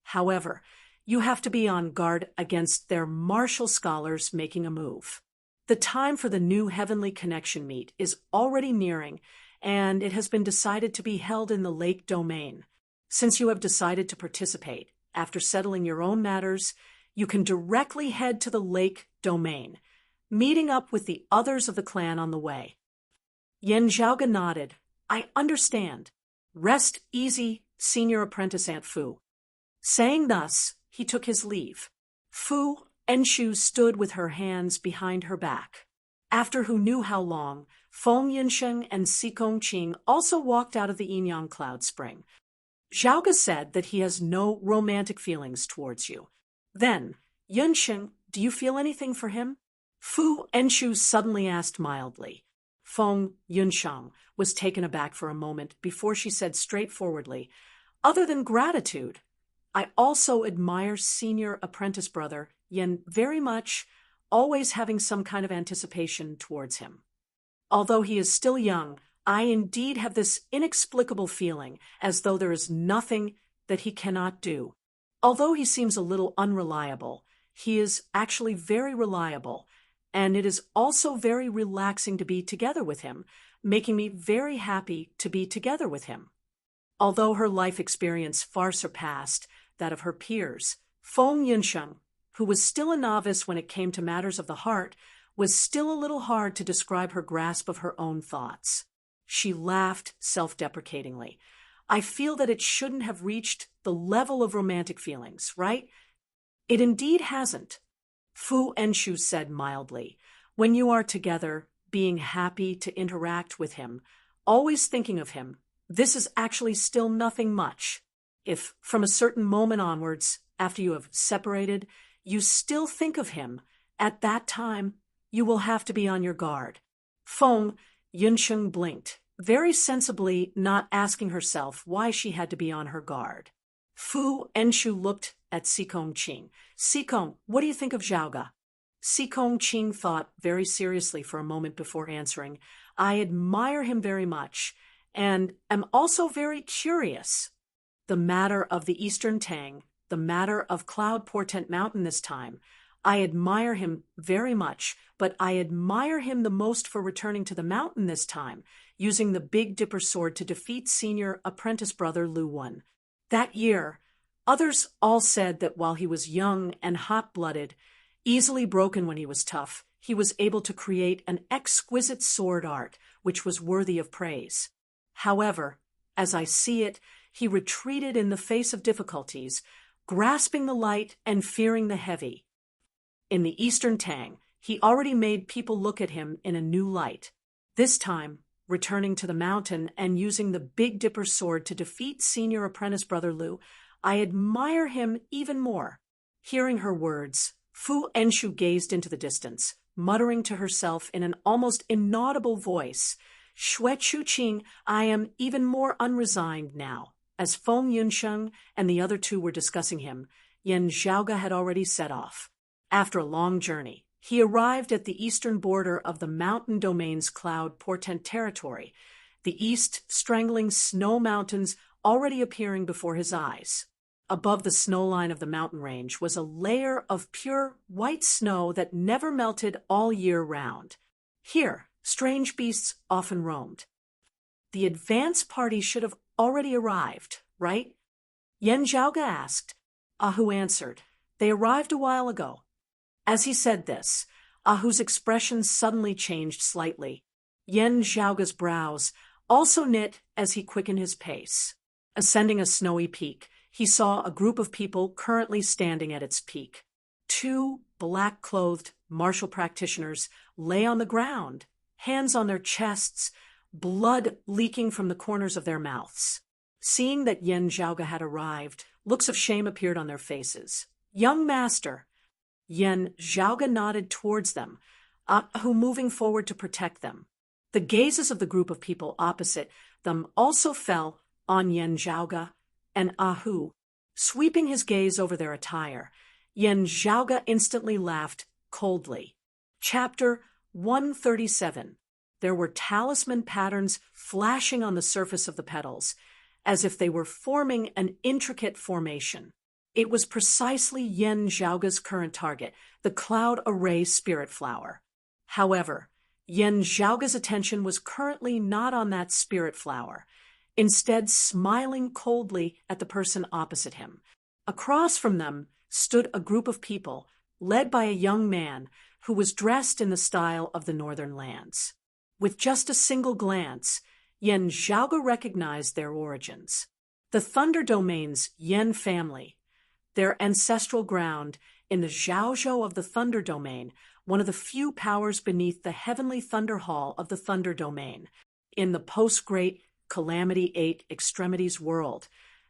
However, you have to be on guard against their martial scholars making a move. The time for the new Heavenly Connection meet is already nearing, and it has been decided to be held in the Lake Domain. Since you have decided to participate, after settling your own matters, you can directly head to the Lake Domain, meeting up with the others of the clan on the way. Yen Zhaoge nodded. I understand. Rest easy, Senior Apprentice Aunt Fu. Saying thus, he took his leave. Fu Enshu stood with her hands behind her back. After who knew how long, Feng Yinsheng and Sikong Qing also walked out of the Yin-Yang Cloud Spring. Zhaoge said that he has no romantic feelings towards you. Then, Yinsheng, do you feel anything for him? Fu Enshu suddenly asked mildly. Feng Yunsheng was taken aback for a moment before she said straightforwardly, "Other than gratitude, I also admire senior apprentice brother Yen very much, always having some kind of anticipation towards him. Although he is still young, I indeed have this inexplicable feeling as though there is nothing that he cannot do. Although he seems a little unreliable, he is actually very reliable, and it is also very relaxing to be together with him, making me very happy to be together with him." Although her life experience far surpassed that of her peers, Feng Yunsheng, who was still a novice when it came to matters of the heart, was still a little hard to describe her grasp of her own thoughts. She laughed self-deprecatingly. "I feel that it shouldn't have reached the level of romantic feelings, right?" "It indeed hasn't," Fu Enshu said mildly. "When you are together, being happy to interact with him, always thinking of him, this is actually still nothing much. If, from a certain moment onwards, after you have separated, you still think of him, at that time, you will have to be on your guard." Feng Yunsheng blinked, very sensibly not asking herself why she had to be on her guard. Fu Enshu looked at Sikong Qing. "Sikong, what do you think of Zhaoga?" Sikong Qing thought very seriously for a moment before answering. "I admire him very much, and am also very curious. The matter of the Eastern Tang, the matter of Cloud Portent Mountain this time, I admire him very much, but I admire him the most for returning to the mountain this time, using the Big Dipper sword to defeat senior apprentice brother Lu Wen. That year, others all said that while he was young and hot-blooded, easily broken when he was tough, he was able to create an exquisite sword art which was worthy of praise. However, as I see it, he retreated in the face of difficulties, grasping the light and fearing the heavy. In the Eastern Tang, he already made people look at him in a new light. This time, returning to the mountain and using the Big Dipper sword to defeat senior apprentice brother Lu, I admire him even more." Hearing her words, Fu Enshu gazed into the distance, muttering to herself in an almost inaudible voice, "Xue Chuqing, I am even more unresigned now." As Feng Yunsheng and the other two were discussing him, Yen Zhaoga had already set off. After a long journey, he arrived at the eastern border of the mountain domain's Cloud Portent territory, the east strangling snow mountains already appearing before his eyes. Above the snow line of the mountain range was a layer of pure white snow that never melted all year round. Here, strange beasts often roamed. "The advance party should have already arrived, right?" Yen Zhaoga asked. Ahu answered, "They arrived a while ago." As he said this, Ahu's expression suddenly changed slightly. Yen Zhaoga's brows also knit as he quickened his pace. Ascending a snowy peak, he saw a group of people currently standing at its peak. Two black-clothed martial practitioners lay on the ground, hands on their chests, blood leaking from the corners of their mouths. Seeing that Yen Zhaoga had arrived, looks of shame appeared on their faces. "Young master," Yen Zhaoga nodded towards them, Ahu moving forward to protect them. The gazes of the group of people opposite them also fell on Yen Zhaoga and Ahu. Sweeping his gaze over their attire, Yen Zhaoga instantly laughed coldly. Chapter 137. There were talisman patterns flashing on the surface of the petals, as if they were forming an intricate formation. It was precisely Yen Zhaoga's current target, the Cloud Array Spirit Flower. However, Yen Zhaoga's attention was currently not on that spirit flower, instead smiling coldly at the person opposite him. Across from them stood a group of people, led by a young man who was dressed in the style of the northern lands. With just a single glance, Yen Zhaoga recognized their origins. The Thunder Domain's Yen family, their ancestral ground in the Zhaozhou of the Thunder Domain, one of the few powers beneath the heavenly Thunder Hall of the Thunder Domain, in the post-Great Calamity 8 Extremities world.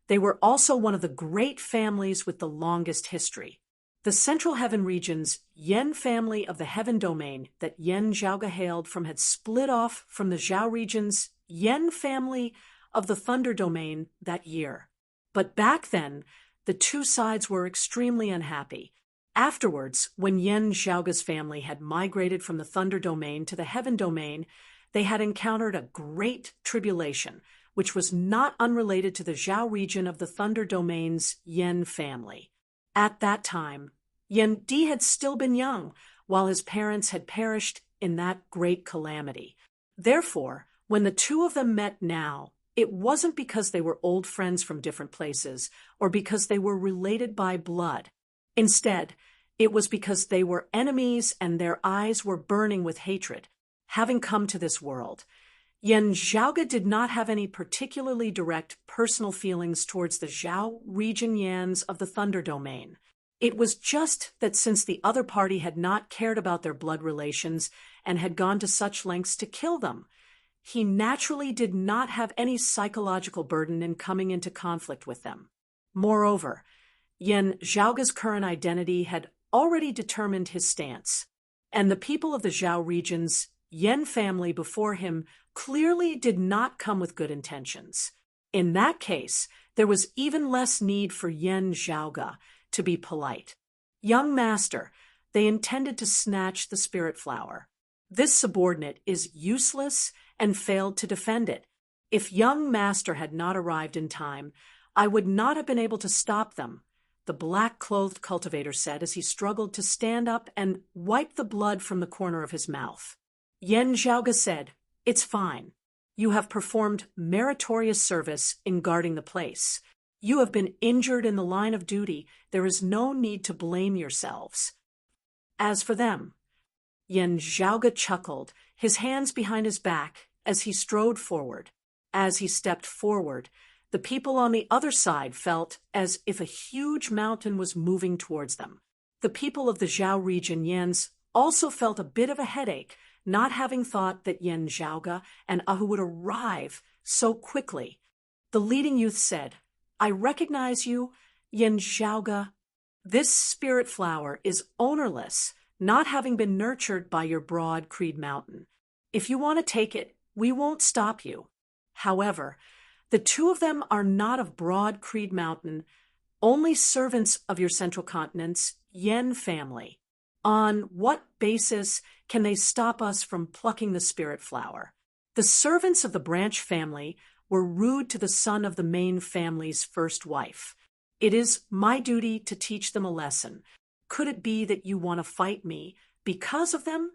They were also one of the great families with the longest history. The Central Heaven region's Yen family of the Heaven domain that Yen Zhaoge hailed from had split off from the Zhao region's Yen family of the Thunder domain that year. But back then, the two sides were extremely unhappy. Afterwards, when Yen Zhaoge's family had migrated from the Thunder domain to the Heaven domain, they had encountered a great tribulation, which was not unrelated to the Zhao region of the Thunder domain's Yen family. At that time, Yen Di had still been young, while his parents had perished in that great calamity. Therefore, when the two of them met now, it wasn't because they were old friends from different places, or because they were related by blood. Instead, it was because they were enemies and their eyes were burning with hatred, having come to this world. Yen Zhaoge did not have any particularly direct personal feelings towards the Zhao region Yans of the Thunder domain. It was just that since the other party had not cared about their blood relations and had gone to such lengths to kill them, he naturally did not have any psychological burden in coming into conflict with them. Moreover, Yen Zhaoge's current identity had already determined his stance, and the people of the Zhao region's Yen family before him clearly did not come with good intentions. In that case, there was even less need for Yen Zhaoge to be polite. Young master, they intended to snatch the spirit flower. This subordinate is useless and failed to defend it. If young master had not arrived in time, I would not have been able to stop them, the black-clothed cultivator said as he struggled to stand up and wipe the blood from the corner of his mouth. Yen Zhaoge said, "It's fine. You have performed meritorious service in guarding the place. You have been injured in the line of duty. There is no need to blame yourselves." As for them, Yen Zhaoge chuckled, his hands behind his back, as he strode forward. As he stepped forward, the people on the other side felt as if a huge mountain was moving towards them. The people of the Zhao region Yens also felt a bit of a headache, not having thought that Yen Zhaoge and Ahu would arrive so quickly. The leading youth said, "I recognize you, Yen Zhaoge. This spirit flower is ownerless, not having been nurtured by your broad Creed Mountain. If you want to take it, we won't stop you." However, the two of them are not of broad Creed Mountain, only servants of your central continent's Yen family. On what basis can they stop us from plucking the spirit flower? The servants of the branch family were rude to the son of the main family's first wife. It is my duty to teach them a lesson. Could it be that you want to fight me because of them?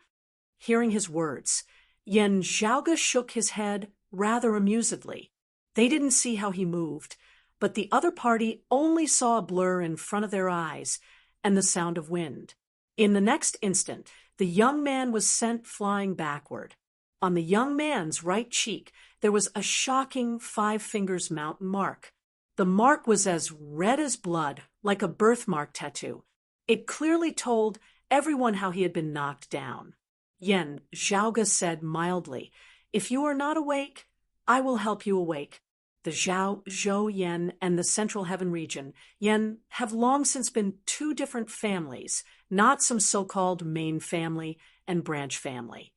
Hearing his words, Yen Zhaoge shook his head rather amusedly. They didn't see how he moved, but the other party only saw a blur in front of their eyes and the sound of wind. In the next instant, the young man was sent flying backward. On the young man's right cheek, there was a shocking 5 fingers mountain mark. The mark was as red as blood, like a birthmark tattoo. It clearly told everyone how he had been knocked down. Yen Zhaoge said mildly, "If you are not awake, I will help you awake." The Zhao, Zhou Yen, and the Central Heaven region, Yen, have long since been two different families, not some so-called main family and branch family.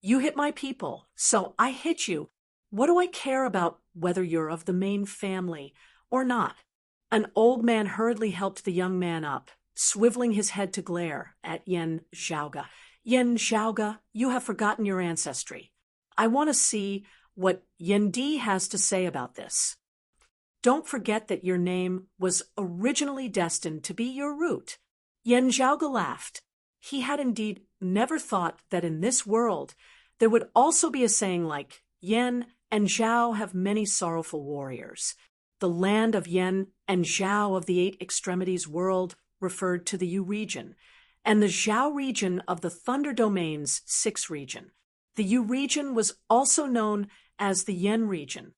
You hit my people, so I hit you. What do I care about whether you're of the main family or not? An old man hurriedly helped the young man up, swiveling his head to glare at Yen Zhaoge. "Yen Zhaoge, you have forgotten your ancestry. I want to see what Yen Di has to say about this. Don't forget that your name was originally destined to be your root." Yen Zhaoge laughed. He had indeed never thought that in this world there would also be a saying like, "Yen and Zhao have many sorrowful warriors." The land of Yen and Zhao of the 8 extremities world referred to the Yu region, and the Zhao region of the Thunder Domain's 6th region. The Yu region was also known as the Yen region.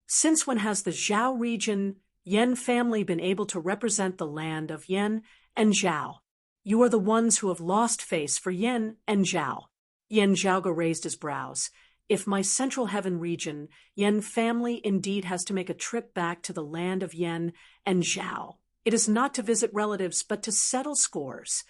Since when has the Zhao region Yen family been able to represent the land of Yen and Zhao? You are the ones who have lost face for Yen and Zhao. Yen Zhaoge raised his brows. If my Central Heaven region, Yen family indeed has to make a trip back to the land of Yen and Zhao, It is not to visit relatives, but to settle scores.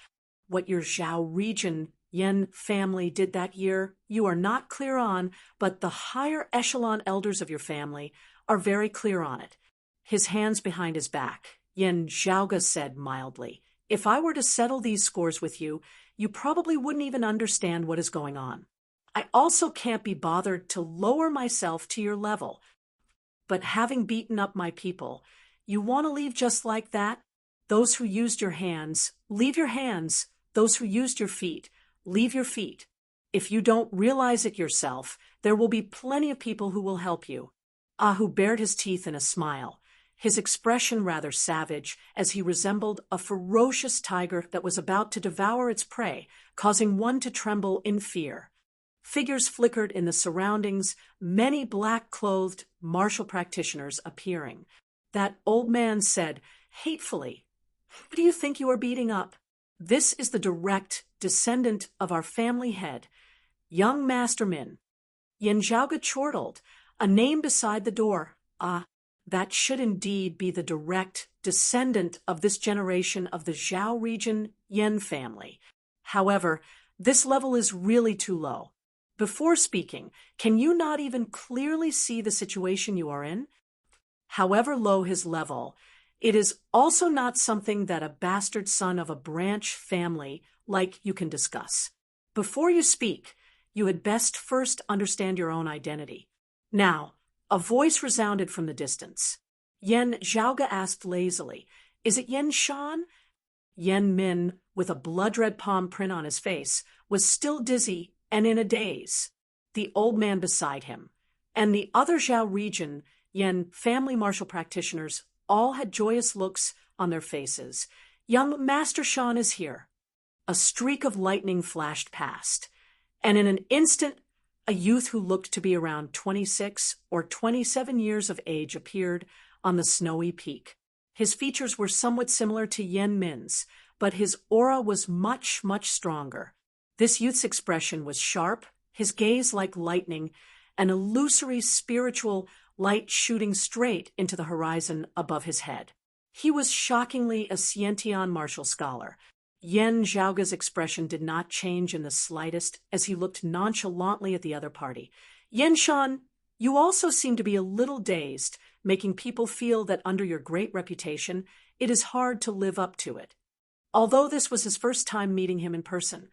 What your Zhao region Yen family did that year, you are not clear on, but the higher echelon elders of your family are very clear on it. His hands behind his back, Yen Zhaoga said mildly, if I were to settle these scores with you, you probably wouldn't even understand what is going on. I also can't be bothered to lower myself to your level. But having beaten up my people, you want to leave just like that? Those who used your hands, leave your hands. Those who used your feet, leave your feet. If you don't realize it yourself, there will be plenty of people who will help you. Ahu bared his teeth in a smile, his expression rather savage, as he resembled a ferocious tiger that was about to devour its prey, causing one to tremble in fear. Figures flickered in the surroundings, many black-clothed martial practitioners appearing. That old man said, hatefully, "Who do you think you are beating up? This is the direct descendant of our family head, young Master Min." Yen Zhaoga chortled, a name beside the door. That should indeed be the direct descendant of this generation of the Zhao region Yen family. However, this level is really too low. Before speaking, can you not even clearly see the situation you are in? However low his level, it is also not something that a bastard son of a branch family like you can discuss. Before you speak, you had best first understand your own identity. Now, a voice resounded from the distance. Yen Zhaoga asked lazily, "Is it Yen Shan?" Yen Min, with a blood-red palm print on his face, was still dizzy and in a daze. The old man beside him, and the other Zhao region Yen family martial practitioners all had joyous looks on their faces. "Young Master Shan is here." A streak of lightning flashed past, and in an instant, a youth who looked to be around 26 or 27 years of age appeared on the snowy peak. His features were somewhat similar to Yen Min's, but his aura was much, much stronger. This youth's expression was sharp, his gaze like lightning, an illusory spiritual light shooting straight into the horizon above his head. He was shockingly a Xiantian martial scholar. Yen Zhaoga's expression did not change in the slightest as he looked nonchalantly at the other party. "Yen Shan, you also seem to be a little dazed, making people feel that under your great reputation, it is hard to live up to it." Although this was his first time meeting him in person,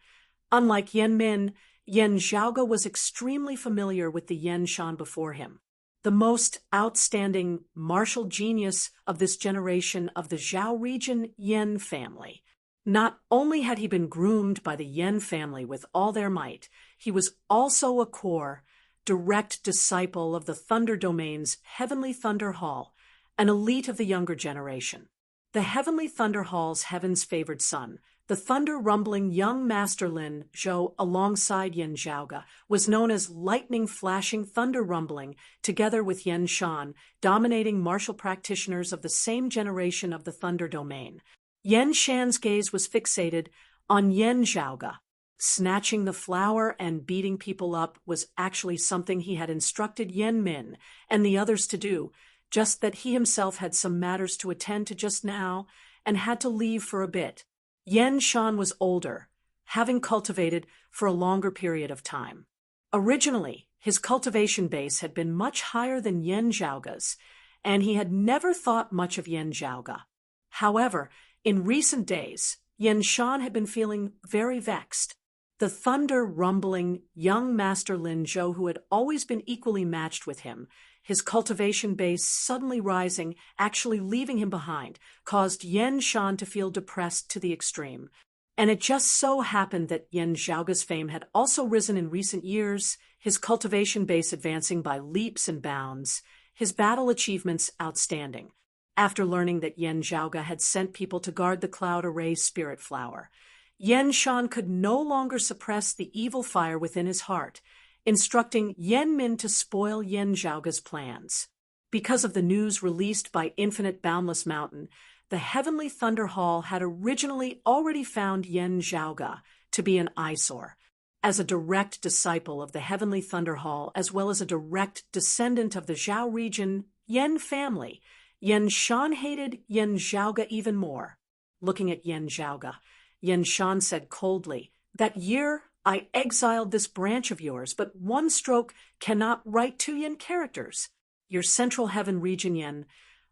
unlike Yen Min, Yen Zhaoga was extremely familiar with the Yen Shan before him, the most outstanding martial genius of this generation of the Zhao region Yen family. Not only had he been groomed by the Yen family with all their might, he was also a core, direct disciple of the Thunder Domain's Heavenly Thunder Hall, an elite of the younger generation. The Heavenly Thunder Hall's heaven's favored son, the thunder-rumbling young Master Lin Zhou alongside Yen Zhaoga, was known as lightning-flashing thunder-rumbling, together with Yen Shan, dominating martial practitioners of the same generation of the Thunder Domain. Yen Shan's gaze was fixated on Yen Zhaoga. Snatching the flower and beating people up was actually something he had instructed Yen Min and the others to do, just that he himself had some matters to attend to just now and had to leave for a bit. Yen Shan was older, having cultivated for a longer period of time. Originally, his cultivation base had been much higher than Yen Zhaoga's, and he had never thought much of Yen Zhaoga. However, in recent days, Yen Shan had been feeling very vexed. The thunder-rumbling young Master Lin Zhou, who had always been equally matched with him, his cultivation base suddenly rising, actually leaving him behind, caused Yen Shan to feel depressed to the extreme. And it just so happened that Yen Zhaoga's fame had also risen in recent years, his cultivation base advancing by leaps and bounds, his battle achievements outstanding. After learning that Yen Zhaoga had sent people to guard the Cloud Array Spirit Flower, Yen Shan could no longer suppress the evil fire within his heart, instructing Yen Min to spoil Yen Zhaoga's plans. Because of the news released by Infinite Boundless Mountain, the Heavenly Thunder Hall had originally already found Yen Zhaoga to be an eyesore. As a direct disciple of the Heavenly Thunder Hall, as well as a direct descendant of the Zhao region Yen family, Yan Shan hated Yan Zhaoge even more. Looking at Yan Zhaoge, Yan Shan said coldly, "That year I exiled this branch of yours, but one stroke cannot write two Yin characters. Your central heaven region Yin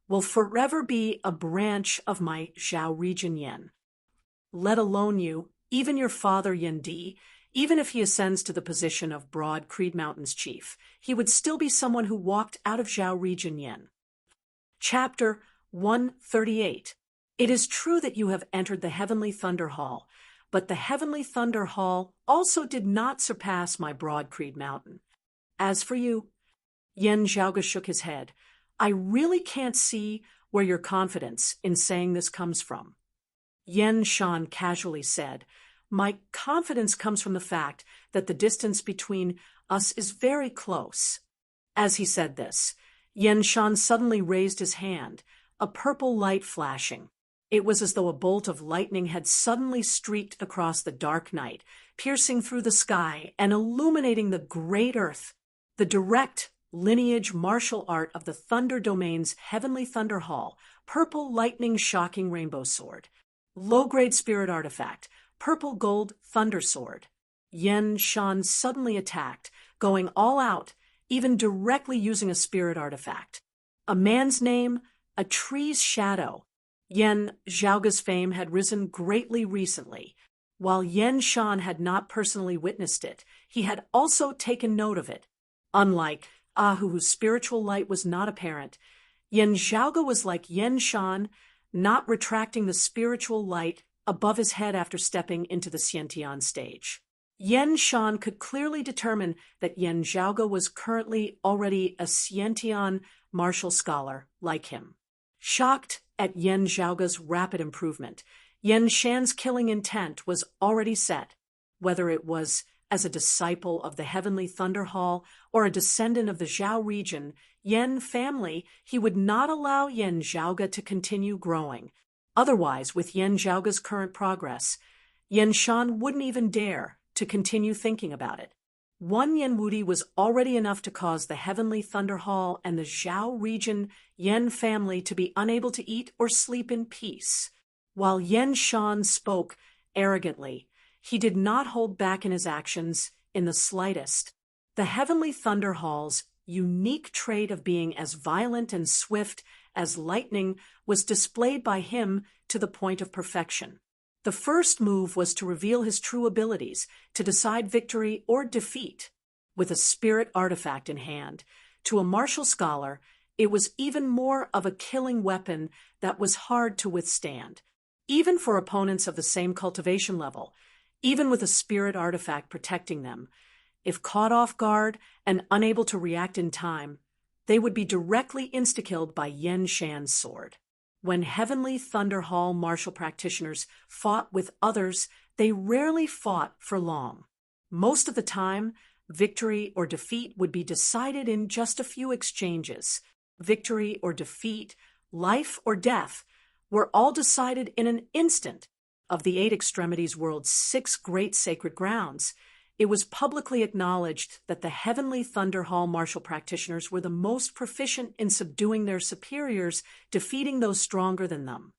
will forever be a branch of my Zhao region Yin. Let alone you, even your father Yin Di, even if he ascends to the position of Broad Creed Mountains chief, he would still be someone who walked out of Zhao region Yin." Chapter 138. It is true that you have entered the Heavenly Thunder Hall, but the Heavenly Thunder Hall also did not surpass my Broad Creed Mountain. As for you, Yan Zhaoge shook his head. I really can't see where your confidence in saying this comes from. Yan Shan casually said, "My confidence comes from the fact that the distance between us is very close." As he said this, Yan Shan suddenly raised his hand, a purple light flashing. It was as though a bolt of lightning had suddenly streaked across the dark night, piercing through the sky and illuminating the great earth. The direct lineage martial art of the Thunder Domain's Heavenly Thunder Hall, purple lightning shocking rainbow sword. Low-grade spirit artifact, purple gold thunder sword. Yan Shan suddenly attacked, going all out, even directly using a spirit artifact. A man's name, a tree's shadow. Yan Zhaoge's fame had risen greatly recently. While Yan Shan had not personally witnessed it, he had also taken note of it. Unlike Ahu, whose spiritual light was not apparent, Yan Zhaoge was like Yan Shan, not retracting the spiritual light above his head after stepping into the Xiantian stage. Yan Shan could clearly determine that Yan Zhaoge was currently already a Xiantian martial scholar like him. Shocked at Yan Zhaoge's rapid improvement, Yan Shan's killing intent was already set. Whether it was as a disciple of the Heavenly Thunder Hall or a descendant of the Zhao region, Yan family, he would not allow Yan Zhaoge to continue growing. Otherwise, with Yan Zhaoge's current progress, Yan Shan wouldn't even dare to continue thinking about it. One Yan Wudi was already enough to cause the Heavenly Thunder Hall and the Zhao region Yan family to be unable to eat or sleep in peace. While Yan Shan spoke arrogantly, he did not hold back in his actions in the slightest. The Heavenly Thunder Hall's unique trait of being as violent and swift as lightning was displayed by him to the point of perfection. The first move was to reveal his true abilities, to decide victory or defeat. With a spirit artifact in hand, to a martial scholar, it was even more of a killing weapon that was hard to withstand. Even for opponents of the same cultivation level, even with a spirit artifact protecting them, if caught off guard and unable to react in time, they would be directly insta-killed by Yan Shan's sword. When Heavenly Thunder Hall martial practitioners fought with others, they rarely fought for long. Most of the time, victory or defeat would be decided in just a few exchanges. Victory or defeat, life or death, were all decided in an instant. Of the 8 Extremities world's 6 great sacred grounds, it was publicly acknowledged that the Heavenly Thunder Hall martial practitioners were the most proficient in subduing their superiors, defeating those stronger than them.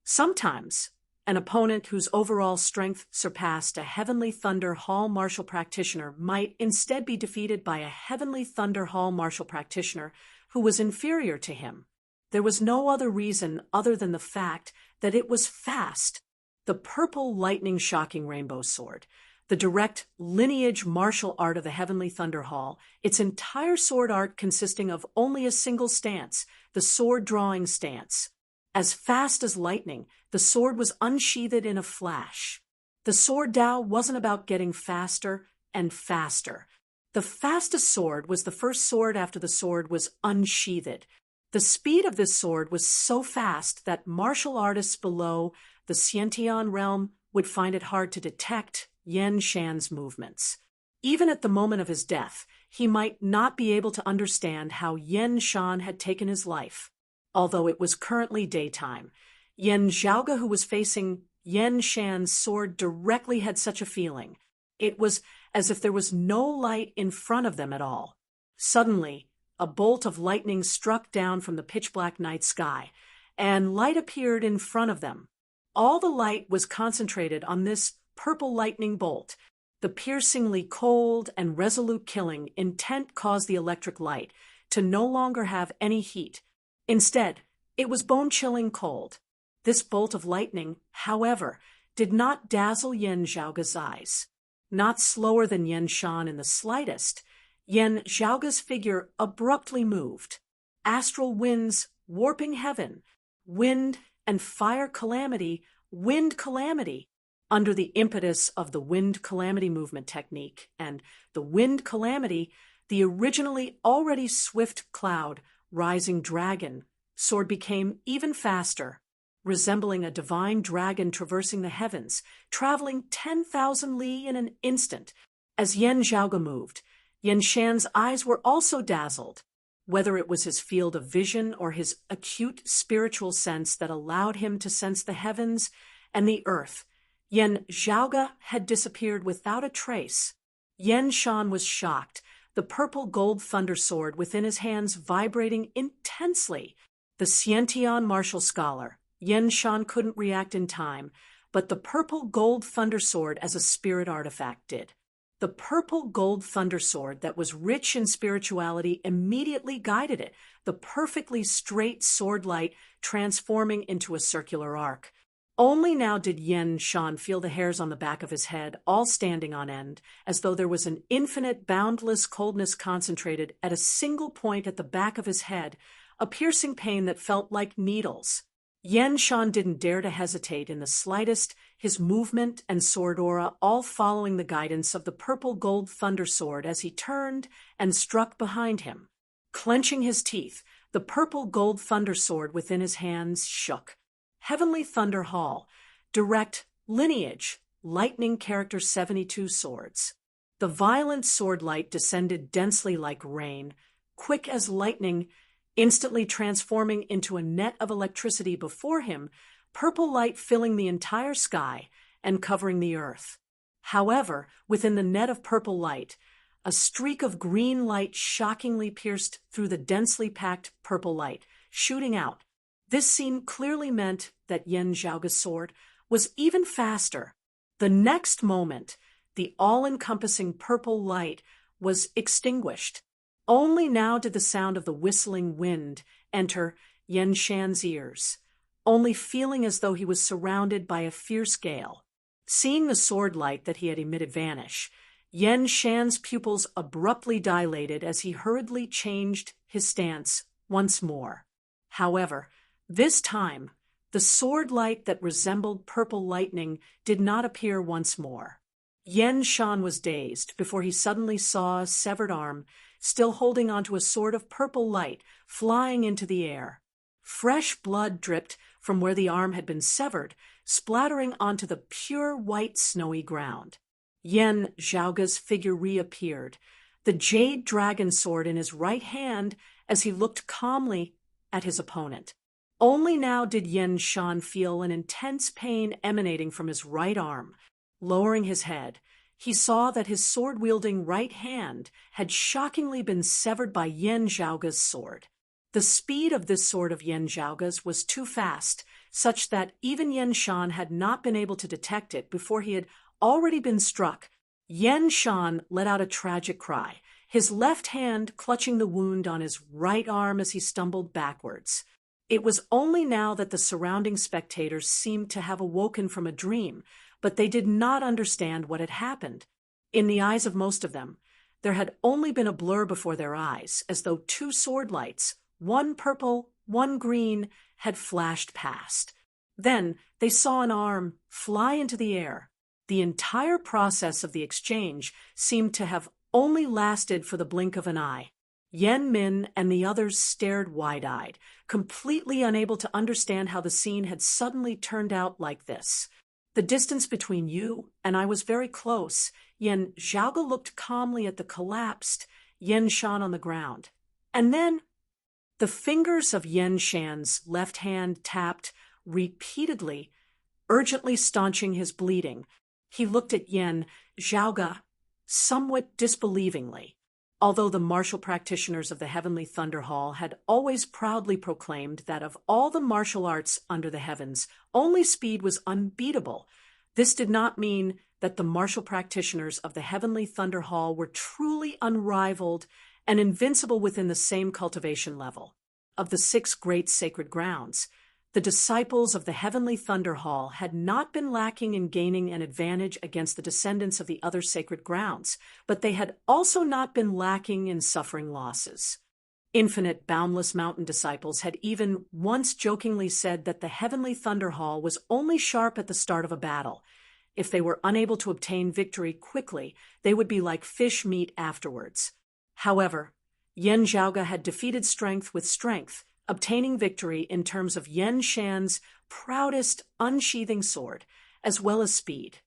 Sometimes, an opponent whose overall strength surpassed a Heavenly Thunder Hall martial practitioner might instead be defeated by a Heavenly Thunder Hall martial practitioner who was inferior to him. There was no other reason other than the fact that it was fast. The purple lightning-shocking rainbow sword, the direct lineage martial art of the Heavenly Thunder Hall, its entire sword art consisting of only a single stance, the sword-drawing stance. As fast as lightning, the sword was unsheathed in a flash. The sword Dao wasn't about getting faster and faster. The fastest sword was the first sword after the sword was unsheathed. The speed of this sword was so fast that martial artists below the Xiantian realm would find it hard to detect Yan Shan's movements. Even at the moment of his death, he might not be able to understand how Yan Shan had taken his life. Although it was currently daytime, Yan Zhaoge, who was facing Yan Shan's sword, directly had such a feeling. It was as if there was no light in front of them at all. Suddenly, a bolt of lightning struck down from the pitch-black night sky, and light appeared in front of them. All the light was concentrated on this purple lightning bolt. The piercingly cold and resolute killing intent caused the electric light to no longer have any heat. Instead, it was bone-chilling cold. This bolt of lightning, however, did not dazzle Yan Zhaoga's eyes. Not slower than Yan Shan in the slightest, Yan Zhaoga's figure abruptly moved. Astral winds warping heaven, wind and fire calamity, wind calamity, under the impetus of the wind calamity movement technique and the wind calamity, the originally already swift cloud, rising dragon, sword became even faster, resembling a divine dragon traversing the heavens, traveling 10,000 li in an instant. As Yan Zhaoga moved, Yan Shan's eyes were also dazzled, whether it was his field of vision or his acute spiritual sense that allowed him to sense the heavens and the earth. Yan Zhaoga had disappeared without a trace. Yan Shan was shocked, the purple gold thunder sword within his hands vibrating intensely. The Xiantian martial scholar, Yan Shan, couldn't react in time, but the purple gold thunder sword as a spirit artifact did. The purple gold thunder sword that was rich in spirituality immediately guided it, the perfectly straight sword light transforming into a circular arc. Only now did Yan Shan feel the hairs on the back of his head all standing on end, as though there was an infinite, boundless coldness concentrated at a single point at the back of his head, a piercing pain that felt like needles. Yan Shan didn't dare to hesitate in the slightest, his movement and sword aura all following the guidance of the purple gold thunder sword as he turned and struck behind him. Clenching his teeth, the purple gold thunder sword within his hands shook. Heavenly Thunder Hall, direct lineage, lightning character 72 swords. The violent sword light descended densely like rain, quick as lightning, instantly transforming into a net of electricity before him, purple light filling the entire sky and covering the earth. However, within the net of purple light, a streak of green light shockingly pierced through the densely packed purple light, shooting out. This scene clearly meant that Yan Zhaoga's sword was even faster. The next moment, the all-encompassing purple light was extinguished. Only now did the sound of the whistling wind enter Yan Shan's ears, only feeling as though he was surrounded by a fierce gale. Seeing the sword light that he had emitted vanish, Yan Shan's pupils abruptly dilated as he hurriedly changed his stance once more. However, this time, the sword light that resembled purple lightning did not appear once more. Yan Shan was dazed before he suddenly saw a severed arm, still holding onto a sword of purple light, flying into the air. Fresh blood dripped from where the arm had been severed, splattering onto the pure white snowy ground. Yan Zhaoga's figure reappeared, the jade dragon sword in his right hand as he looked calmly at his opponent. Only now did Yan Shan feel an intense pain emanating from his right arm. Lowering his head, he saw that his sword-wielding right hand had shockingly been severed by Yan Zhaoga's sword. The speed of this sword of Yan Zhaoga's was too fast, such that even Yan Shan had not been able to detect it before he had already been struck. Yan Shan let out a tragic cry, his left hand clutching the wound on his right arm as he stumbled backwards. It was only now that the surrounding spectators seemed to have awoken from a dream, but they did not understand what had happened. In the eyes of most of them, there had only been a blur before their eyes, as though two sword lights, one purple, one green, had flashed past. Then they saw an arm fly into the air. The entire process of the exchange seemed to have only lasted for the blink of an eye. Yen Min and the others stared wide-eyed, completely unable to understand how the scene had suddenly turned out like this. The distance between you and I was very close. Yan Zhaoga looked calmly at the collapsed Yan Shan on the ground. And then the fingers of Yan Shan's left hand tapped repeatedly, urgently staunching his bleeding. He looked at Yan Zhaoga somewhat disbelievingly. Although the martial practitioners of the Heavenly Thunder Hall had always proudly proclaimed that of all the martial arts under the heavens, only speed was unbeatable, this did not mean that the martial practitioners of the Heavenly Thunder Hall were truly unrivaled and invincible within the same cultivation level. Of the 6 great sacred grounds, the disciples of the Heavenly Thunder Hall had not been lacking in gaining an advantage against the descendants of the other sacred grounds, but they had also not been lacking in suffering losses. Infinite Boundless Mountain disciples had even once jokingly said that the Heavenly Thunder Hall was only sharp at the start of a battle. If they were unable to obtain victory quickly, they would be like fish meat afterwards. However, Yan Zhaoge had defeated strength with strength, obtaining victory in terms of Yan Shan's proudest unsheathing sword, as well as speed.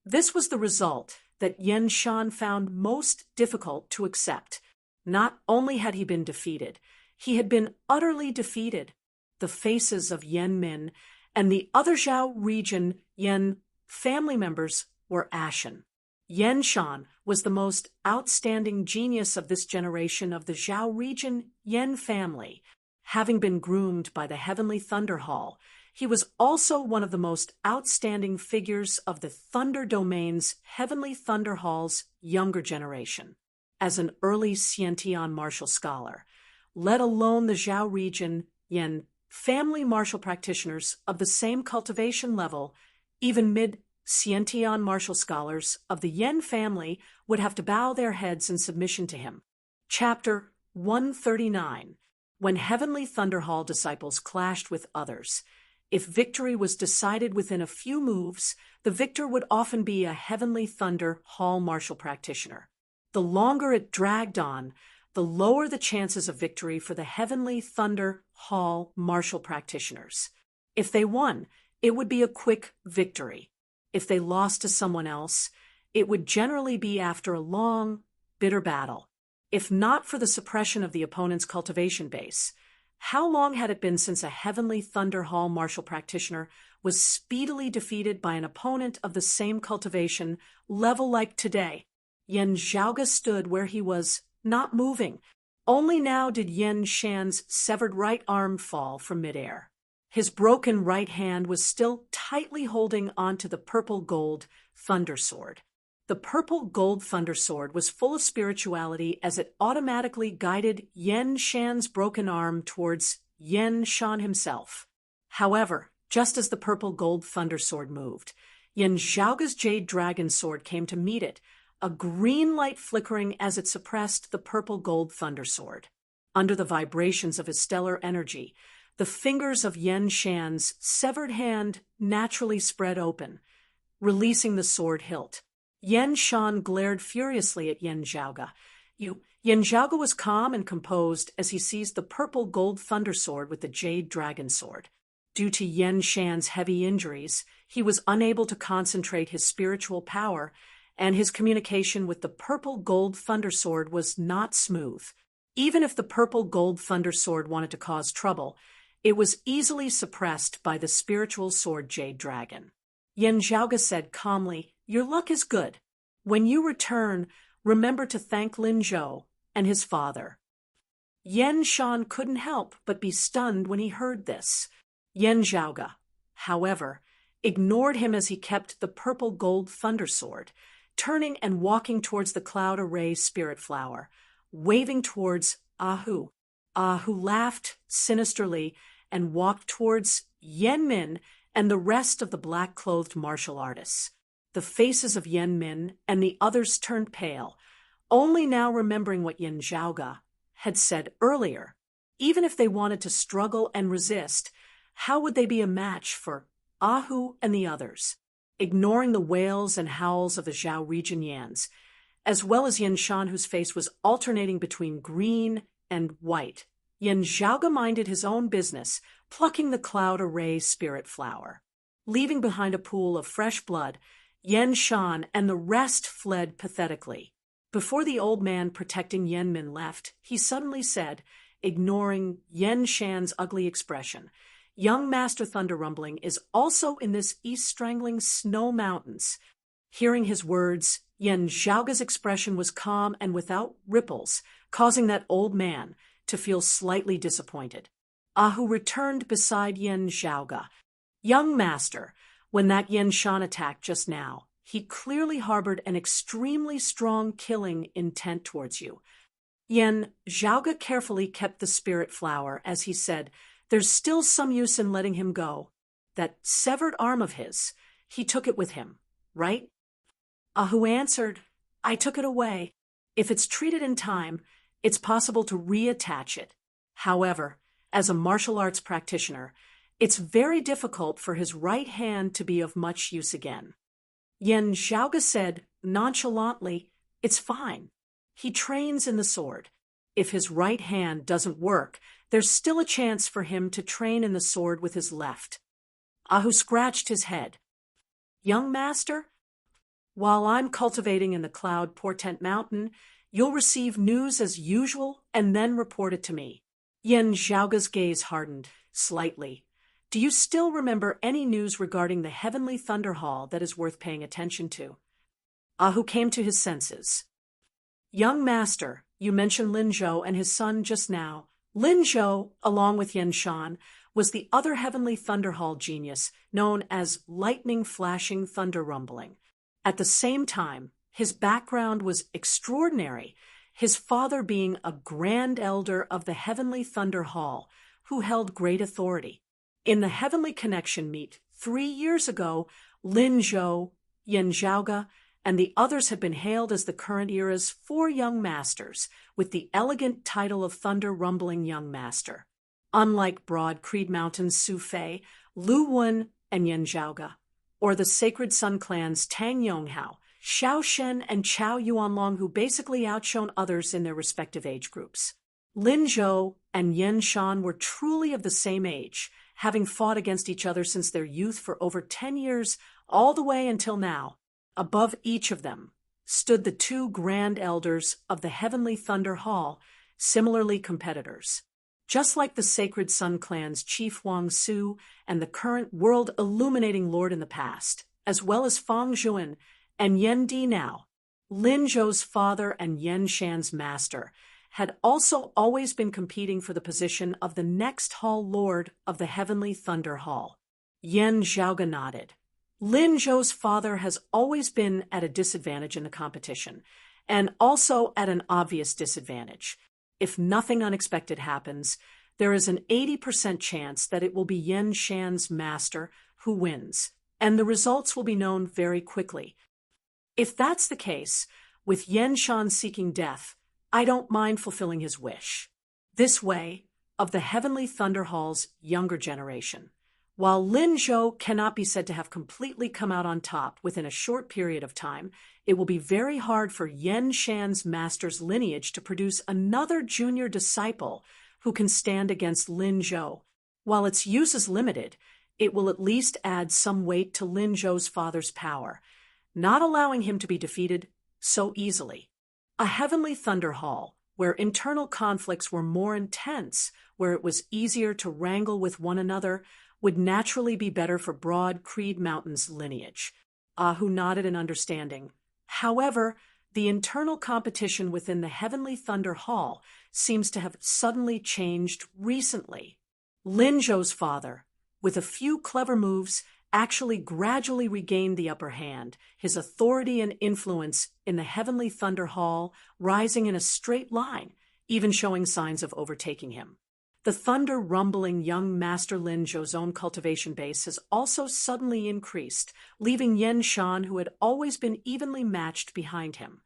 This was the result that Yan Shan found most difficult to accept. Not only had he been defeated, he had been utterly defeated. The faces of Yan Min and the other Zhao region Yan family members were ashen. Yan Shan was the most outstanding genius of this generation of the Zhao region Yan family. Having been groomed by the Heavenly Thunder Hall, he was also one of the most outstanding figures of the Thunder Domain's Heavenly Thunder Hall's younger generation. As an early Xiantian martial scholar, let alone the Zhao region Yan family martial practitioners of the same cultivation level, even mid-Xiantian martial scholars of the Yan family would have to bow their heads in submission to him. Chapter 139. When Heavenly Thunder Hall disciples clashed with others, if victory was decided within a few moves, the victor would often be a Heavenly Thunder Hall martial practitioner. The longer it dragged on, the lower the chances of victory for the Heavenly Thunder Hall martial practitioners. If they won, it would be a quick victory. If they lost to someone else, it would generally be after a long, bitter battle. If not for the suppression of the opponent's cultivation base, how long had it been since a Heavenly Thunder Hall martial practitioner was speedily defeated by an opponent of the same cultivation level like today? Yan Zhaoge stood where he was, not moving. Only now did Yan Shan's severed right arm fall from midair. His broken right hand was still tightly holding onto the purple-gold thunder sword. The purple-gold thunder sword was full of spirituality as it automatically guided Yan Shan's broken arm towards Yan Shan himself. However, just as the purple-gold thunder sword moved, Yan Zhaoge's jade dragon sword came to meet it, a green light flickering as it suppressed the purple-gold thunder sword. Under the vibrations of his stellar energy, the fingers of Yan Shan's severed hand naturally spread open, releasing the sword hilt. Yan Shan glared furiously at Yan Zhaoge. Yan Zhaoge was calm and composed as he seized the purple-gold thunder sword with the jade dragon sword. Due to Yan Shan's heavy injuries, he was unable to concentrate his spiritual power, and his communication with the purple-gold thunder sword was not smooth. Even if the purple-gold thunder sword wanted to cause trouble, it was easily suppressed by the spiritual sword jade dragon. Yan Zhaoge said calmly, "Your luck is good. When you return, remember to thank Lin Zhou and his father." Yan Shan couldn't help but be stunned when he heard this. Yan Zhaoge, however, ignored him as he kept the purple-gold thunder sword, turning and walking towards the cloud array spirit flower, waving towards Ahu. Ahu laughed sinisterly and walked towards Yan Min and the rest of the black-clothed martial artists. The faces of Yan Min and the others turned pale, only now remembering what Yan Zhaoge had said earlier. Even if they wanted to struggle and resist, how would they be a match for Ahu and the others? Ignoring the wails and howls of the Zhao region Yans, as well as Yan Shan, whose face was alternating between green and white, Yan Zhaoge minded his own business, plucking the cloud array spirit flower. Leaving behind a pool of fresh blood, Yan Shan and the rest fled pathetically. Before the old man protecting Yan Min left, he suddenly said, ignoring Yan Shan's ugly expression, "Young Master Thunder Rumbling is also in this east strangling snow mountains." Hearing his words, Yan Zhaoga's expression was calm and without ripples, causing that old man to feel slightly disappointed. Ahu returned beside Yan Zhaoga. Young master, when that Yan Shan attacked just now, he clearly harbored an extremely strong killing intent towards you. Yan Zhaoga carefully kept the spirit flower as he said, "There's still some use in letting him go. That severed arm of his, he took it with him, right?" Ahu answered, "I took it away. If it's treated in time, it's possible to reattach it. However, as a martial arts practitioner, it's very difficult for his right hand to be of much use again." Yan Zhaoga said nonchalantly, "It's fine. He trains in the sword. If his right hand doesn't work, there's still a chance for him to train in the sword with his left." Ahu scratched his head. "Young master, while I'm cultivating in the Cloud Portent Mountain, you'll receive news as usual and then report it to me." Yan Zhaoga's gaze hardened slightly. "Do you still remember any news regarding the Heavenly Thunder Hall that is worth paying attention to?" Ahu came to his senses. "Young master, you mentioned Lin Zhou and his son just now. Lin Zhou, along with Yan Shan, was the other Heavenly Thunder Hall genius known as Lightning Flashing Thunder Rumbling. At the same time, his background was extraordinary, his father being a Grand Elder of the Heavenly Thunder Hall, who held great authority. In the Heavenly Connection meet 3 years ago, Lin Zhou, Yan Zhaoga, and the others had been hailed as the current era's 4 young masters, with the elegant title of Thunder Rumbling Young Master. Unlike Broad Creed Mountain's Su Fei, Lu Wen, and Yan Zhaoga, or the Sacred Sun Clan's Tang Yonghao, Xiao Shen, and Chao Yuanlong, who basically outshone others in their respective age groups. Lin Zhou and Yan Shan were truly of the same age, having fought against each other since their youth for over 10 years, all the way until now. Above each of them stood the 2 Grand Elders of the Heavenly Thunder Hall, similarly competitors. Just like the Sacred Sun Clan's Chief Wang Su and the current world-illuminating lord in the past, as well as Fang Zhuan and Yan Di now, Lin Zhou's father and Yan Shan's master had also always been competing for the position of the next Hall Lord of the Heavenly Thunder Hall. Yan Zhaoga nodded. Lin Zhou's father has always been at a disadvantage in the competition, and also at an obvious disadvantage. If nothing unexpected happens, there is an 80% chance that it will be Yan Shan's master who wins, and the results will be known very quickly. If that's the case, with Yan Shan seeking death, I don't mind fulfilling his wish. This way, of the Heavenly Thunder Hall's younger generation, while Lin Zhou cannot be said to have completely come out on top within a short period of time, it will be very hard for Yan Shan's master's lineage to produce another junior disciple who can stand against Lin Zhou. While its use is limited, it will at least add some weight to Lin Zhou's father's power, not allowing him to be defeated so easily. A Heavenly Thunder Hall, where internal conflicts were more intense, where it was easier to wrangle with one another, would naturally be better for Broad Creed Mountain's lineage. Ahu nodded in understanding. However, the internal competition within the Heavenly Thunder Hall seems to have suddenly changed recently. Lin Zhou's father, with a few clever moves, actually gradually regained the upper hand, his authority and influence in the Heavenly Thunder Hall rising in a straight line, even showing signs of overtaking him. The thunder rumbling young Master Lin Zhou's own cultivation base has also suddenly increased, leaving Yan Shan, who had always been evenly matched, behind him.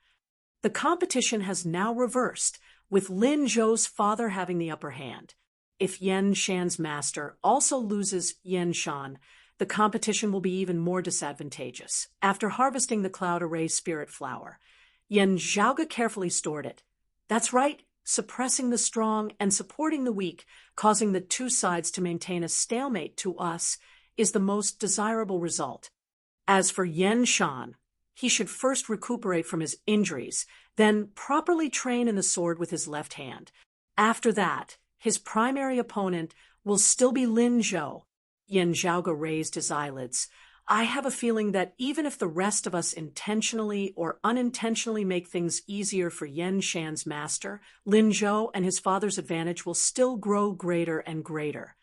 The competition has now reversed, with Lin Zhou's father having the upper hand. If Yan Shan's master also loses Yan Shan, the competition will be even more disadvantageous. After harvesting the Cloud Array Spirit Flower, Yan Zhaoga carefully stored it. That's right, suppressing the strong and supporting the weak, causing the 2 sides to maintain a stalemate to us, is the most desirable result. As for Yan Shan, he should first recuperate from his injuries, then properly train in the sword with his left hand. After that, his primary opponent will still be Lin Zhou. Yan Zhaoga raised his eyelids. I have a feeling that even if the rest of us intentionally or unintentionally make things easier for Yen Shan's master, Lin Zhou and his father's advantage will still grow greater and greater.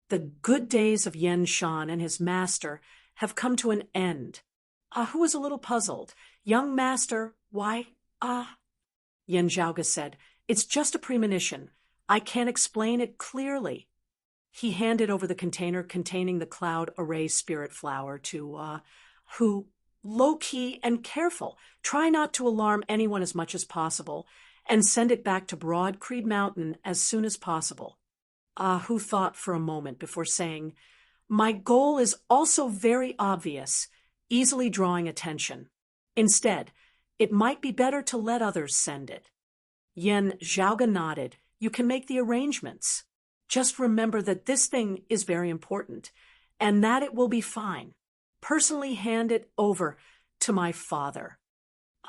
The good days of Yen Shan and his master have come to an end. Ah Hu was a little puzzled. Young master, why, Yen Zhaoge said, it's just a premonition. I can't explain it clearly. He handed over the container containing the cloud array spirit flower to, Hu. Low-key and careful. Try not to alarm anyone as much as possible, and send it back to Broad Creed Mountain as soon as possible. Hu thought for a moment before saying, my goal is also very obvious, easily drawing attention. Instead, it might be better to let others send it. Yen Zhaoge nodded. You can make the arrangements. Just remember that this thing is very important, and that it will be fine. Personally hand it over to my father.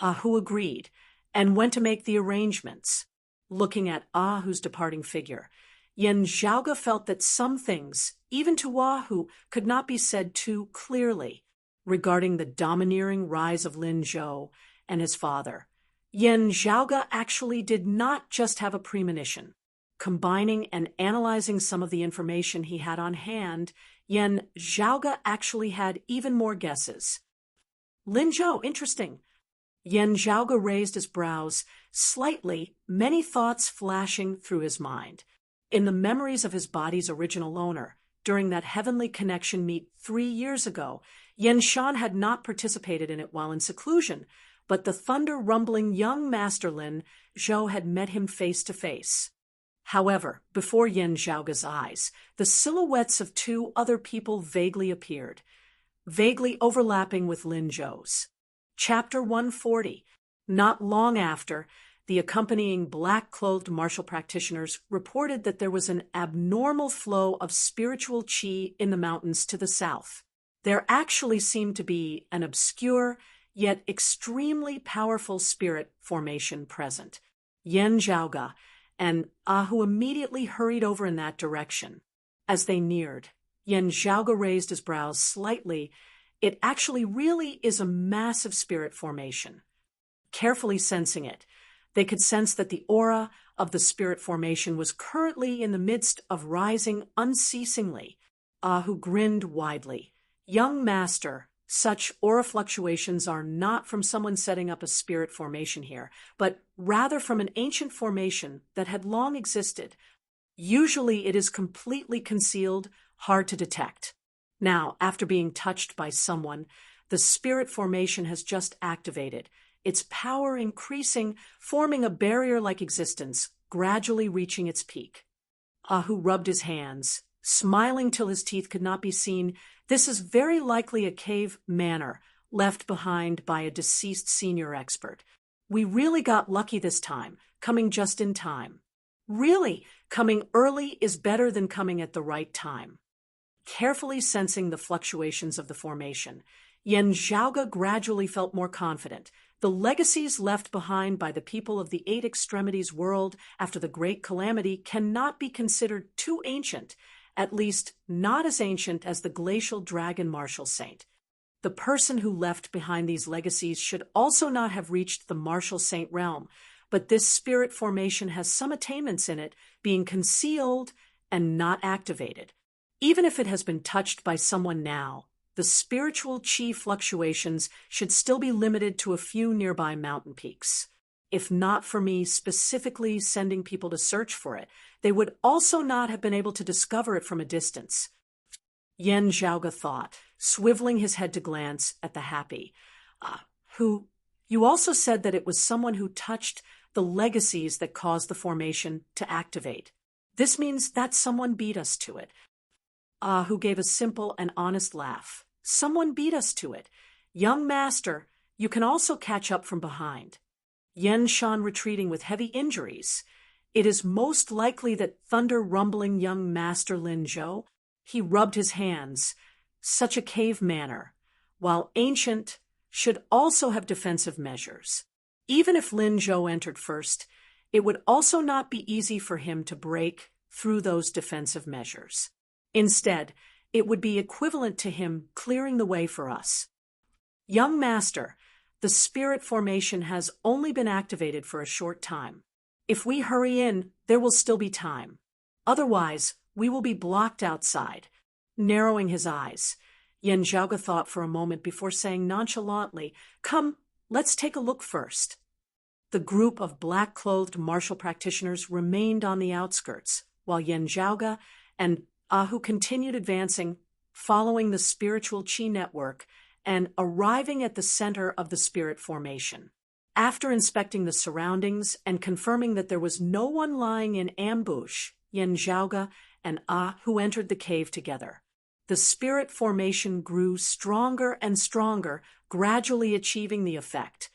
Hu agreed, and went to make the arrangements. Looking at Hu's departing figure, Yen Zhaoge felt that some things, even to Hu, could not be said too clearly regarding the domineering rise of Lin Zhou and his father. Yen Zhaoge actually did not just have a premonition. Combining and analyzing some of the information he had on hand, Yen Zhaoge actually had even more guesses. Lin Zhou, interesting. Yen Zhaoge raised his brows slightly, many thoughts flashing through his mind. In the memories of his body's original owner, during that heavenly connection meet 3 years ago, Yen Shan had not participated in it while in seclusion, but the thunder-rumbling young Master Lin Zhou had met him face to face. However, before Yen Zhaoge's eyes, the silhouettes of 2 other people vaguely appeared, vaguely overlapping with Lin Zhou's. Chapter 140. Not long after, the accompanying black-clothed martial practitioners reported that there was an abnormal flow of spiritual qi in the mountains to the south. There actually seemed to be an obscure, yet extremely powerful spirit formation present. Yen Zhaoge and Hu immediately hurried over in that direction. As they neared, Yen Zhaoge raised his brows slightly. It actually really is a massive spirit formation. Carefully sensing it, they could sense that the aura of the spirit formation was currently in the midst of rising unceasingly. Hu grinned widely. Young master, such aura fluctuations are not from someone setting up a spirit formation here, but rather from an ancient formation that had long existed. Usually it is completely concealed, hard to detect. Now, after being touched by someone, the spirit formation has just activated, its power increasing, forming a barrier-like existence, gradually reaching its peak. Hu rubbed his hands, smiling till his teeth could not be seen. This is very likely a cave manor left behind by a deceased senior expert. We really got lucky this time, coming just in time. Really, coming early is better than coming at the right time. Carefully sensing the fluctuations of the formation, Yen Zhaoge gradually felt more confident. The legacies left behind by the people of the 8 Extremities world after the Great Calamity cannot be considered too ancient, at least not as ancient as the glacial dragon martial saint. The person who left behind these legacies should also not have reached the martial saint realm, but this spirit formation has some attainments in it, being concealed and not activated. Even if it has been touched by someone now, the spiritual qi fluctuations should still be limited to a few nearby mountain peaks. If not for me specifically sending people to search for it, they would also not have been able to discover it from a distance. Yen Zhaoge thought, swiveling his head to glance at the happy. Who? You also said that it was someone who touched the legacies that caused the formation to activate. This means that someone beat us to it. Hu gave a simple and honest laugh. Someone beat us to it. Young master, you can also catch up from behind. Yen Shan retreating with heavy injuries. It is most likely that thunder-rumbling young Master Lin Zhou. He rubbed his hands. Such a cave manner, while ancient, should also have defensive measures. Even if Lin Zhou entered first, it would also not be easy for him to break through those defensive measures. Instead, It would be equivalent to him clearing the way for us. Young master, the spirit formation has only been activated for a short time. If we hurry in, there will still be time. Otherwise, we will be blocked outside. Narrowing his eyes, Yen Zhaoge thought for a moment before saying nonchalantly, "Come, let's take a look first." The group of black-clothed martial practitioners remained on the outskirts, while Yen Zhaoge and Ahu continued advancing, following the spiritual qi network and arriving at the center of the spirit formation. After inspecting the surroundings and confirming that there was no one lying in ambush, Yen Zhaoge and Ahu entered the cave together. The spirit formation grew stronger and stronger, gradually achieving the effect.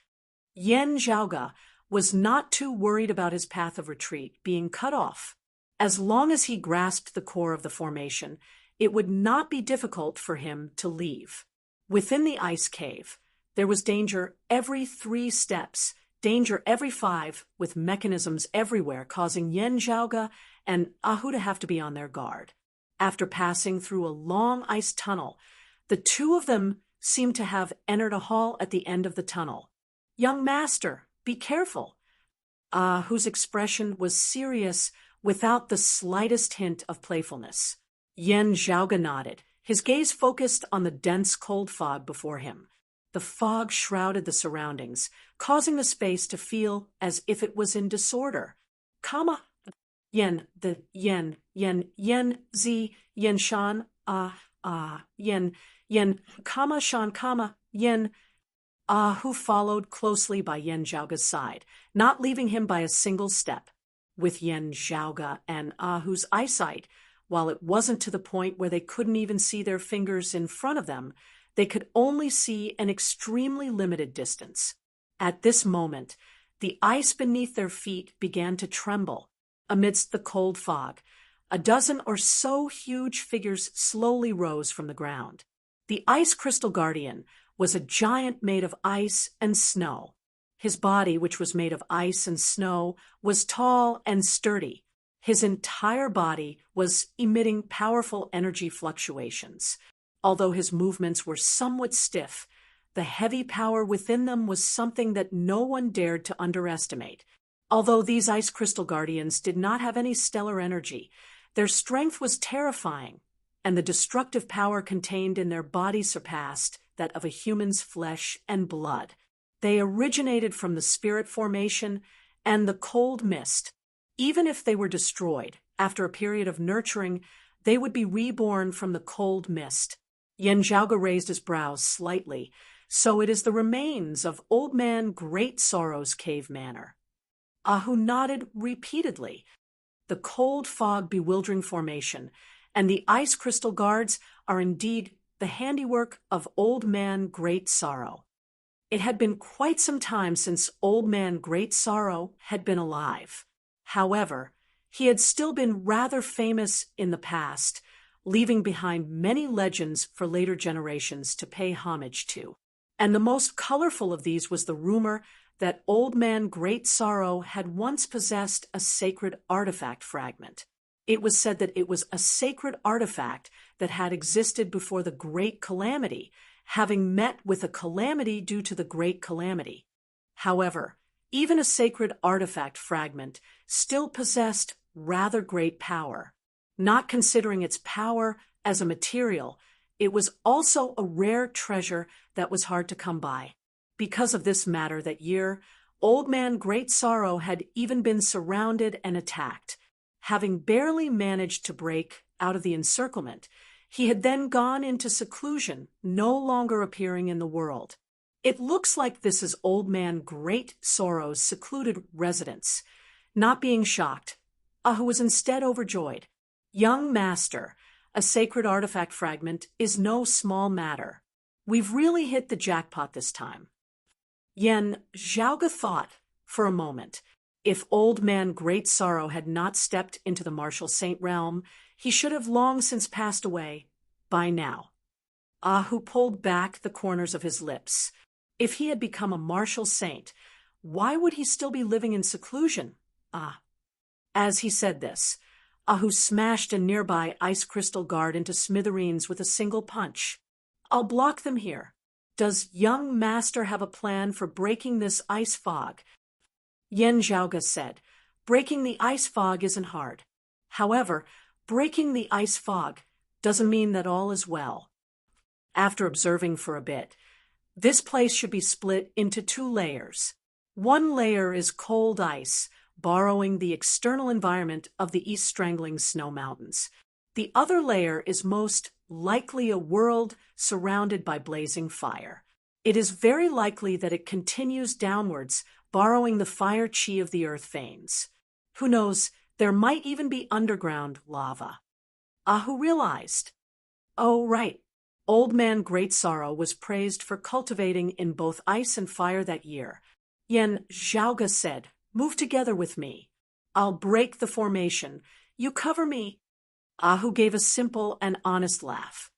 Yen Zhaoge was not too worried about his path of retreat being cut off. As long as he grasped the core of the formation, it would not be difficult for him to leave. Within the ice cave, there was danger every 3 steps, danger every 5, with mechanisms everywhere causing Yen Zhaoge and Ahu to have to be on their guard. After passing through a long ice tunnel, the two of them seemed to have entered a hall at the end of the tunnel. "Young master, be careful." Ahu's expression was serious without the slightest hint of playfulness. Yen Zhaoge nodded, his gaze focused on the dense cold fog before him. The fog shrouded the surroundings, causing the space to feel as if it was in disorder. Yen Z, Yen Shan, Yen, Shan, Yen. Ahu followed closely by Yen Zhaoge's side, not leaving him by a single step. With Yen Zhaoge and Ahu's eyesight, while it wasn't to the point where they couldn't even see their fingers in front of them, they could only see an extremely limited distance. At this moment, the ice beneath their feet began to tremble. Amidst the cold fog, a dozen or so huge figures slowly rose from the ground. The Ice Crystal Guardian was a giant made of ice and snow. His body, which was made of ice and snow, was tall and sturdy. His entire body was emitting powerful energy fluctuations. Although his movements were somewhat stiff, the heavy power within them was something that no one dared to underestimate. Although these Ice Crystal Guardians did not have any stellar energy, their strength was terrifying, and the destructive power contained in their body surpassed that of a human's flesh and blood. They originated from the spirit formation and the cold mist. Even if they were destroyed, after a period of nurturing, they would be reborn from the cold mist. Yen Zhaoge raised his brows slightly. "So it is the remains of Old Man Great Sorrow's cave manor." Ahu nodded repeatedly. The cold fog bewildering formation and the ice crystal guards are indeed the handiwork of Old Man Great Sorrow. It had been quite some time since Old Man Great Sorrow had been alive. However, he had still been rather famous in the past, leaving behind many legends for later generations to pay homage to. And the most colorful of these was the rumor that Old Man Great Sorrow had once possessed a sacred artifact fragment. It was said that it was a sacred artifact that had existed before the Great Calamity, having met with a calamity due to the Great Calamity. However, even a sacred artifact fragment still possessed rather great power. Not considering its power as a material, it was also a rare treasure that was hard to come by. Because of this matter that year, Old Man Great Sorrow had even been surrounded and attacked. Having barely managed to break out of the encirclement, he had then gone into seclusion, no longer appearing in the world. It looks like this is Old Man Great Sorrow's secluded residence. Not being shocked, Ahu was instead overjoyed. "Young master, a sacred artifact fragment is no small matter. We've really hit the jackpot this time." Yen Zhaoge thought for a moment. If Old Man Great Sorrow had not stepped into the martial saint realm, he should have long since passed away by now. Ahu pulled back the corners of his lips. If he had become a martial saint, why would he still be living in seclusion? As he said this, Ahu smashed a nearby ice crystal guard into smithereens with a single punch. I'll block them here. Does young master have a plan for breaking this ice fog? Yen Zhaoga said, breaking the ice fog isn't hard. However, breaking the ice fog doesn't mean that all is well. After observing for a bit, this place should be split into 2 layers. One layer is cold ice, borrowing the external environment of the East Strangling Snow Mountains. The other layer is most likely a world surrounded by blazing fire. It is very likely that it continues downwards, borrowing the fire chi of the earth veins. Who knows, there might even be underground lava. Ahu realized. Oh, right. Old Man Great Sorrow was praised for cultivating in both ice and fire that year. Yen Zhaoga said, move together with me. I'll break the formation. You cover me. Ahu gave a simple and honest laugh.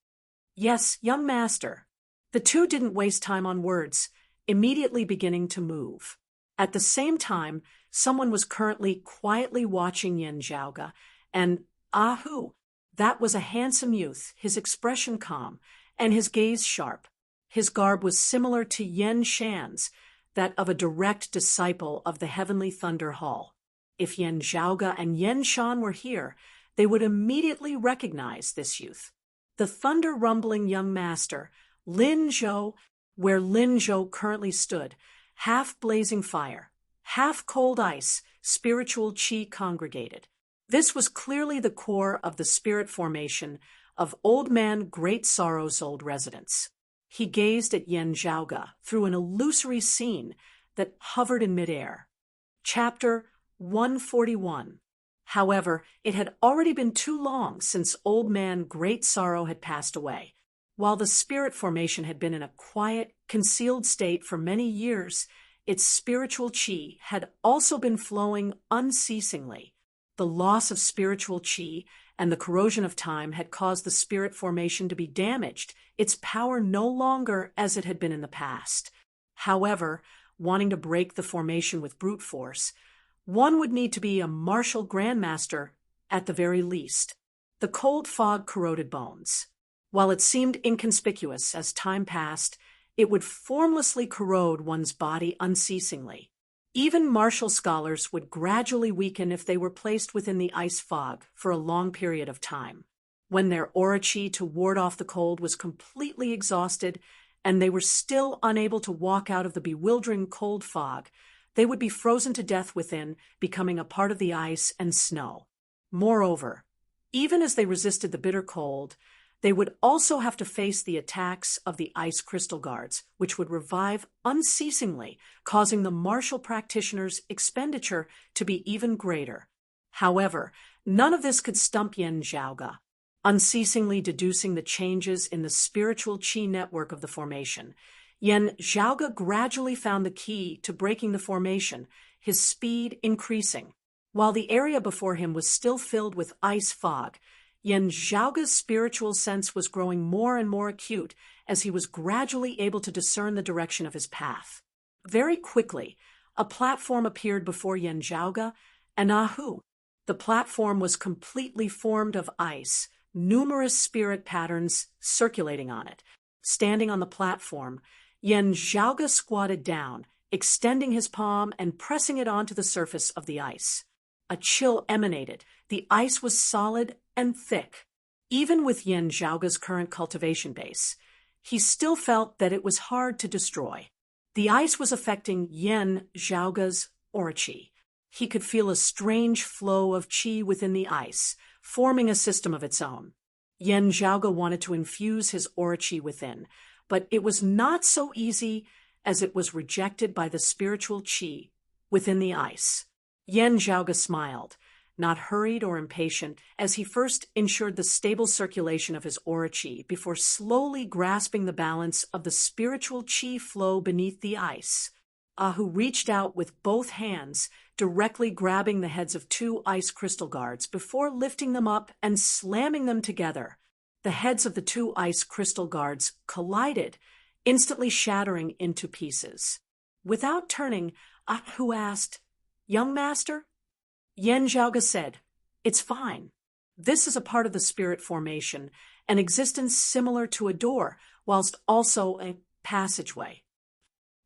Yes, young master. The 2 didn't waste time on words, immediately beginning to move. At the same time, someone was currently quietly watching Yen Zhaoga, and Ahu. That was a handsome youth, his expression calm, and his gaze sharp. His garb was similar to Yen Shan's, that of a direct disciple of the Heavenly Thunder Hall. If Yen Zhaoga and Yen Shan were here, they would immediately recognize this youth. The thunder-rumbling young master, Lin Zhou, where Lin Zhou currently stood, half blazing fire, half cold ice, spiritual qi congregated. This was clearly the core of the spirit formation of Old Man Great Sorrow's old residence. He gazed at Yen Zhaoga through an illusory scene that hovered in midair. Chapter 141. However, it had already been too long since Old Man Great Sorrow had passed away. While the spirit formation had been in a quiet, concealed state for many years, its spiritual qi had also been flowing unceasingly. The loss of spiritual qi and the corrosion of time had caused the spirit formation to be damaged, its power no longer as it had been in the past. However, wanting to break the formation with brute force, one would need to be a martial grandmaster at the very least. The cold fog corroded bones. While it seemed inconspicuous as time passed, it would formlessly corrode one's body unceasingly. Even martial scholars would gradually weaken if they were placed within the ice fog for a long period of time. When their aura chi to ward off the cold was completely exhausted and they were still unable to walk out of the bewildering cold fog, they would be frozen to death within, becoming a part of the ice and snow. Moreover, even as they resisted the bitter cold, they would also have to face the attacks of the ice crystal guards, which would revive unceasingly, causing the martial practitioner's expenditure to be even greater. However, none of this could stump Yen Zhaoga. Unceasingly deducing the changes in the spiritual qi network of the formation, Yen Zhaoga gradually found the key to breaking the formation, his speed increasing. While the area before him was still filled with ice fog, Yen Zhaoga's spiritual sense was growing more and more acute as he was gradually able to discern the direction of his path. Very quickly, a platform appeared before Yen Zhaoga and Ahu. The platform was completely formed of ice, numerous spirit patterns circulating on it. Standing on the platform, Yen Zhaoga squatted down, extending his palm and pressing it onto the surface of the ice. A chill emanated. The ice was solid and thick. Even with Yen Zhaoga's current cultivation base, he still felt that it was hard to destroy. The ice was affecting Yen Zhaoga's aura chi. He could feel a strange flow of qi within the ice, forming a system of its own. Yen Zhaoga wanted to infuse his aura chi within, but it was not so easy as it was rejected by the spiritual qi within the ice. Yen Zhaoga smiled, not hurried or impatient, as he first ensured the stable circulation of his aura chi before slowly grasping the balance of the spiritual qi flow beneath the ice. Ahu reached out with both hands, directly grabbing the heads of 2 ice crystal guards before lifting them up and slamming them together. The heads of the 2 ice crystal guards collided, instantly shattering into pieces. Without turning, Ahu asked, "Young master?" Yen Zhaoga said, "It's fine. This is a part of the spirit formation, an existence similar to a door, whilst also a passageway.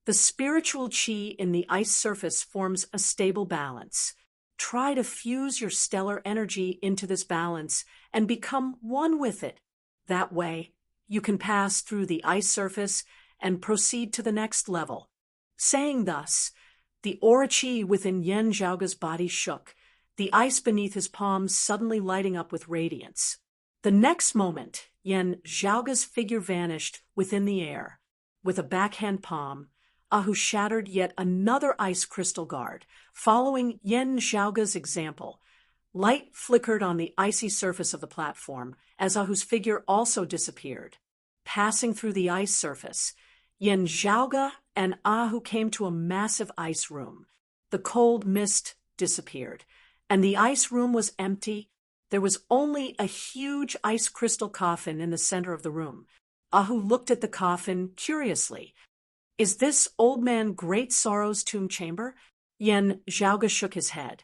The spiritual chi in the ice surface forms a stable balance. Try to fuse your stellar energy into this balance and become one with it. That way, you can pass through the ice surface and proceed to the next level. Saying thus, the aura chi within Yen Zhaoge's body shook, the ice beneath his palms suddenly lighting up with radiance. The next moment, Yen Zhaoge's figure vanished within the air. With a backhand palm, Ahu shattered yet another ice crystal guard, following Yen Zhaoge's example. Light flickered on the icy surface of the platform as Ahu's figure also disappeared. Passing through the ice surface, Yen Zhaoge and Ahu came to a massive ice room. The cold mist disappeared, and the ice room was empty. There was only a huge ice crystal coffin in the center of the room. Ahu looked at the coffin curiously. Is this old man Great Sorrow's tomb chamber? Yen Zhaoge shook his head.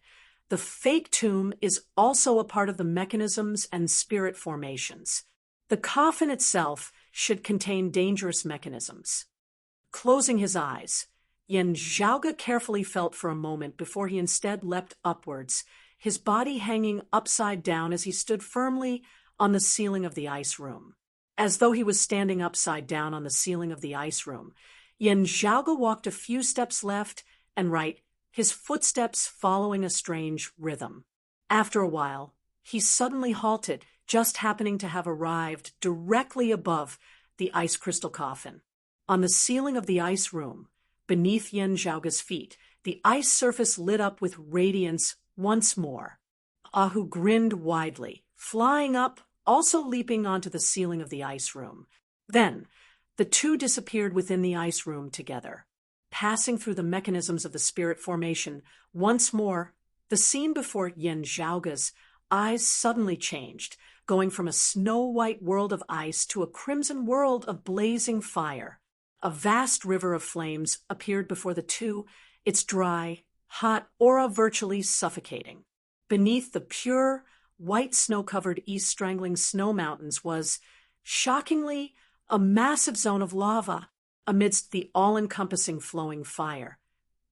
The fake tomb is also a part of the mechanisms and spirit formations. The coffin itself should contain dangerous mechanisms. Closing his eyes, Yen Zhaoge carefully felt for a moment before he instead leapt upwards, his body hanging upside down as he stood firmly on the ceiling of the ice room. As though he was standing upside down on the ceiling of the ice room, Yen Zhaoge walked a few steps left and right, his footsteps following a strange rhythm. After a while, he suddenly halted, just happening to have arrived directly above the ice crystal coffin. On the ceiling of the ice room, beneath Yen Zhaoge's feet, the ice surface lit up with radiance once more. Ahu grinned widely, flying up, also leaping onto the ceiling of the ice room. Then, the two disappeared within the ice room together. Passing through the mechanisms of the spirit formation, once more, the scene before Yen Zhaoge's eyes suddenly changed, going from a snow-white world of ice to a crimson world of blazing fire. A vast river of flames appeared before the two, its dry, hot aura virtually suffocating. Beneath the pure, white snow-covered east-strangling snow mountains was, shockingly, a massive zone of lava amidst the all-encompassing flowing fire.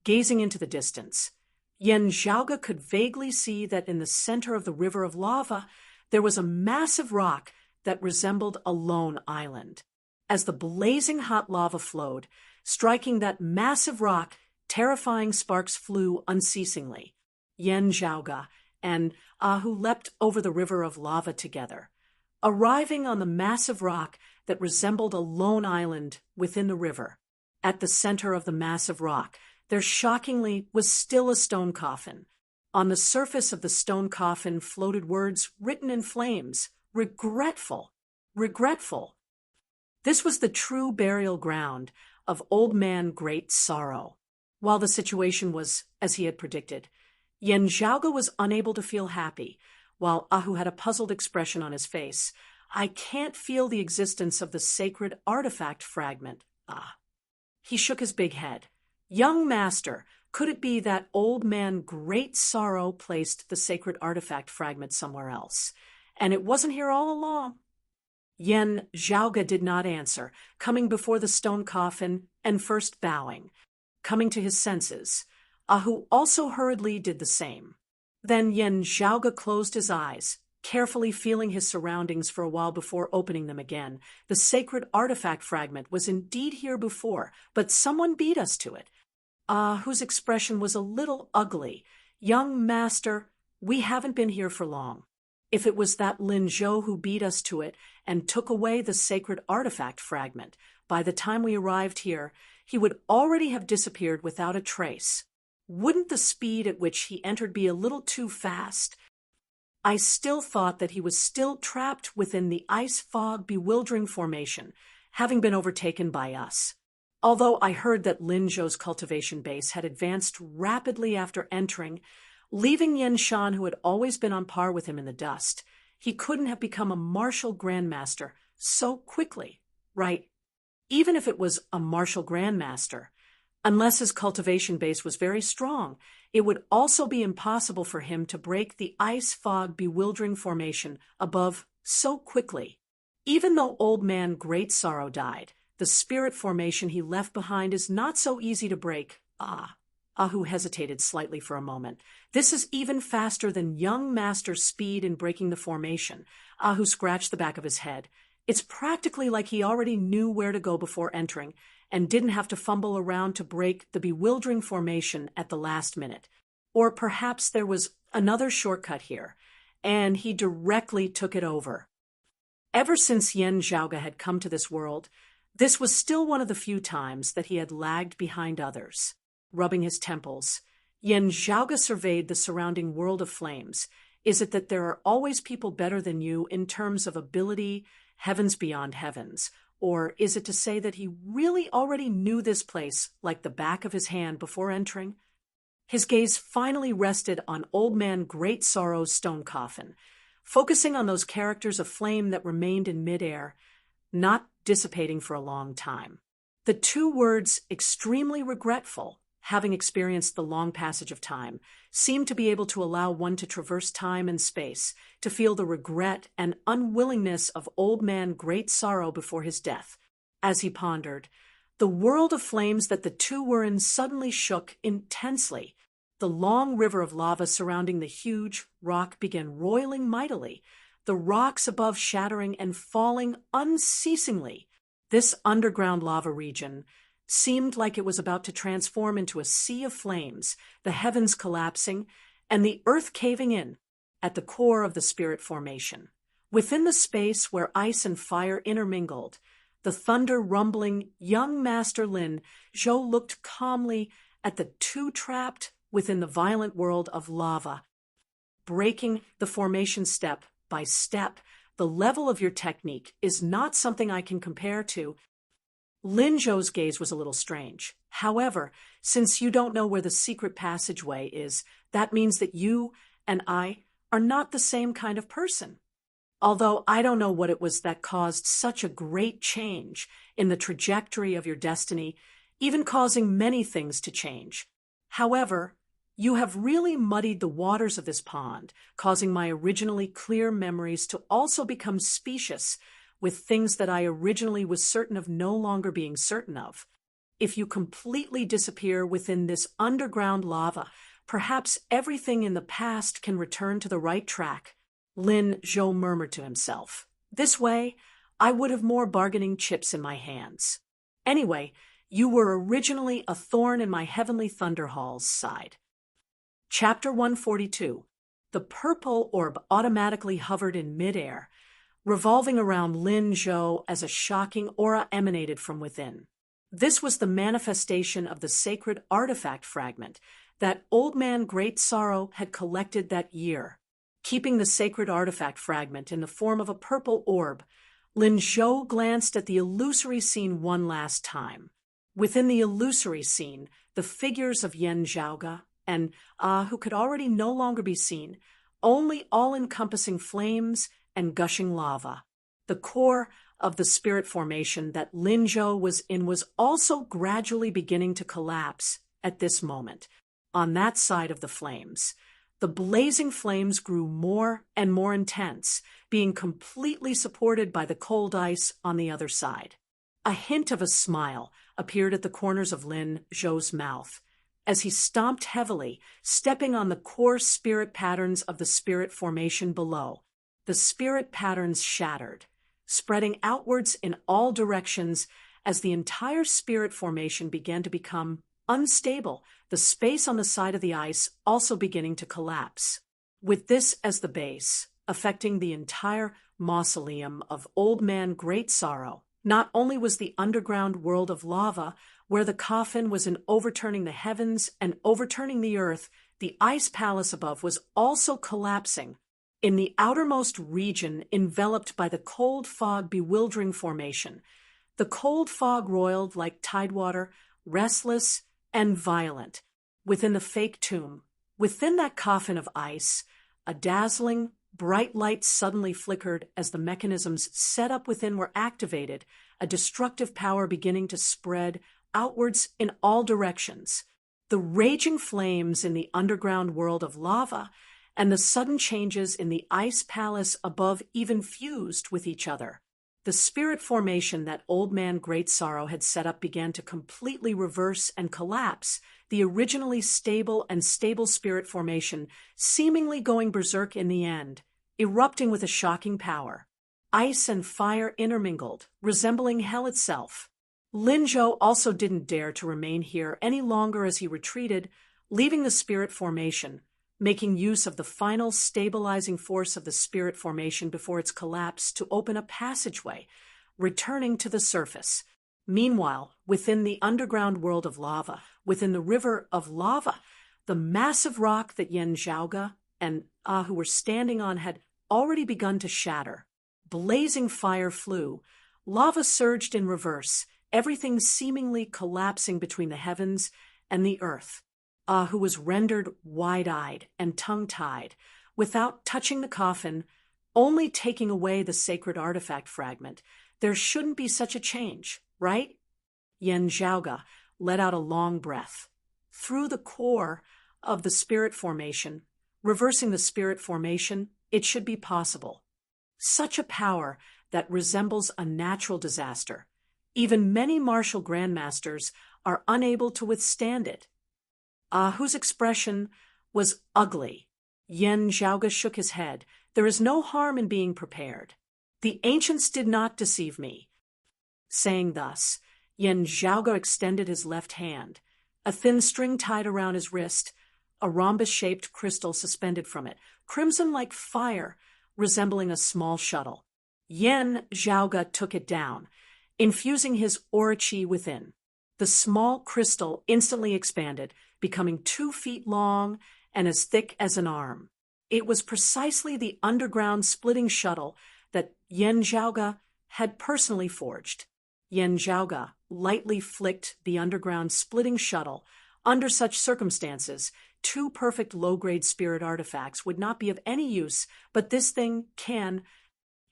Gazing into the distance, Yen Zhaoge could vaguely see that in the center of the river of lava there was a massive rock that resembled a lone island. As the blazing hot lava flowed, striking that massive rock, terrifying sparks flew unceasingly. Yen Zhaoge and Ahu leapt over the river of lava together. Arriving on the massive rock that resembled a lone island within the river, at the center of the massive rock, there shockingly was still a stone coffin. On the surface of the stone coffin floated words written in flames, regretful, regretful. This was the true burial ground of Old Man Great Sorrow. While the situation was as he had predicted, Yen Zhaoge was unable to feel happy, while Ahu had a puzzled expression on his face. I can't feel the existence of the sacred artifact fragment. He shook his big head. Young master, could it be that Old Man Great Sorrow placed the sacred artifact fragment somewhere else, and it wasn't here all along? Yen Zhaoge did not answer, coming before the stone coffin and first bowing. Coming to his senses, Ahu also hurriedly did the same. Then Yen Zhaoge closed his eyes, carefully feeling his surroundings for a while before opening them again. The sacred artifact fragment was indeed here before, but someone beat us to it. Ahu's expression was a little ugly. Young master, we haven't been here for long. If it was that Lin Zhou who beat us to it and took away the sacred artifact fragment, by the time we arrived here, he would already have disappeared without a trace. Wouldn't the speed at which he entered be a little too fast? I still thought that he was still trapped within the ice fog bewildering formation, having been overtaken by us. Although I heard that Lin Zhou's cultivation base had advanced rapidly after entering, leaving Yen Shan, who had always been on par with him, in the dust, he couldn't have become a martial grandmaster so quickly, right? Even if it was a martial grandmaster, Unless his cultivation base was very strong, it would also be impossible for him to break the ice fog bewildering formation above so quickly. Even though Old Man Great Sorrow died, the spirit formation he left behind is not so easy to break. Ahu hesitated slightly for a moment. This is even faster than young Master's speed in breaking the formation. Ahu scratched the back of his head. It's practically like he already knew where to go before entering, and didn't have to fumble around to break the bewildering formation at the last minute. Or perhaps there was another shortcut here, and he directly took it over. Ever since Yen Zhaoga had come to this world, this was still one of the few times that he had lagged behind others. Rubbing his temples, Yen Zhaoga surveyed the surrounding world of flames. Is it that there are always people better than you in terms of ability, heavens beyond heavens? Or is it to say that he really already knew this place like the back of his hand before entering? His gaze finally rested on Old Man Great Sorrow's stone coffin, focusing on those characters of flame that remained in midair, not dissipating for a long time. The two words, extremely regretful, having experienced the long passage of time, seemed to be able to allow one to traverse time and space, to feel the regret and unwillingness of Old Man Great Sorrow before his death. As he pondered, the world of flames that the two were in suddenly shook intensely. The long river of lava surrounding the huge rock began roiling mightily, the rocks above shattering and falling unceasingly. This underground lava region seemed like it was about to transform into a sea of flames, the heavens collapsing, and the earth caving in at the core of the spirit formation. Within the space where ice and fire intermingled, the thunder rumbling young Master Lin Zhou looked calmly at the two trapped within the violent world of lava, breaking the formation step by step. The level of your technique is not something I can compare to. Lin Zhou's gaze was a little strange. However, since you don't know where the secret passageway is, that means that you and I are not the same kind of person. Although I don't know what it was that caused such a great change in the trajectory of your destiny, even causing many things to change. However, you have really muddied the waters of this pond, causing my originally clear memories to also become specious with things that I originally was certain of no longer being certain of. If you completely disappear within this underground lava, perhaps everything in the past can return to the right track, Lin Zhou murmured to himself. This way, I would have more bargaining chips in my hands. Anyway, you were originally a thorn in my heavenly thunder halls side. Chapter 142. The purple orb automatically hovered in midair, revolving around Lin Zhou as a shocking aura emanated from within. This was the manifestation of the sacred artifact fragment that Old Man Great Sorrow had collected that year. Keeping the sacred artifact fragment in the form of a purple orb, Lin Zhou glanced at the illusory scene one last time. Within the illusory scene, the figures of Yen Zhaoga and who could already no longer be seen, only all-encompassing flames and gushing lava. The core of the spirit formation that Lin Zhou was in was also gradually beginning to collapse at this moment. On that side of the flames, the blazing flames grew more and more intense, being completely supported by the cold ice on the other side. A hint of a smile appeared at the corners of Lin Zhou's mouth as he stomped heavily, stepping on the core spirit patterns of the spirit formation below. The spirit patterns shattered, spreading outwards in all directions as the entire spirit formation began to become unstable, the space on the side of the ice also beginning to collapse. With this as the base, affecting the entire mausoleum of Old Man Great Sorrow, not only was the underground world of lava, where the coffin was overturning the heavens and overturning the earth, the ice palace above was also collapsing. In the outermost region enveloped by the cold fog bewildering formation, the cold fog roiled like tidewater, restless and violent. Within the fake tomb, within that coffin of ice, a dazzling, bright light suddenly flickered as the mechanisms set up within were activated, a destructive power beginning to spread outwards in all directions. The raging flames in the underground world of lava and the sudden changes in the ice palace above even fused with each other. The spirit formation that Old Man Great Sorrow had set up began to completely reverse and collapse, the originally stable and stable spirit formation seemingly going berserk in the end, erupting with a shocking power. Ice and fire intermingled, resembling hell itself. Linzhou also didn't dare to remain here any longer as he retreated, leaving the spirit formation, making use of the final stabilizing force of the spirit formation before its collapse to open a passageway, returning to the surface. Meanwhile, within the underground world of lava, within the river of lava, the massive rock that Yen Zhaoge and who were standing on had already begun to shatter. Blazing fire flew. Lava surged in reverse, everything seemingly collapsing between the heavens and the earth. Who was rendered wide-eyed and tongue-tied, without touching the coffin, only taking away the sacred artifact fragment. There shouldn't be such a change, right? Yen Zhaoge let out a long breath. Through the core of the spirit formation, reversing the spirit formation, it should be possible. Such a power that resembles a natural disaster. Even many martial grandmasters are unable to withstand it. Whose expression was ugly. Yen Zhaoge shook his head. There is no harm in being prepared. The ancients did not deceive me. Saying thus, Yen Zhaoge extended his left hand. A thin string tied around his wrist, a rhombus-shaped crystal suspended from it, crimson like fire, resembling a small shuttle. Yen Zhaoge took it down, infusing his aura chi within. The small crystal instantly expanded, becoming 2 feet long and as thick as an arm. It was precisely the underground splitting shuttle that Yen Zhaoge had personally forged. Yen Zhaoge lightly flicked the underground splitting shuttle. Under such circumstances, 2 perfect low-grade spirit artifacts would not be of any use, but this thing can.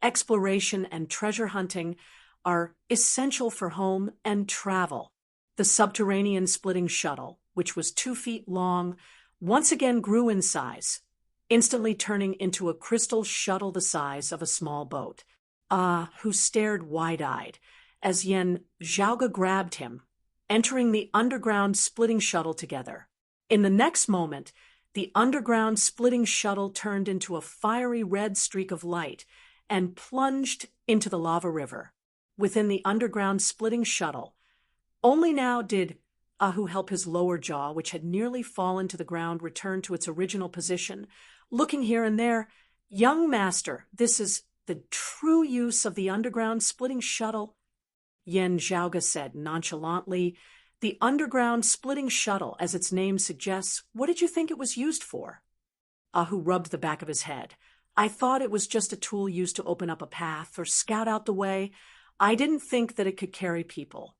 Exploration and treasure hunting are essential for home and travel. The subterranean splitting shuttle, which was 2 feet long, once again grew in size, instantly turning into a crystal shuttle the size of a small boat. Who stared wide-eyed as Yen Zhaoge grabbed him, entering the underground splitting shuttle together. In the next moment, the underground splitting shuttle turned into a fiery red streak of light and plunged into the lava river. Within the underground splitting shuttle, only now did Ahu help his lower jaw, which had nearly fallen to the ground, return to its original position. Looking here and there, young master, this is the true use of the underground splitting shuttle, Yen Zhaoge said nonchalantly. The underground splitting shuttle, as its name suggests, what did you think it was used for? Ahu rubbed the back of his head. I thought it was just a tool used to open up a path or scout out the way. I didn't think that it could carry people.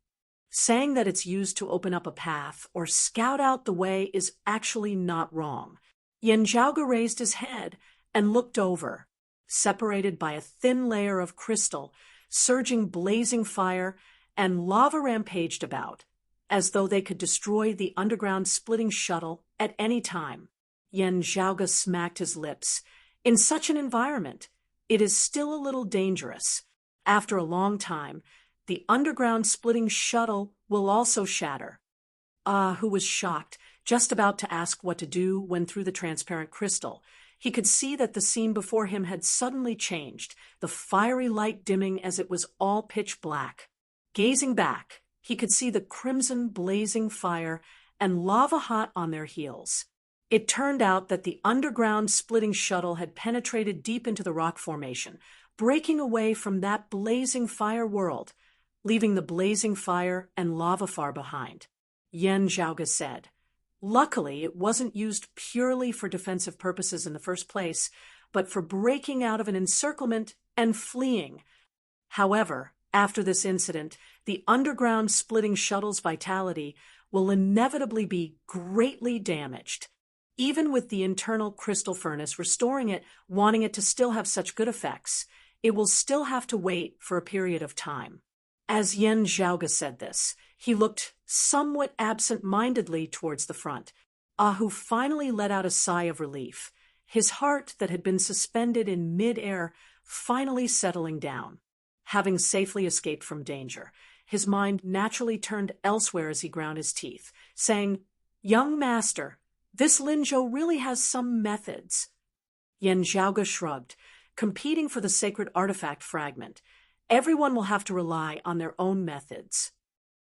Saying that it's used to open up a path or scout out the way is actually not wrong. Yen Zhaoge raised his head and looked over, separated by a thin layer of crystal, surging blazing fire, and lava rampaged about, as though they could destroy the underground splitting shuttle at any time. Yen Zhaoge smacked his lips. In such an environment, it is still a little dangerous. After a long time, the underground splitting shuttle will also shatter. Who was shocked, just about to ask what to do when through the transparent crystal, he could see that the scene before him had suddenly changed, the fiery light dimming as it was all pitch black. Gazing back, he could see the crimson blazing fire and lava hot on their heels. It turned out that the underground splitting shuttle had penetrated deep into the rock formation, breaking away from that blazing fire world, leaving the blazing fire and lava far behind. Yen Zhaoge said, luckily, it wasn't used purely for defensive purposes in the first place, but for breaking out of an encirclement and fleeing. However, after this incident, the underground splitting shuttle's vitality will inevitably be greatly damaged. Even with the internal crystal furnace restoring it, wanting it to still have such good effects, it will still have to wait for a period of time. As Yen Zhaoga said this, he looked somewhat absent-mindedly towards the front. Ahu finally let out a sigh of relief, his heart that had been suspended in mid-air finally settling down. Having safely escaped from danger, his mind naturally turned elsewhere as he ground his teeth, saying, "Young master, this Linzhou really has some methods." Yen Zhaoga shrugged, competing for the sacred artifact fragment. Everyone will have to rely on their own methods.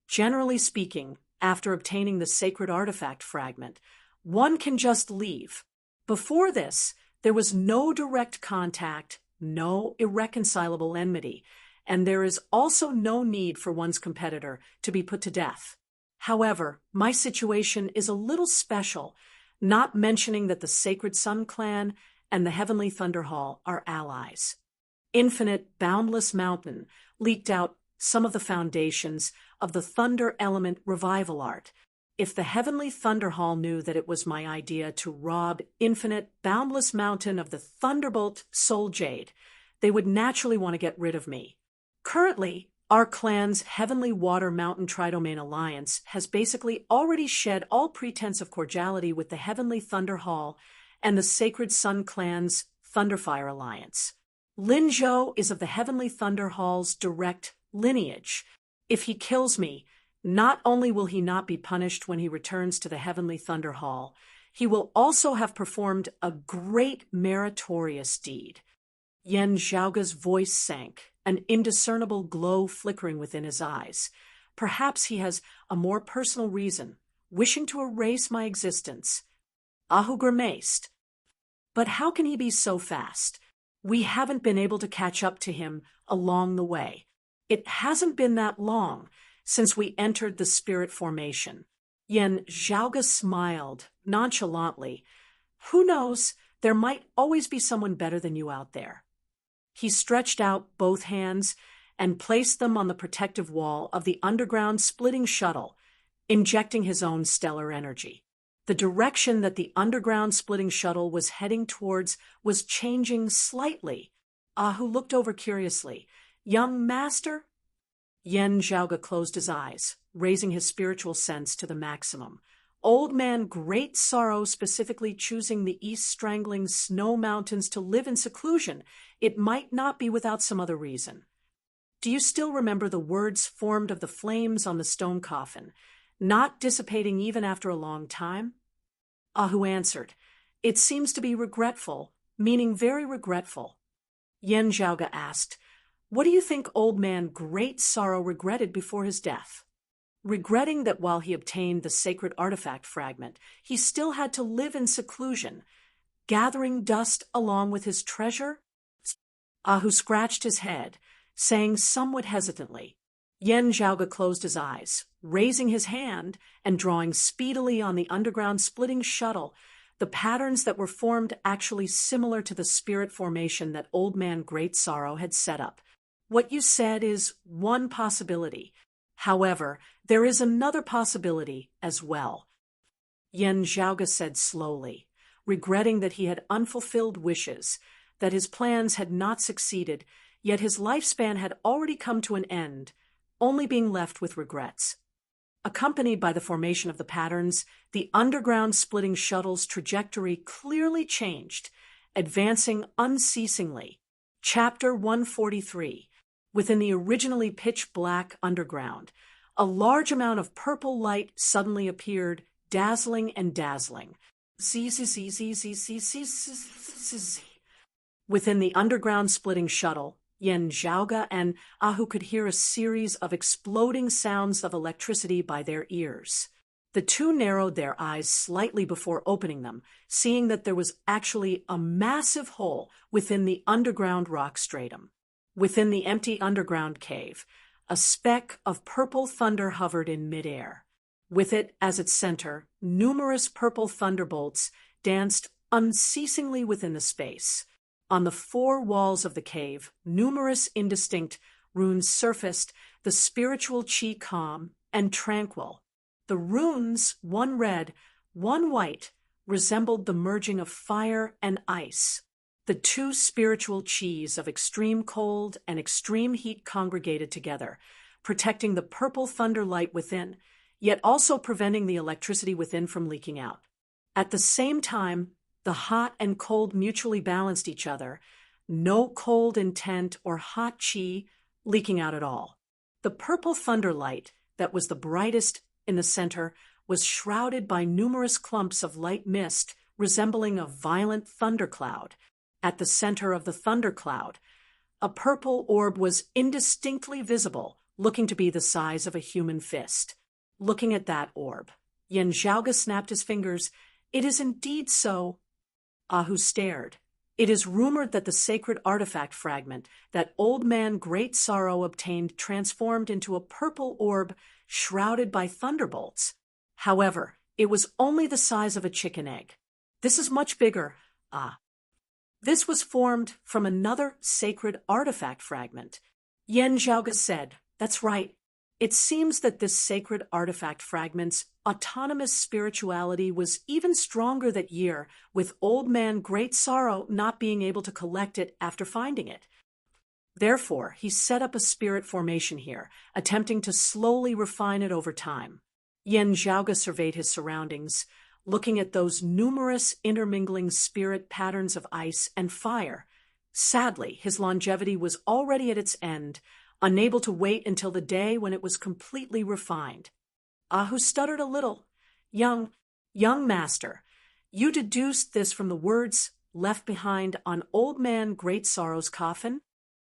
Generally speaking, after obtaining the sacred artifact fragment, one can just leave. Before this, there was no direct contact, no irreconcilable enmity, and there is also no need for one's competitor to be put to death. However, my situation is a little special, not mentioning that the Sacred Sun Clan and the Heavenly Thunder Hall are allies. Infinite, boundless mountain leaked out some of the foundations of the Thunder Element revival art. If the Heavenly Thunder Hall knew that it was my idea to rob Infinite, boundless mountain of the Thunderbolt Soul Jade, they would naturally want to get rid of me. Currently, our clan's Heavenly Water Mountain Tridomain Alliance has basically already shed all pretense of cordiality with the Heavenly Thunder Hall and the Sacred Sun Clan's Thunderfire Alliance. Linzhou is of the Heavenly Thunder Hall's direct lineage. If he kills me, not only will he not be punished when he returns to the Heavenly Thunder Hall, he will also have performed a great meritorious deed. Yen Zhaoga's voice sank, an indiscernible glow flickering within his eyes. Perhaps he has a more personal reason, wishing to erase my existence. Ahu grimaced. But how can he be so fast? We haven't been able to catch up to him along the way. It hasn't been that long since we entered the spirit formation. Yen Zhaoga smiled nonchalantly. Who knows, there might always be someone better than you out there. He stretched out both hands and placed them on the protective wall of the underground splitting shuttle, injecting his own stellar energy. The direction that the underground splitting shuttle was heading towards was changing slightly. Ahu looked over curiously. Young master? Yen Zhaoga closed his eyes, raising his spiritual sense to the maximum. Old man Great Sorrow specifically choosing the east strangling snow mountains to live in seclusion. It might not be without some other reason. Do you still remember the words formed of the flames on the stone coffin, not dissipating even after a long time? Ahu answered, It seems to be regretful, meaning very regretful. Yen Zhaoga asked, What do you think old man Great Sorrow regretted before his death? Regretting that while he obtained the sacred artifact fragment, he still had to live in seclusion, gathering dust along with his treasure? Ahu scratched his head, saying somewhat hesitantly. Yen Zhaoga closed his eyes, raising his hand and drawing speedily on the underground splitting shuttle, the patterns that were formed actually similar to the spirit formation that old man Great Sorrow had set up. What you said is one possibility. However, there is another possibility as well. Yen Zhaoga said slowly, regretting that he had unfulfilled wishes, that his plans had not succeeded, yet his lifespan had already come to an end, only being left with regrets. Accompanied by the formation of the patterns, the underground splitting shuttle's trajectory clearly changed, advancing unceasingly. Chapter 143. Within the originally pitch-black underground, a large amount of purple light suddenly appeared, dazzling and dazzling. Within the underground splitting shuttle, Yen Zhaoga and Ahu could hear a series of exploding sounds of electricity by their ears. The two narrowed their eyes slightly before opening them, seeing that there was actually a massive hole within the underground rock stratum. Within the empty underground cave, a speck of purple thunder hovered in midair. With it as its center, numerous purple thunderbolts danced unceasingly within the space. On the four walls of the cave, numerous indistinct runes surfaced, the spiritual chi calm and tranquil. The runes, one red, one white, resembled the merging of fire and ice. The two spiritual chis of extreme cold and extreme heat congregated together, protecting the purple thunder light within, yet also preventing the electricity within from leaking out. At the same time, the hot and cold mutually balanced each other, no cold intent or hot chi leaking out at all. The purple thunder light, that was the brightest in the center, was shrouded by numerous clumps of light mist resembling a violent thundercloud. At the center of the thundercloud, a purple orb was indistinctly visible, looking to be the size of a human fist. Looking at that orb, Yen Zhaoge snapped his fingers. "It is indeed so." Ahu stared. "It is rumored that the sacred artifact fragment that old man Great Sorrow obtained transformed into a purple orb shrouded by thunderbolts. However, it was only the size of a chicken egg. This is much bigger. This was formed from another sacred artifact fragment." Yen Zhaoge said, "That's right. It seems that this sacred artifact fragment's autonomous spirituality was even stronger that year, with old man Great Sorrow not being able to collect it after finding it. Therefore, he set up a spirit formation here, attempting to slowly refine it over time." Yen Zhaoge surveyed his surroundings, looking at those numerous intermingling spirit patterns of ice and fire. Sadly, his longevity was already at its end, unable to wait until the day when it was completely refined. Ahu stuttered a little. Young master, you deduced this from the words left behind on old man Great Sorrow's coffin?"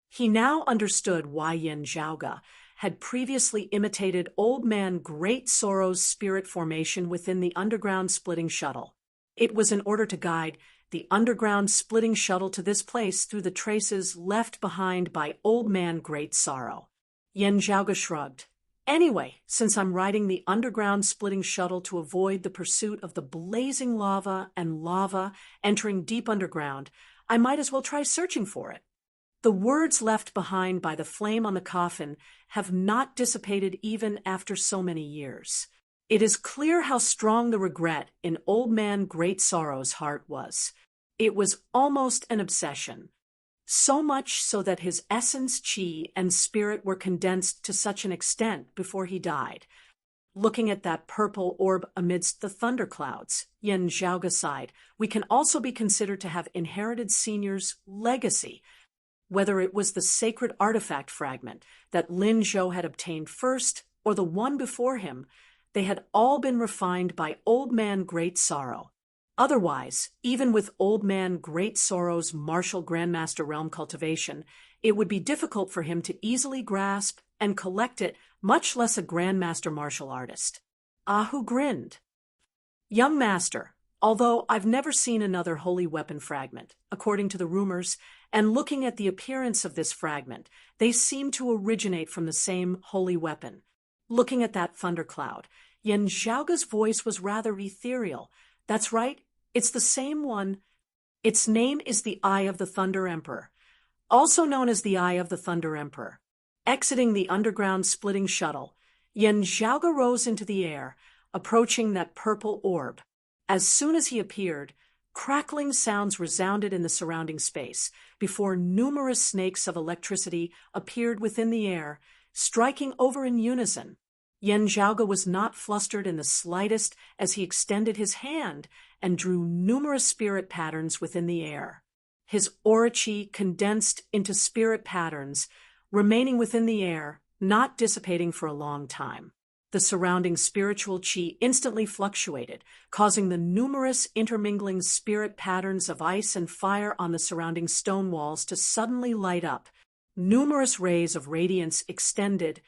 He now understood why Yen Zhaoge had previously imitated old man Great Sorrow's spirit formation within the underground splitting shuttle. It was in order to guide the underground splitting shuttle to this place through the traces left behind by old man Great Sorrow. Yen Zhaoge shrugged. "Anyway, since I'm riding the underground splitting shuttle to avoid the pursuit of the blazing lava and lava entering deep underground, I might as well try searching for it. The words left behind by the flame on the coffin have not dissipated even after so many years. It is clear how strong the regret in old man Great Sorrow's heart was. It was almost an obsession. So much so that his essence, chi, and spirit were condensed to such an extent before he died. Looking at that purple orb amidst the thunderclouds, Yen Zhaoge sighed, we can also be considered to have inherited Senior's legacy. Whether it was the sacred artifact fragment that Lin Zhou had obtained first, or the one before him, they had all been refined by old man Great Sorrow. Otherwise, even with old man Great Sorrow's martial grandmaster realm cultivation, it would be difficult for him to easily grasp and collect it, much less a grandmaster martial artist. Ahu grinned. "Young master, although I've never seen another holy weapon fragment, according to the rumors, and looking at the appearance of this fragment, they seem to originate from the same holy weapon." Looking at that thundercloud, Yen Zhaoge's voice was rather ethereal. "That's right, it's the same one. Its name is the Eye of the Thunder Emperor, also known as the Eye of the Thunder Emperor." Exiting the underground splitting shuttle, Yen Zhaoge rose into the air, approaching that purple orb. As soon as he appeared, crackling sounds resounded in the surrounding space, before numerous snakes of electricity appeared within the air, striking over in unison. Yen Zhaoge was not flustered in the slightest as he extended his hand and drew numerous spirit patterns within the air. His aura chi condensed into spirit patterns, remaining within the air, not dissipating for a long time. The surrounding spiritual chi instantly fluctuated, causing the numerous intermingling spirit patterns of ice and fire on the surrounding stone walls to suddenly light up. Numerous rays of radiance extended,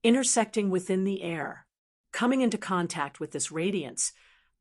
intersecting within the air. Coming into contact with this radiance,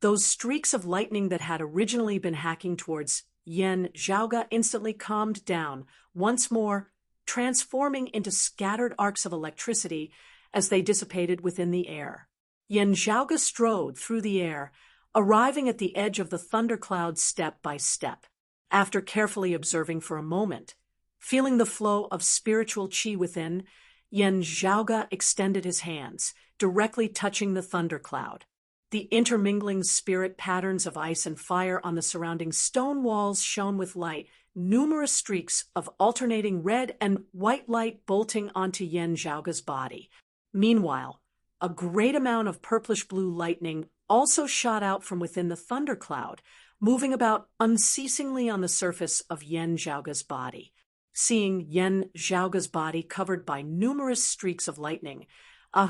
those streaks of lightning that had originally been hacking towards Yen Zhaoge instantly calmed down, once more transforming into scattered arcs of electricity as they dissipated within the air. Yen Zhaoge strode through the air, arriving at the edge of the thundercloud step by step. After carefully observing for a moment, feeling the flow of spiritual chi within, Yen Zhaoge extended his hands, directly touching the thundercloud. The intermingling spirit patterns of ice and fire on the surrounding stone walls shone with light, numerous streaks of alternating red and white light bolting onto Yen Zhaoge's body. Meanwhile, a great amount of purplish-blue lightning also shot out from within the thundercloud, moving about unceasingly on the surface of Yan Zhaoge's body. Seeing Yan Zhaoge's body covered by numerous streaks of lightning,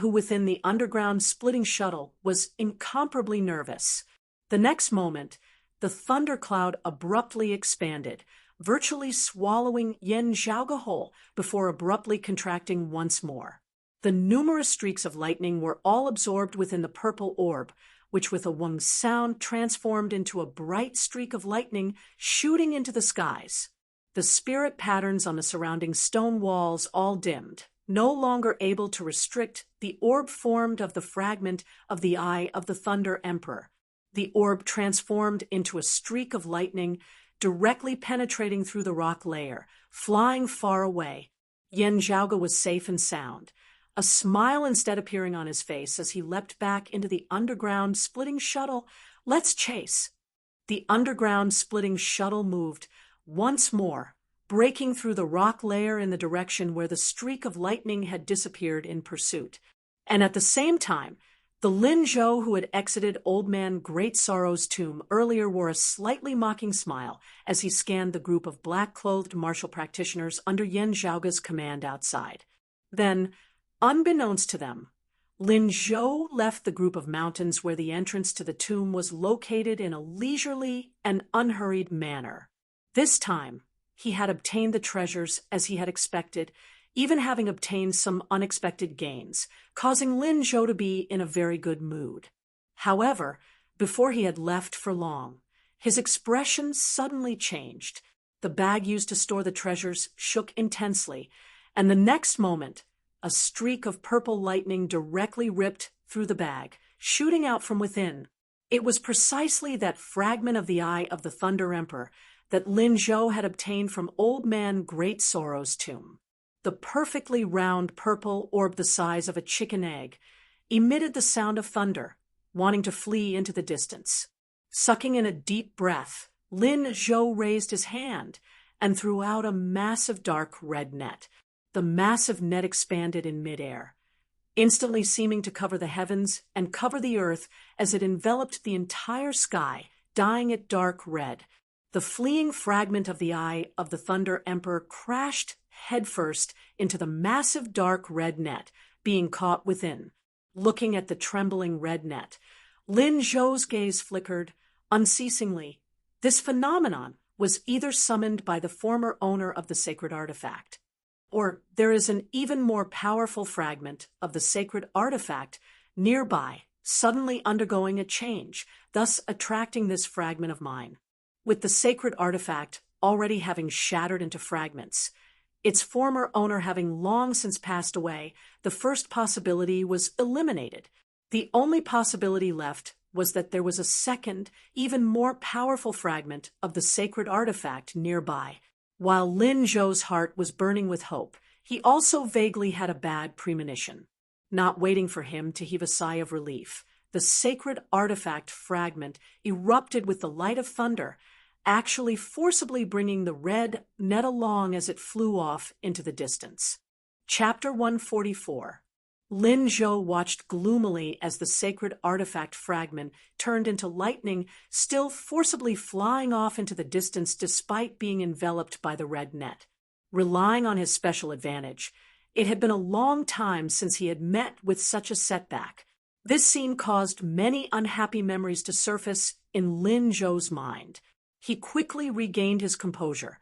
who within the underground splitting shuttle was incomparably nervous. The next moment, the thundercloud abruptly expanded, virtually swallowing Yan Zhaoge whole before abruptly contracting once more. The numerous streaks of lightning were all absorbed within the purple orb, which with a wung sound transformed into a bright streak of lightning shooting into the skies. The spirit patterns on the surrounding stone walls all dimmed, no longer able to restrict the orb formed of the fragment of the eye of the Thunder Emperor. The orb transformed into a streak of lightning, directly penetrating through the rock layer, flying far away. Yan Zhaoge was safe and sound, a smile instead appearing on his face as he leapt back into the underground splitting shuttle. Let's chase. The underground splitting shuttle moved once more, breaking through the rock layer in the direction where the streak of lightning had disappeared in pursuit. And at the same time, the Lin Zhou who had exited Old Man Great Sorrow's tomb earlier wore a slightly mocking smile as he scanned the group of black-clothed martial practitioners under Yan Zhaoge's command outside. Then, unbeknownst to them, Lin Zhou left the group of mountains where the entrance to the tomb was located in a leisurely and unhurried manner. This time, he had obtained the treasures as he had expected, even having obtained some unexpected gains, causing Lin Zhou to be in a very good mood. However, before he had left for long, his expression suddenly changed. The bag used to store the treasures shook intensely, and the next moment, a streak of purple lightning directly ripped through the bag, shooting out from within. It was precisely that fragment of the eye of the Thunder Emperor that Lin Zhou had obtained from Old Man Great Sorrow's tomb. The perfectly round purple orb the size of a chicken egg emitted the sound of thunder, wanting to flee into the distance. Sucking in a deep breath, Lin Zhou raised his hand and threw out a massive dark red net. The massive net expanded in midair, instantly seeming to cover the heavens and cover the earth as it enveloped the entire sky, dyeing it dark red. The fleeing fragment of the eye of the Thunder Emperor crashed headfirst into the massive dark red net, being caught within. Looking at the trembling red net, Lin Zhou's gaze flickered unceasingly. This phenomenon was either summoned by the former owner of the sacred artifact, or there is an even more powerful fragment of the sacred artifact nearby, suddenly undergoing a change, thus attracting this fragment of mine. With the sacred artifact already having shattered into fragments, its former owner having long since passed away, the first possibility was eliminated. The only possibility left was that there was a second, even more powerful fragment of the sacred artifact nearby. While Lin Zhou's heart was burning with hope, he also vaguely had a bad premonition. Not waiting for him to heave a sigh of relief, the sacred artifact fragment erupted with the light of thunder, actually forcibly bringing the red net along as it flew off into the distance. Chapter 144. Lin Zhou watched gloomily as the sacred artifact fragment turned into lightning, still forcibly flying off into the distance despite being enveloped by the red net. Relying on his special advantage, it had been a long time since he had met with such a setback. This scene caused many unhappy memories to surface in Lin Zhou's mind. He quickly regained his composure,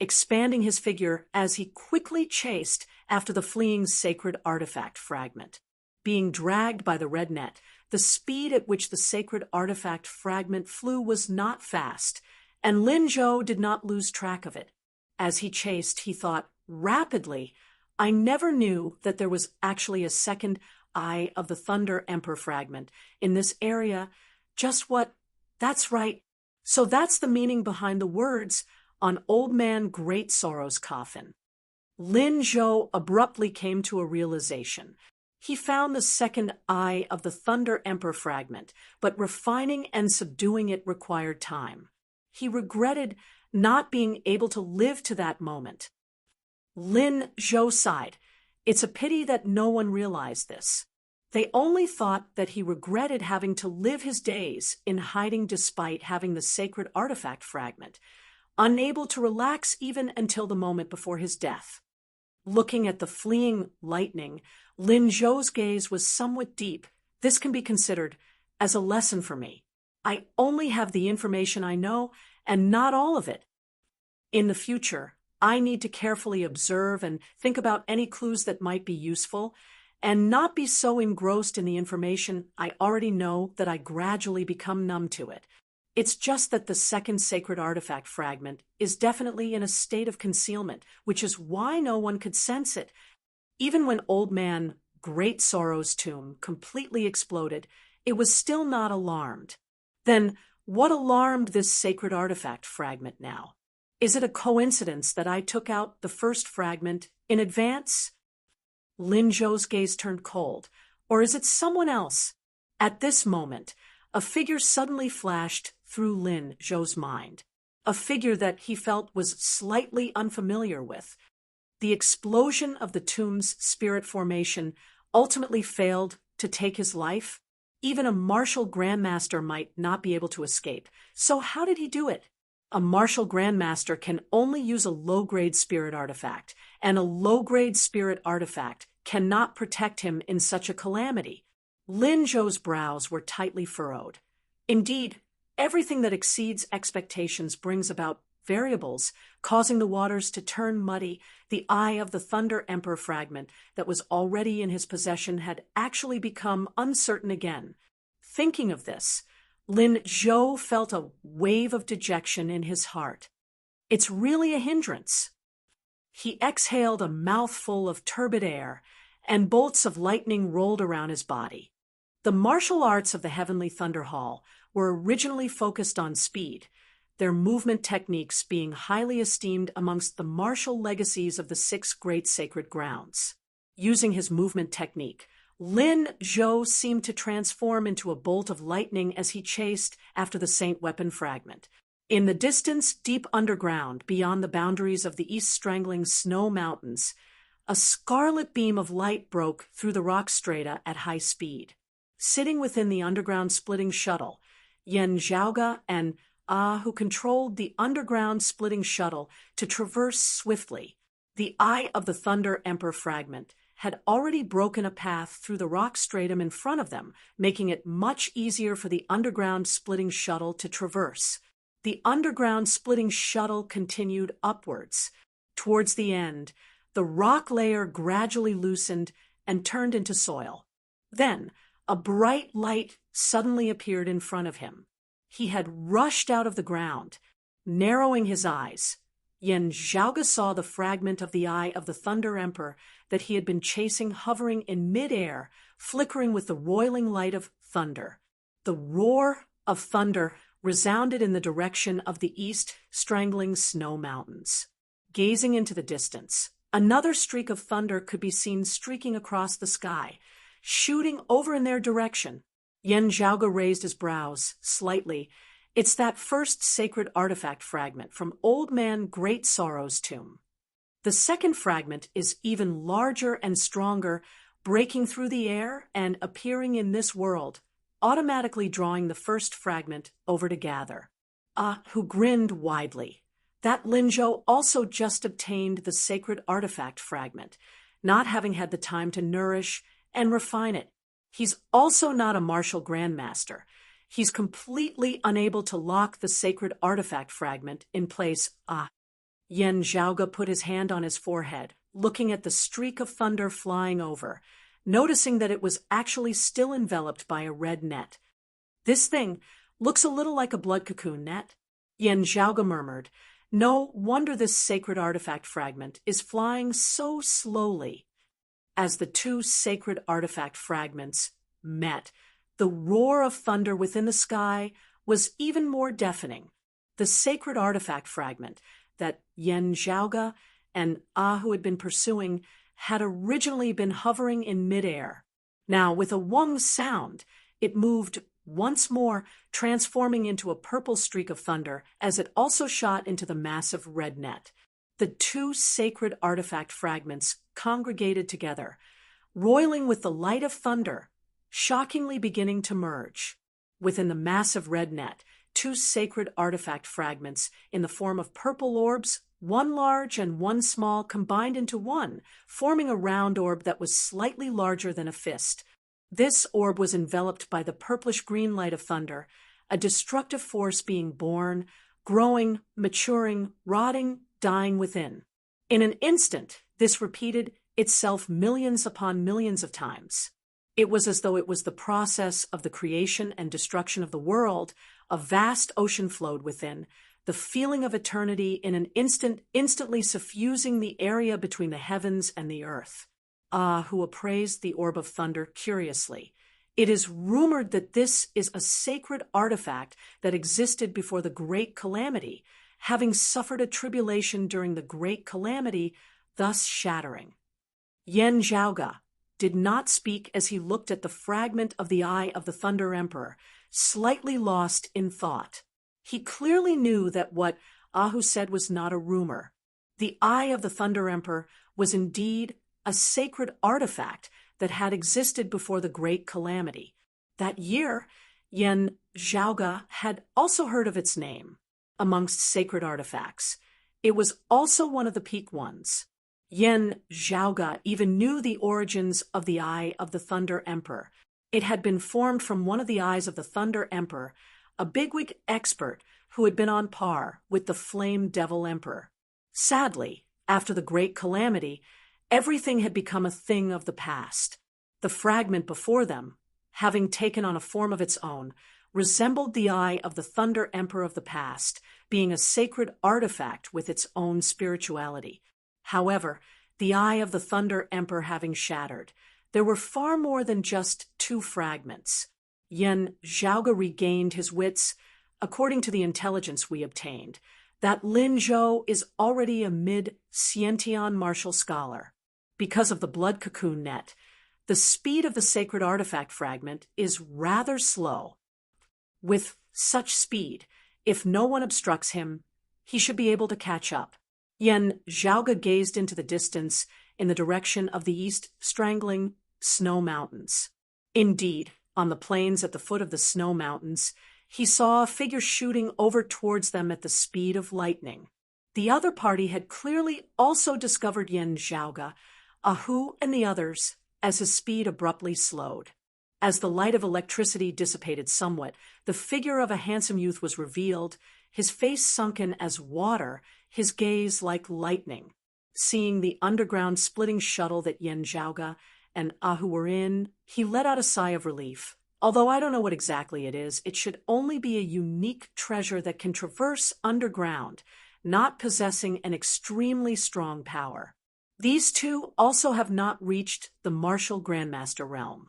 expanding his figure as he quickly chased after the fleeing sacred artifact fragment. Being dragged by the red net, the speed at which the sacred artifact fragment flew was not fast, and Lin Zhou did not lose track of it. As he chased, he thought rapidly, I never knew that there was actually a second eye of the Thunder Emperor fragment in this area. Just what? That's right. So that's the meaning behind the words on Old Man Great Sorrow's coffin. Lin Zhou abruptly came to a realization. He found the second eye of the Thunder Emperor fragment, but refining and subduing it required time. He regretted not being able to live to that moment. Lin Zhou sighed, It's a pity that no one realized this. They only thought that he regretted having to live his days in hiding despite having the sacred artifact fragment, unable to relax even until the moment before his death. Looking at the fleeing lightning, Lin Zhou's gaze was somewhat deep. This can be considered as a lesson for me. I only have the information I know, and not all of it. In the future, I need to carefully observe and think about any clues that might be useful, and not be so engrossed in the information I already know that I gradually become numb to it. It's just that the second sacred artifact fragment is definitely in a state of concealment, which is why no one could sense it. Even when Old Man Great Sorrow's tomb completely exploded, it was still not alarmed. Then, what alarmed this sacred artifact fragment now? Is it a coincidence that I took out the first fragment in advance? Lin Zhou's gaze turned cold. Or is it someone else? At this moment, a figure suddenly flashed through Lin Zhou's mind. A figure that he felt was slightly unfamiliar with. The explosion of the tomb's spirit formation ultimately failed to take his life. Even a martial grandmaster might not be able to escape. So how did he do it? A martial grandmaster can only use a low-grade spirit artifact, and a low-grade spirit artifact cannot protect him in such a calamity. Lin Zhou's brows were tightly furrowed. Indeed, everything that exceeds expectations brings about variables, causing the waters to turn muddy. The Eye of the Thunder Emperor fragment that was already in his possession had actually become uncertain again. Thinking of this, Lin Zhou felt a wave of dejection in his heart. It's really a hindrance. He exhaled a mouthful of turbid air, and bolts of lightning rolled around his body. The martial arts of the Heavenly Thunder Hall were originally focused on speed, their movement techniques being highly esteemed amongst the martial legacies of the 6 great sacred grounds. Using his movement technique, Lin Zhou seemed to transform into a bolt of lightning as he chased after the Saint Weapon fragment. In the distance, deep underground, beyond the boundaries of the east-strangling snow mountains, a scarlet beam of light broke through the rock strata at high speed. Sitting within the underground splitting shuttle, Yen Zhaoge and who controlled the underground splitting shuttle to traverse swiftly, the Eye of the Thunder Emperor fragment had already broken a path through the rock stratum in front of them, making it much easier for the underground splitting shuttle to traverse. The underground splitting shuttle continued upwards. Towards the end, the rock layer gradually loosened and turned into soil. Then, a bright light suddenly appeared in front of him. He had rushed out of the ground. Narrowing his eyes, Yen Zhaoge saw the fragment of the Eye of the Thunder Emperor that he had been chasing hovering in mid-air, flickering with the roiling light of thunder. The roar of thunder resounded in the direction of the east-strangling snow mountains. Gazing into the distance, another streak of thunder could be seen streaking across the sky, shooting over in their direction. Yen Zhaoge raised his brows slightly. It's that first sacred artifact fragment from Old Man Great Sorrow's tomb. The second fragment is even larger and stronger, breaking through the air and appearing in this world, automatically drawing the first fragment over to gather. Who grinned widely. That Lin Zhou also just obtained the sacred artifact fragment, not having had the time to nourish and refine it. He's also not a martial grandmaster. He's completely unable to lock the sacred artifact fragment in place. Yen Zhaoge put his hand on his forehead, looking at the streak of thunder flying over, noticing that it was actually still enveloped by a red net. This thing looks a little like a blood cocoon net. Yen Zhaoge murmured, no wonder this sacred artifact fragment is flying so slowly. As the two sacred artifact fragments met, the roar of thunder within the sky was even more deafening. The sacred artifact fragment that Yen Zhaoge and who had been pursuing had originally been hovering in midair. Now, with a wung sound, it moved once more, transforming into a purple streak of thunder as it also shot into the massive red net. the two sacred artifact fragments congregated together, roiling with the light of thunder, shockingly beginning to merge. Within the massive red net, two sacred artifact fragments in the form of purple orbs, one large and one small, combined into one, forming a round orb that was slightly larger than a fist. This orb was enveloped by the purplish-green light of thunder, a destructive force being born, growing, maturing, rotting, dying within. In an instant, this repeated itself millions upon millions of times. It was as though it was the process of the creation and destruction of the world. A vast ocean flowed within, the feeling of eternity in an instant, instantly suffusing the area between the heavens and the earth. Who appraised the orb of thunder curiously. It is rumored that this is a sacred artifact that existed before the Great Calamity, having suffered a tribulation during the Great Calamity, thus shattering. Yen Zhaoge did not speak as he looked at the fragment of the eye of the Thunder Emperor, slightly lost in thought. He clearly knew that what Ahu said was not a rumor. The eye of the Thunder Emperor was indeed a sacred artifact that had existed before the Great Calamity. That year, Yen Zhaoge had also heard of its name. Amongst sacred artifacts, it was also one of the peak ones. Yen Zhaoge even knew the origins of the Eye of the Thunder Emperor. It had been formed from one of the eyes of the Thunder Emperor, a bigwig expert who had been on par with the Flame Devil Emperor. Sadly, after the Great Calamity, everything had become a thing of the past. The fragment before them, having taken on a form of its own, resembled the Eye of the Thunder Emperor of the past, being a sacred artifact with its own spirituality. However, the Eye of the Thunder Emperor having shattered, there were far more than just two fragments. Yen Zhaoge regained his wits. According to the intelligence we obtained, that Lin Zhou is already a mid-Xiantian martial scholar. Because of the blood cocoon net, the speed of the sacred artifact fragment is rather slow. With such speed, if no one obstructs him, he should be able to catch up. Yen Zhaoge gazed into the distance in the direction of the east strangling snow mountains. Indeed, on the plains at the foot of the snow mountains, he saw a figure shooting over towards them at the speed of lightning. The other party had clearly also discovered Yen Zhaoge, Ahu and the others, as his speed abruptly slowed. As the light of electricity dissipated somewhat, the figure of a handsome youth was revealed, his face sunken as water, his gaze like lightning. Seeing the underground splitting shuttle that Yen Zhaoge and Ahu were in, he let out a sigh of relief. Although I don't know what exactly it is, it should only be a unique treasure that can traverse underground, not possessing an extremely strong power. These two also have not reached the martial grandmaster realm.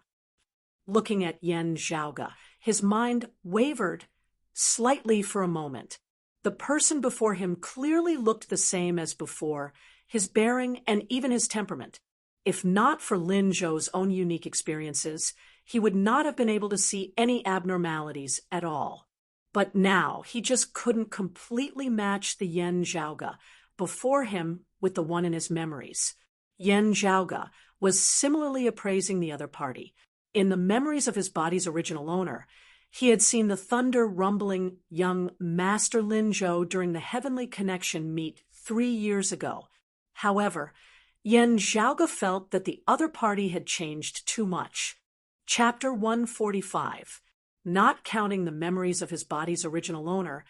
Looking at Yen Zhaoge, his mind wavered slightly for a moment. The person before him clearly looked the same as before, his bearing and even his temperament. If not for Lin Zhou's own unique experiences, he would not have been able to see any abnormalities at all. But now he just couldn't completely match the Yen Zhaoge before him with the one in his memories. Yen Zhaoge was similarly appraising the other party. In the memories of his body's original owner, he had seen the thunder-rumbling young Master Lin Zhou during the Heavenly Connection meet 3 years ago. However, Yen Zhaoge felt that the other party had changed too much. Chapter 145. Not counting the memories of his body's original owner,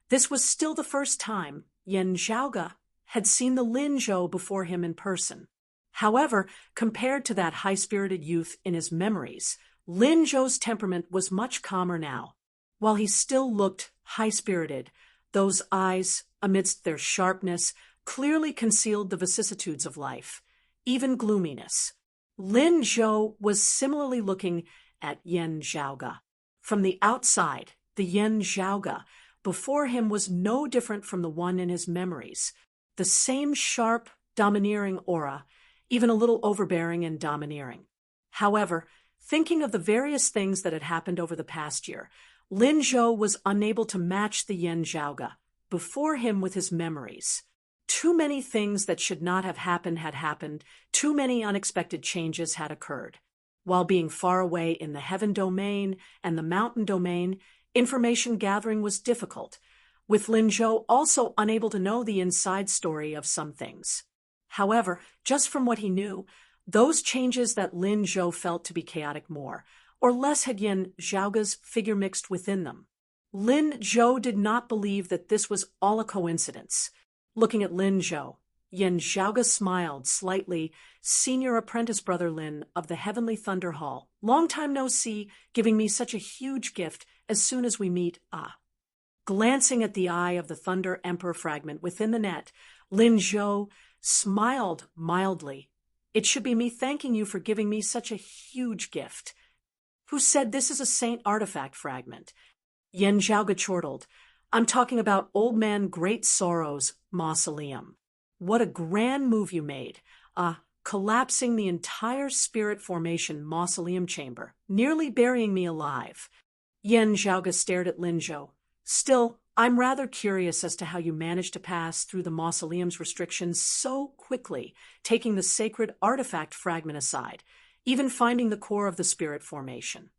this was still the first time Yen Zhaoge had seen the Lin Zhou before him in person. However, compared to that high-spirited youth in his memories, Lin Zhou's temperament was much calmer now. While he still looked high-spirited, those eyes, amidst their sharpness, clearly concealed the vicissitudes of life, even gloominess. Lin Zhou was similarly looking at Yen Zhaoge. From the outside, the Yen Zhaoge before him was no different from the one in his memories. The same sharp, domineering aura, even a little overbearing and domineering. However, thinking of the various things that had happened over the past year, Lin Zhou was unable to match the Yen Zhaoge before him with his memories. Too many things that should not have happened had happened, too many unexpected changes had occurred. While being far away in the heaven domain and the mountain domain, information gathering was difficult, with Lin Zhou also unable to know the inside story of some things. However, just from what he knew, those changes that Lin Zhou felt to be chaotic more or less had Yan Zhaoge's figure mixed within them. Lin Zhou did not believe that this was all a coincidence. Looking at Lin Zhou, Yan Zhaoge smiled slightly. Senior apprentice brother Lin of the Heavenly Thunder Hall. Long time no see, giving me such a huge gift as soon as we meet. Glancing at the eye of the Thunder Emperor fragment within the net, Lin Zhou smiled mildly. It should be me thanking you for giving me such a huge gift. Who said this is a saint artifact fragment? Yan Zhaoge chortled. I'm talking about Old Man Great Sorrow's mausoleum. What a grand move you made. Collapsing the entire spirit formation mausoleum chamber, nearly burying me alive. Yan Zhaoge stared at Lin Zhou. Still, I'm rather curious as to how you managed to pass through the mausoleum's restrictions so quickly, taking the sacred artifact fragment aside, even finding the core of the spirit formation.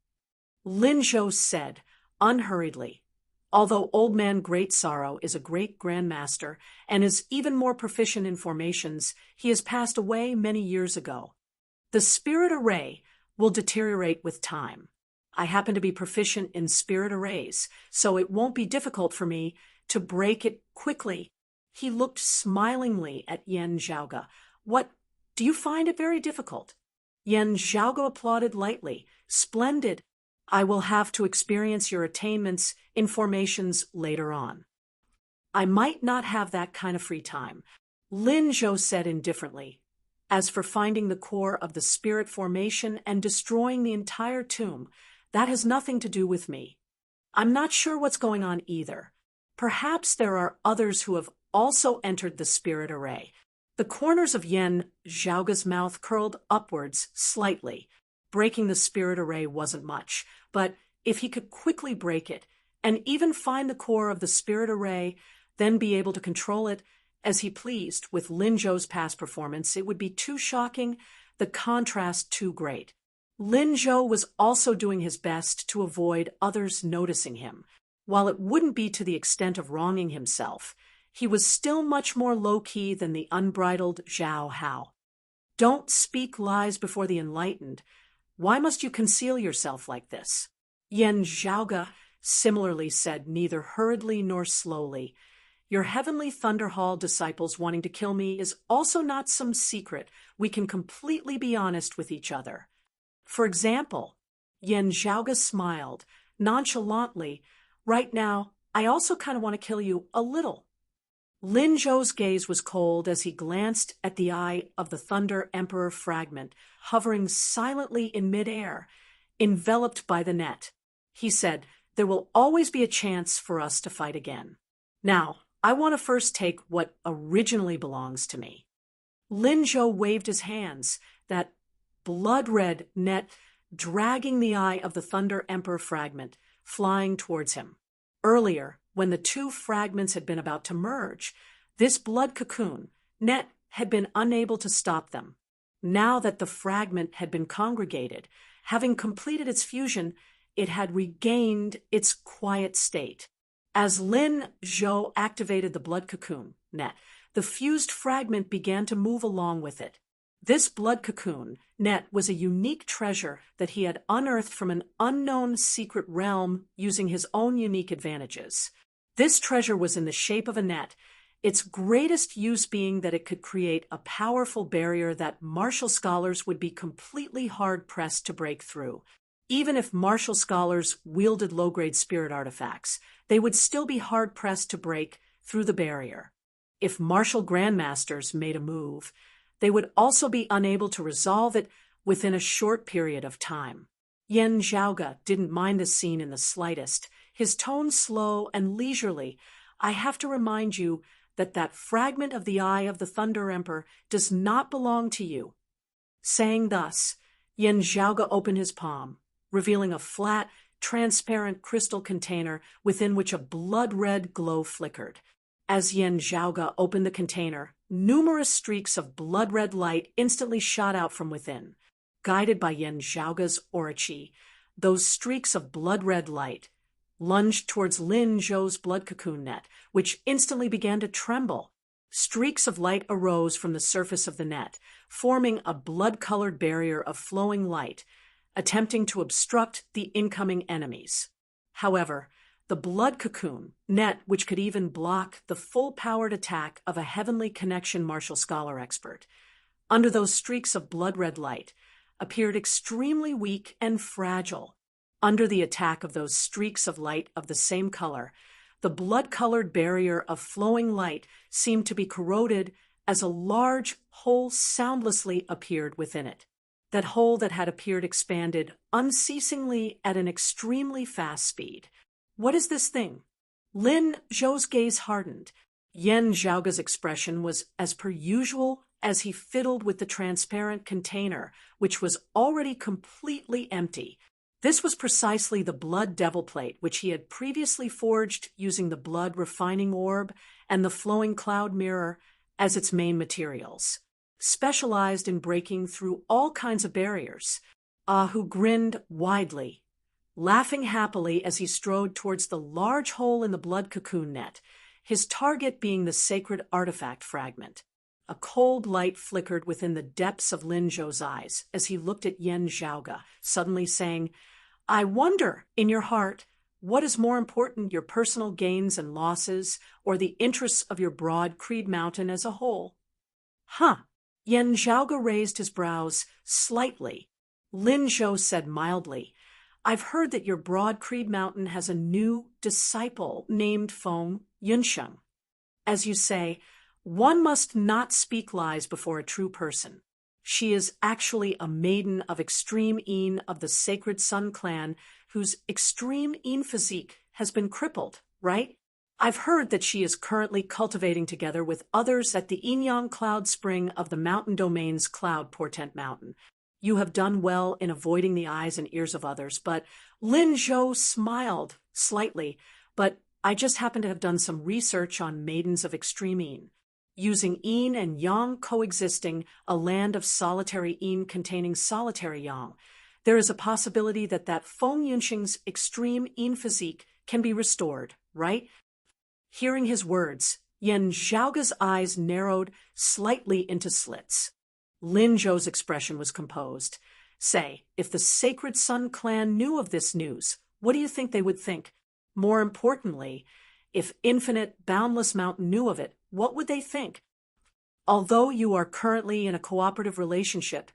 Lin Zhou said, unhurriedly, although Old Man Great Sorrow is a great grandmaster and is even more proficient in formations, he has passed away many years ago. The spirit array will deteriorate with time. I happen to be proficient in spirit arrays, so it won't be difficult for me to break it quickly. He looked smilingly at Yan Zhaoge. What, do you find it very difficult? Yan Zhaoge applauded lightly. Splendid. I will have to experience your attainments in formations later on. I might not have that kind of free time, Lin Zhou said indifferently. As for finding the core of the spirit formation and destroying the entire tomb, that has nothing to do with me. I'm not sure what's going on either. Perhaps there are others who have also entered the spirit array. The corners of Yan Zhaoge's mouth curled upwards slightly. Breaking the spirit array wasn't much, but if he could quickly break it and even find the core of the spirit array, then be able to control it as he pleased with Lin Zhou's past performance, it would be too shocking, the contrast too great. Lin Zhou was also doing his best to avoid others noticing him. While it wouldn't be to the extent of wronging himself, he was still much more low-key than the unbridled Zhao Hao. Don't speak lies before the enlightened. Why must you conceal yourself like this? Yan Zhaoge similarly said, neither hurriedly nor slowly. Your Heavenly Thunder Hall disciples wanting to kill me is also not some secret. We can completely be honest with each other. For example, Yan Zhaoge smiled nonchalantly. Right now, I also kind of want to kill you a little. Lin Zhou's gaze was cold as he glanced at the eye of the Thunder Emperor fragment, hovering silently in midair, enveloped by the net. He said, there will always be a chance for us to fight again. Now, I want to first take what originally belongs to me. Lin Zhou waved his hands, that blood-red net dragging the eye of the Thunder Emperor fragment, flying towards him. Earlier, when the two fragments had been about to merge, this blood cocoon, net, had been unable to stop them. Now that the fragment had been congregated, having completed its fusion, it had regained its quiet state. As Lin Zhou activated the blood cocoon, net, the fused fragment began to move along with it. This blood cocoon, net, was a unique treasure that he had unearthed from an unknown secret realm using his own unique advantages. This treasure was in the shape of a net, its greatest use being that it could create a powerful barrier that martial scholars would be completely hard-pressed to break through. Even if martial scholars wielded low-grade spirit artifacts, they would still be hard-pressed to break through the barrier. If martial grandmasters made a move, they would also be unable to resolve it within a short period of time. Yan Zhaoge didn't mind the scene in the slightest, his tone slow and leisurely. I have to remind you that that fragment of the eye of the Thunder Emperor does not belong to you. Saying thus, Yan Zhaoge opened his palm, revealing a flat, transparent crystal container within which a blood-red glow flickered. As Yen Zhaoge opened the container, numerous streaks of blood-red light instantly shot out from within. Guided by Yen Zhaoge's aura qi, those streaks of blood-red light lunged towards Lin Zhou's blood cocoon net, which instantly began to tremble. Streaks of light arose from the surface of the net, forming a blood-colored barrier of flowing light, attempting to obstruct the incoming enemies. However, the blood cocoon net, which could even block the full-powered attack of a heavenly connection martial scholar expert, under those streaks of blood-red light, appeared extremely weak and fragile. Under the attack of those streaks of light of the same color, the blood-colored barrier of flowing light seemed to be corroded as a large hole soundlessly appeared within it. That hole that had appeared expanded unceasingly at an extremely fast speed. What is this thing? Lin Zhou's gaze hardened. Yen Zhaoge's expression was as per usual as he fiddled with the transparent container, which was already completely empty. This was precisely the blood devil plate which he had previously forged using the blood refining orb and the flowing cloud mirror as its main materials, specialized in breaking through all kinds of barriers. Who grinned widely, laughing happily as he strode towards the large hole in the blood cocoon net, his target being the sacred artifact fragment. A cold light flickered within the depths of Lin Zhou's eyes as he looked at Yen Zhaoge, suddenly saying, "I wonder, in your heart, what is more important, your personal gains and losses, or the interests of your broad Creed Mountain as a whole?" Huh. Yen Zhaoge raised his brows slightly. Lin Zhou said mildly, "I've heard that your broad Creed Mountain has a new disciple named Feng Yunsheng. As you say, one must not speak lies before a true person. She is actually a maiden of extreme Yin of the Sacred Sun clan whose extreme Yin physique has been crippled, right? I've heard that she is currently cultivating together with others at the Yin-Yang Cloud Spring of the Mountain Domain's Cloud Portent Mountain. You have done well in avoiding the eyes and ears of others, but..." Lin Zhou smiled slightly, "But I just happen to have done some research on maidens of extreme Yin. Using Yin and Yang coexisting, a land of solitary Yin containing solitary Yang, there is a possibility that Feng Yunsheng's extreme Yin physique can be restored, right?" Hearing his words, Yen Zhaoge's eyes narrowed slightly into slits. Lin Zhou's expression was composed. "Say, if the Sacred Sun clan knew of this news, what do you think they would think? More importantly, if Infinite Boundless Mountain knew of it, what would they think? Although you are currently in a cooperative relationship,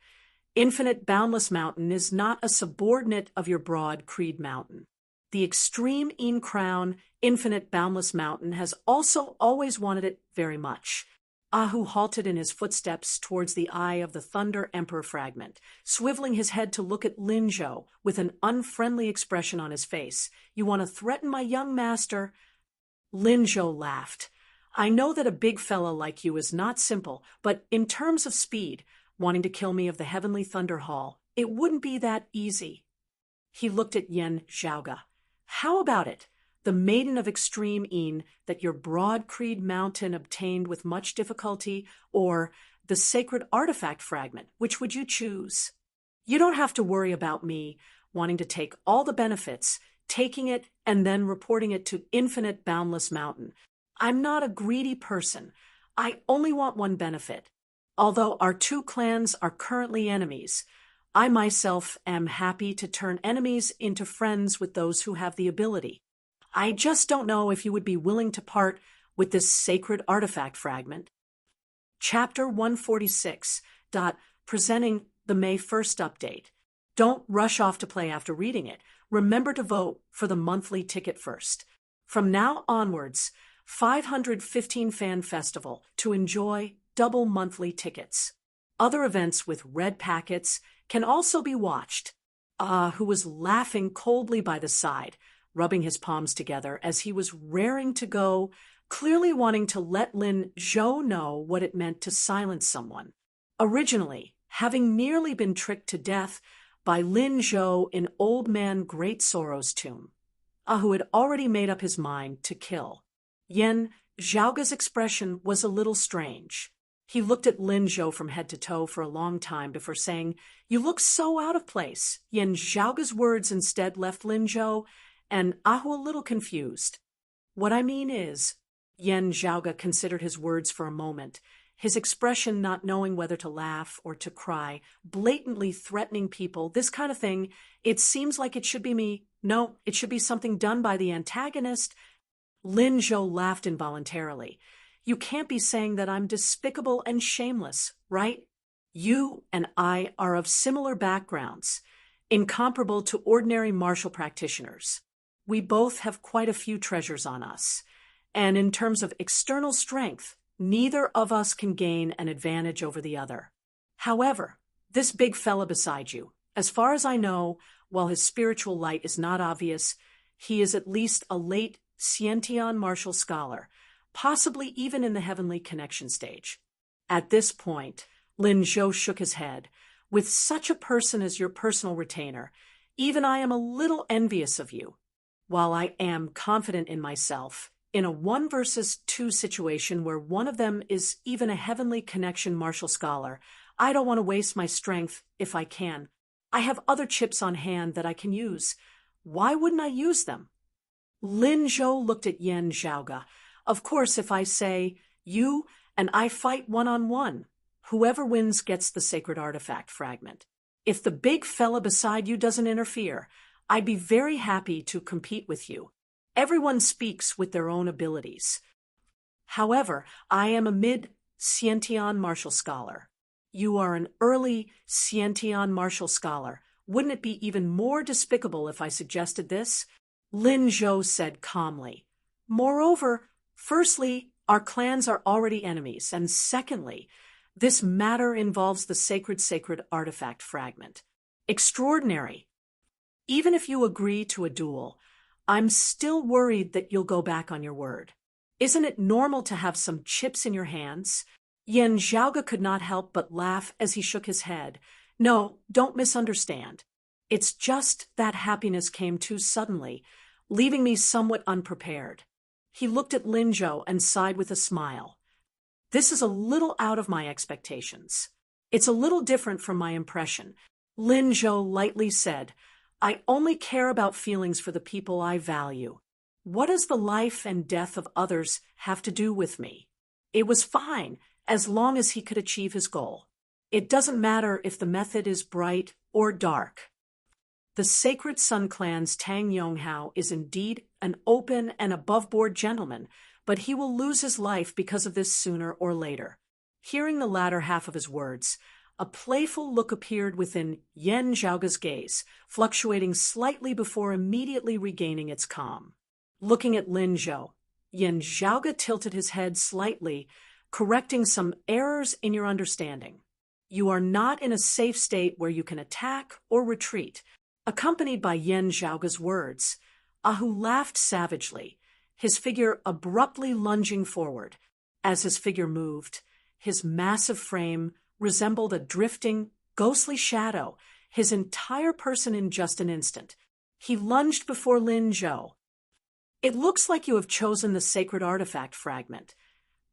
Infinite Boundless Mountain is not a subordinate of your broad Creed Mountain. The extreme Yin Crown, Infinite Boundless Mountain, has also always wanted it very much." Ahu halted in his footsteps towards the eye of the Thunder Emperor fragment, swiveling his head to look at Lin Zhou with an unfriendly expression on his face. "You want to threaten my young master?" Lin Zhou laughed. "I know that a big fella like you is not simple, but in terms of speed, wanting to kill me of the Heavenly Thunder Hall, it wouldn't be that easy." He looked at Yen Zhaoge. "How about it? The maiden of extreme Yin that your broad Creed Mountain obtained with much difficulty, or the sacred artifact fragment, which would you choose? You don't have to worry about me wanting to take all the benefits, taking it and then reporting it to Infinite Boundless Mountain. I'm not a greedy person. I only want one benefit. Although our two clans are currently enemies, I myself am happy to turn enemies into friends with those who have the ability. I just don't know if you would be willing to part with this sacred artifact fragment." Chapter 146. Presenting the May 1st update. Don't rush off to play after reading it. Remember to vote for the monthly ticket first. From now onwards, 515 Fan Festival to enjoy double monthly tickets. Other events with red packets can also be watched. Who was laughing coldly by the side, rubbing his palms together as he was raring to go, clearly wanting to let Lin Zhou know what it meant to silence someone. Originally, having nearly been tricked to death by Lin Zhou in Old Man Great Sorrow's tomb, who had already made up his mind to kill. Yen Zhaoga's expression was a little strange. He looked at Lin Zhou from head to toe for a long time before saying, "You look so out of place." Yan Zhaoga's words instead left Lin Zhou and Ahu a little confused. "What I mean is," Yan Zhaoga considered his words for a moment, his expression not knowing whether to laugh or to cry, blatantly threatening people, this kind of thing. "It seems like it should be me. No, it should be something done by the antagonist." Lin Zhou laughed involuntarily. "You can't be saying that I'm despicable and shameless, right? You and I are of similar backgrounds, incomparable to ordinary martial practitioners. We both have quite a few treasures on us. And in terms of external strength, neither of us can gain an advantage over the other. However, this big fella beside you, as far as I know, while his spiritual light is not obvious, he is at least a late Xiantian martial scholar, possibly even in the heavenly connection stage." At this point, Lin Zhou shook his head. "With such a person as your personal retainer, even I am a little envious of you. While I am confident in myself, in a 1 versus 2 situation where one of them is even a heavenly connection martial scholar, I don't want to waste my strength if I can. I have other chips on hand that I can use. Why wouldn't I use them?" Lin Zhou looked at Yan Zhaoga. "Of course, if I say, you and I fight one-on-one, whoever wins gets the sacred artifact fragment. If the big fella beside you doesn't interfere, I'd be very happy to compete with you. Everyone speaks with their own abilities. However, I am a mid-Xiantian martial scholar. You are an early Xiantian martial scholar. Wouldn't it be even more despicable if I suggested this?" Lin Zhou said calmly. "Moreover, firstly, our clans are already enemies, and secondly, this matter involves the sacred artifact fragment. Extraordinary. Even if you agree to a duel, I'm still worried that you'll go back on your word. Isn't it normal to have some chips in your hands?" Yan Zhaoga could not help but laugh as he shook his head. "No, don't misunderstand. It's just that happiness came too suddenly, leaving me somewhat unprepared." He looked at Lin Zhou and sighed with a smile. "This is a little out of my expectations. It's a little different from my impression." Lin Zhou lightly said, "I only care about feelings for the people I value. What does the life and death of others have to do with me?" It was fine, as long as he could achieve his goal. It doesn't matter if the method is bright or dark. The Sacred Sun Clan's Tang Yonghao is indeed an open and above-board gentleman, but he will lose his life because of this sooner or later. Hearing the latter half of his words, a playful look appeared within Yan Zhaoga's gaze, fluctuating slightly before immediately regaining its calm. Looking at Lin Zhou, Yan Zhaoga tilted his head slightly, correcting some errors in your understanding. "You are not in a safe state where you can attack or retreat." Accompanied by Yan Zhaoga's words, Ahu laughed savagely, his figure abruptly lunging forward. As his figure moved, his massive frame resembled a drifting, ghostly shadow, his entire person in just an instant. He lunged before Lin Zhou. "It looks like you have chosen the sacred artifact fragment."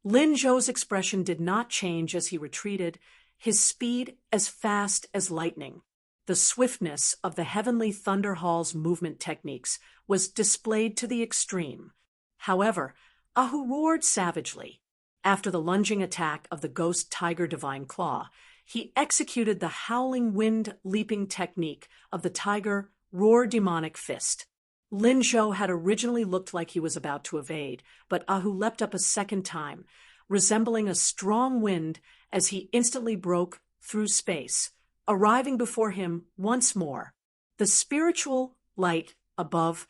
Lin Zhou's expression did not change as he retreated, his speed as fast as lightning. The swiftness of the Heavenly Thunder Hall's movement techniques was displayed to the extreme. However, Ahu roared savagely. After the lunging attack of the Ghost Tiger Divine Claw, he executed the howling wind-leaping technique of the Tiger Roar Demonic Fist. Lin Zhou had originally looked like he was about to evade, but Ahu leapt up a second time, resembling a strong wind as he instantly broke through space, arriving before him once more. The spiritual light above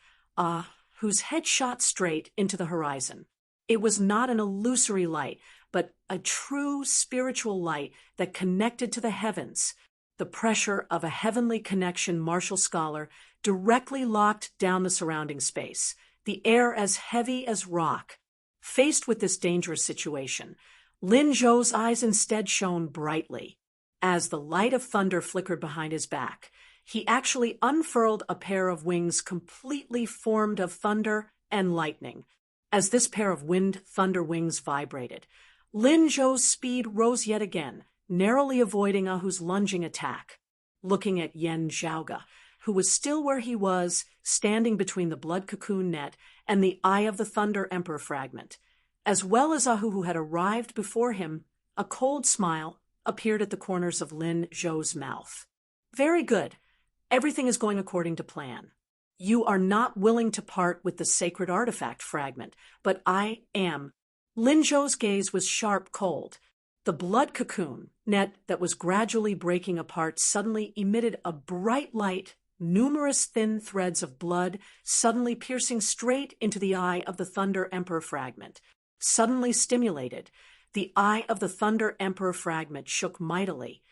whose head shot straight into the horizon. It was not an illusory light, but a true spiritual light that connected to the heavens. The pressure of a heavenly connection martial scholar directly locked down the surrounding space, the air as heavy as rock. Faced with this dangerous situation, Lin Zhou's eyes instead shone brightly. As the light of thunder flickered behind his back, he actually unfurled a pair of wings completely formed of thunder and lightning. As this pair of wind-thunder wings vibrated, Lin Zhou's speed rose yet again, narrowly avoiding Ahu's lunging attack. Looking at Yen Zhaoge, who was still where he was, standing between the blood cocoon net and the Eye of the Thunder Emperor fragment, as well as Ahu who had arrived before him, a cold smile appeared at the corners of Lin Zhou's mouth. Very good. Everything is going according to plan. You are not willing to part with the sacred artifact fragment, but I am. Lin Zhou's gaze was sharp, cold. The blood cocoon net that was gradually breaking apart suddenly emitted a bright light, numerous thin threads of blood suddenly piercing straight into the Eye of the Thunder Emperor fragment. Suddenly stimulated, the Eye of the Thunder Emperor fragment shook mightily,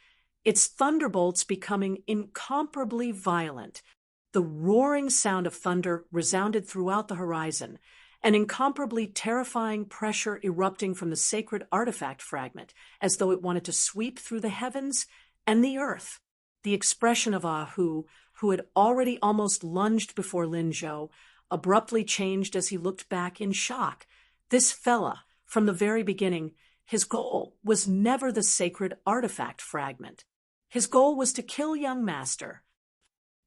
its thunderbolts becoming incomparably violent. The roaring sound of thunder resounded throughout the horizon, an incomparably terrifying pressure erupting from the sacred artifact fragment, as though it wanted to sweep through the heavens and the earth. The expression of Ahu, who had already almost lunged before Lin Zhou, abruptly changed as he looked back in shock. This fella, from the very beginning, his goal was never the sacred artifact fragment. His goal was to kill young master.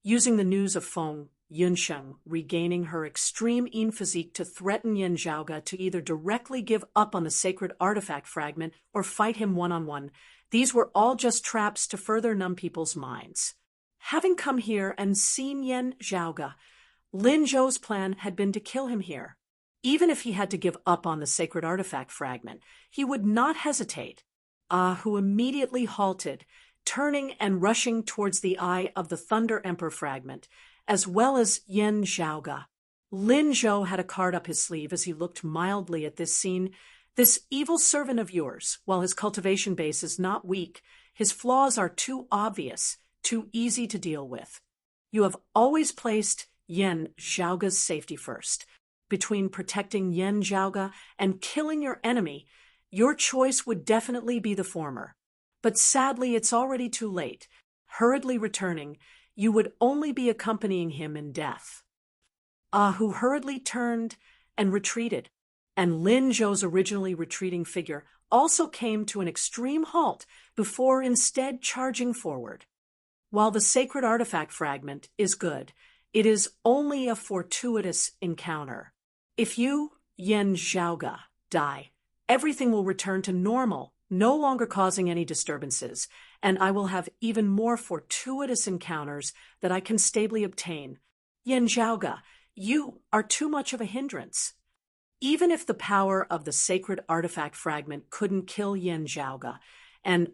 Using the news of Feng Yunsheng regaining her extreme Yin physique to threaten Yen Zhaoge to either directly give up on the sacred artifact fragment or fight him one-on-one, these were all just traps to further numb people's minds. Having come here and seen Yen Zhaoge, Lin Zhou's plan had been to kill him here. Even if he had to give up on the sacred artifact fragment, he would not hesitate. Who immediately halted, turning and rushing towards the Eye of the Thunder Emperor fragment, as well as Yen Zhaoge. Lin Zhou had a card up his sleeve as he looked mildly at this scene. This evil servant of yours, while his cultivation base is not weak, his flaws are too obvious, too easy to deal with. You have always placed Yen Zhaoge's safety first. Between protecting Yen Zhaoge and killing your enemy, your choice would definitely be the former. But sadly, it's already too late. Hurriedly returning, you would only be accompanying him in death. Who hurriedly turned and retreated, and Lin Zhou's originally retreating figure also came to an extreme halt before instead charging forward. While the sacred artifact fragment is good, it is only a fortuitous encounter. If you, Yen Zhaoge, die, everything will return to normal, no longer causing any disturbances, and I will have even more fortuitous encounters that I can stably obtain. Yen Zhaoge, you are too much of a hindrance. Even if the power of the sacred artifact fragment couldn't kill Yen Zhaoge, and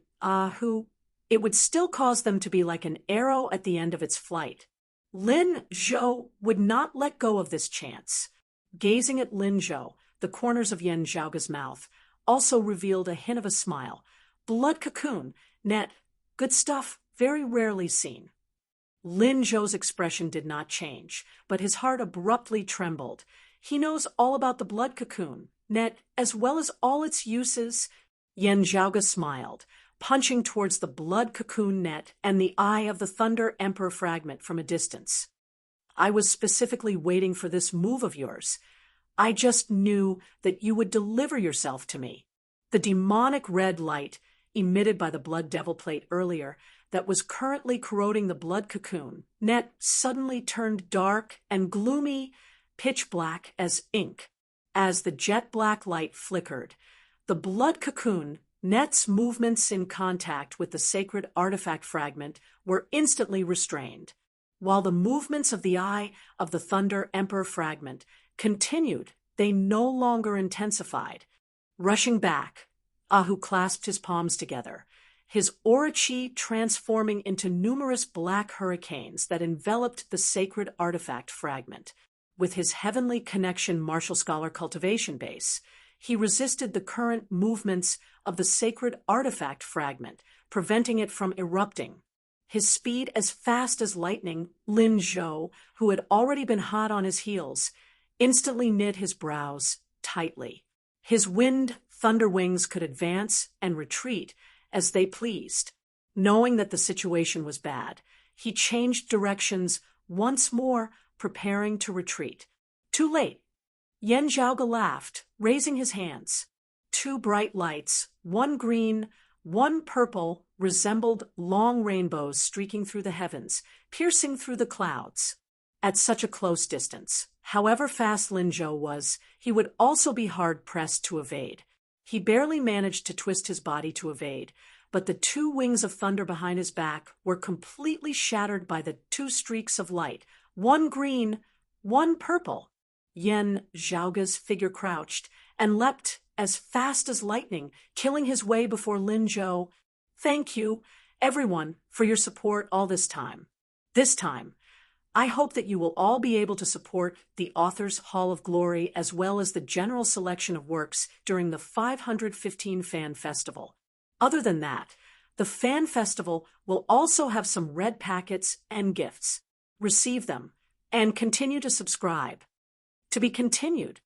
it would still cause them to be like an arrow at the end of its flight. Lin Zhou would not let go of this chance. Gazing at Lin Zhou, the corners of Yen Zhaoge's mouth also revealed a hint of a smile. Blood cocoon, net, good stuff, very rarely seen. Lin Zhou's expression did not change, but his heart abruptly trembled. He knows all about the blood cocoon, net, as well as all its uses. Yen Zhaoge smiled, punching towards the blood cocoon net and the Eye of the Thunder Emperor fragment from a distance. I was specifically waiting for this move of yours. I just knew that you would deliver yourself to me. The demonic red light emitted by the blood devil plate earlier that was currently corroding the blood cocoon net suddenly turned dark and gloomy, pitch black as ink. As the jet black light flickered, the blood cocoon net's movements in contact with the sacred artifact fragment were instantly restrained, while the movements of the Eye of the Thunder Emperor fragment continued. They no longer intensified. Rushing back, Ahu clasped his palms together, his aura chi transforming into numerous black hurricanes that enveloped the sacred artifact fragment. With his heavenly connection martial scholar cultivation base, he resisted the current movements of the sacred artifact fragment, preventing it from erupting. His speed as fast as lightning, Lin Zhou, who had already been hot on his heels, instantly knit his brows tightly. His thunder wings could advance and retreat as they pleased. Knowing that the situation was bad, he changed directions once more, preparing to retreat. Too late. Yen Zhaoge laughed, raising his hands. Two bright lights, one green, one purple, resembled long rainbows streaking through the heavens, piercing through the clouds. At such a close distance, however fast Lin Zhou was, he would also be hard-pressed to evade. He barely managed to twist his body to evade, but the two wings of thunder behind his back were completely shattered by the two streaks of light, one green, one purple. Yen Zhaoge's figure crouched and leapt as fast as lightning, killing his way before Lin Zhou. Thank you, everyone, for your support all this time. This time, I hope that you will all be able to support the Authors Hall of Glory as well as the general selection of works during the 515 Fan Festival. Other than that, the Fan Festival will also have some red packets and gifts. Receive them and continue to subscribe. To be continued.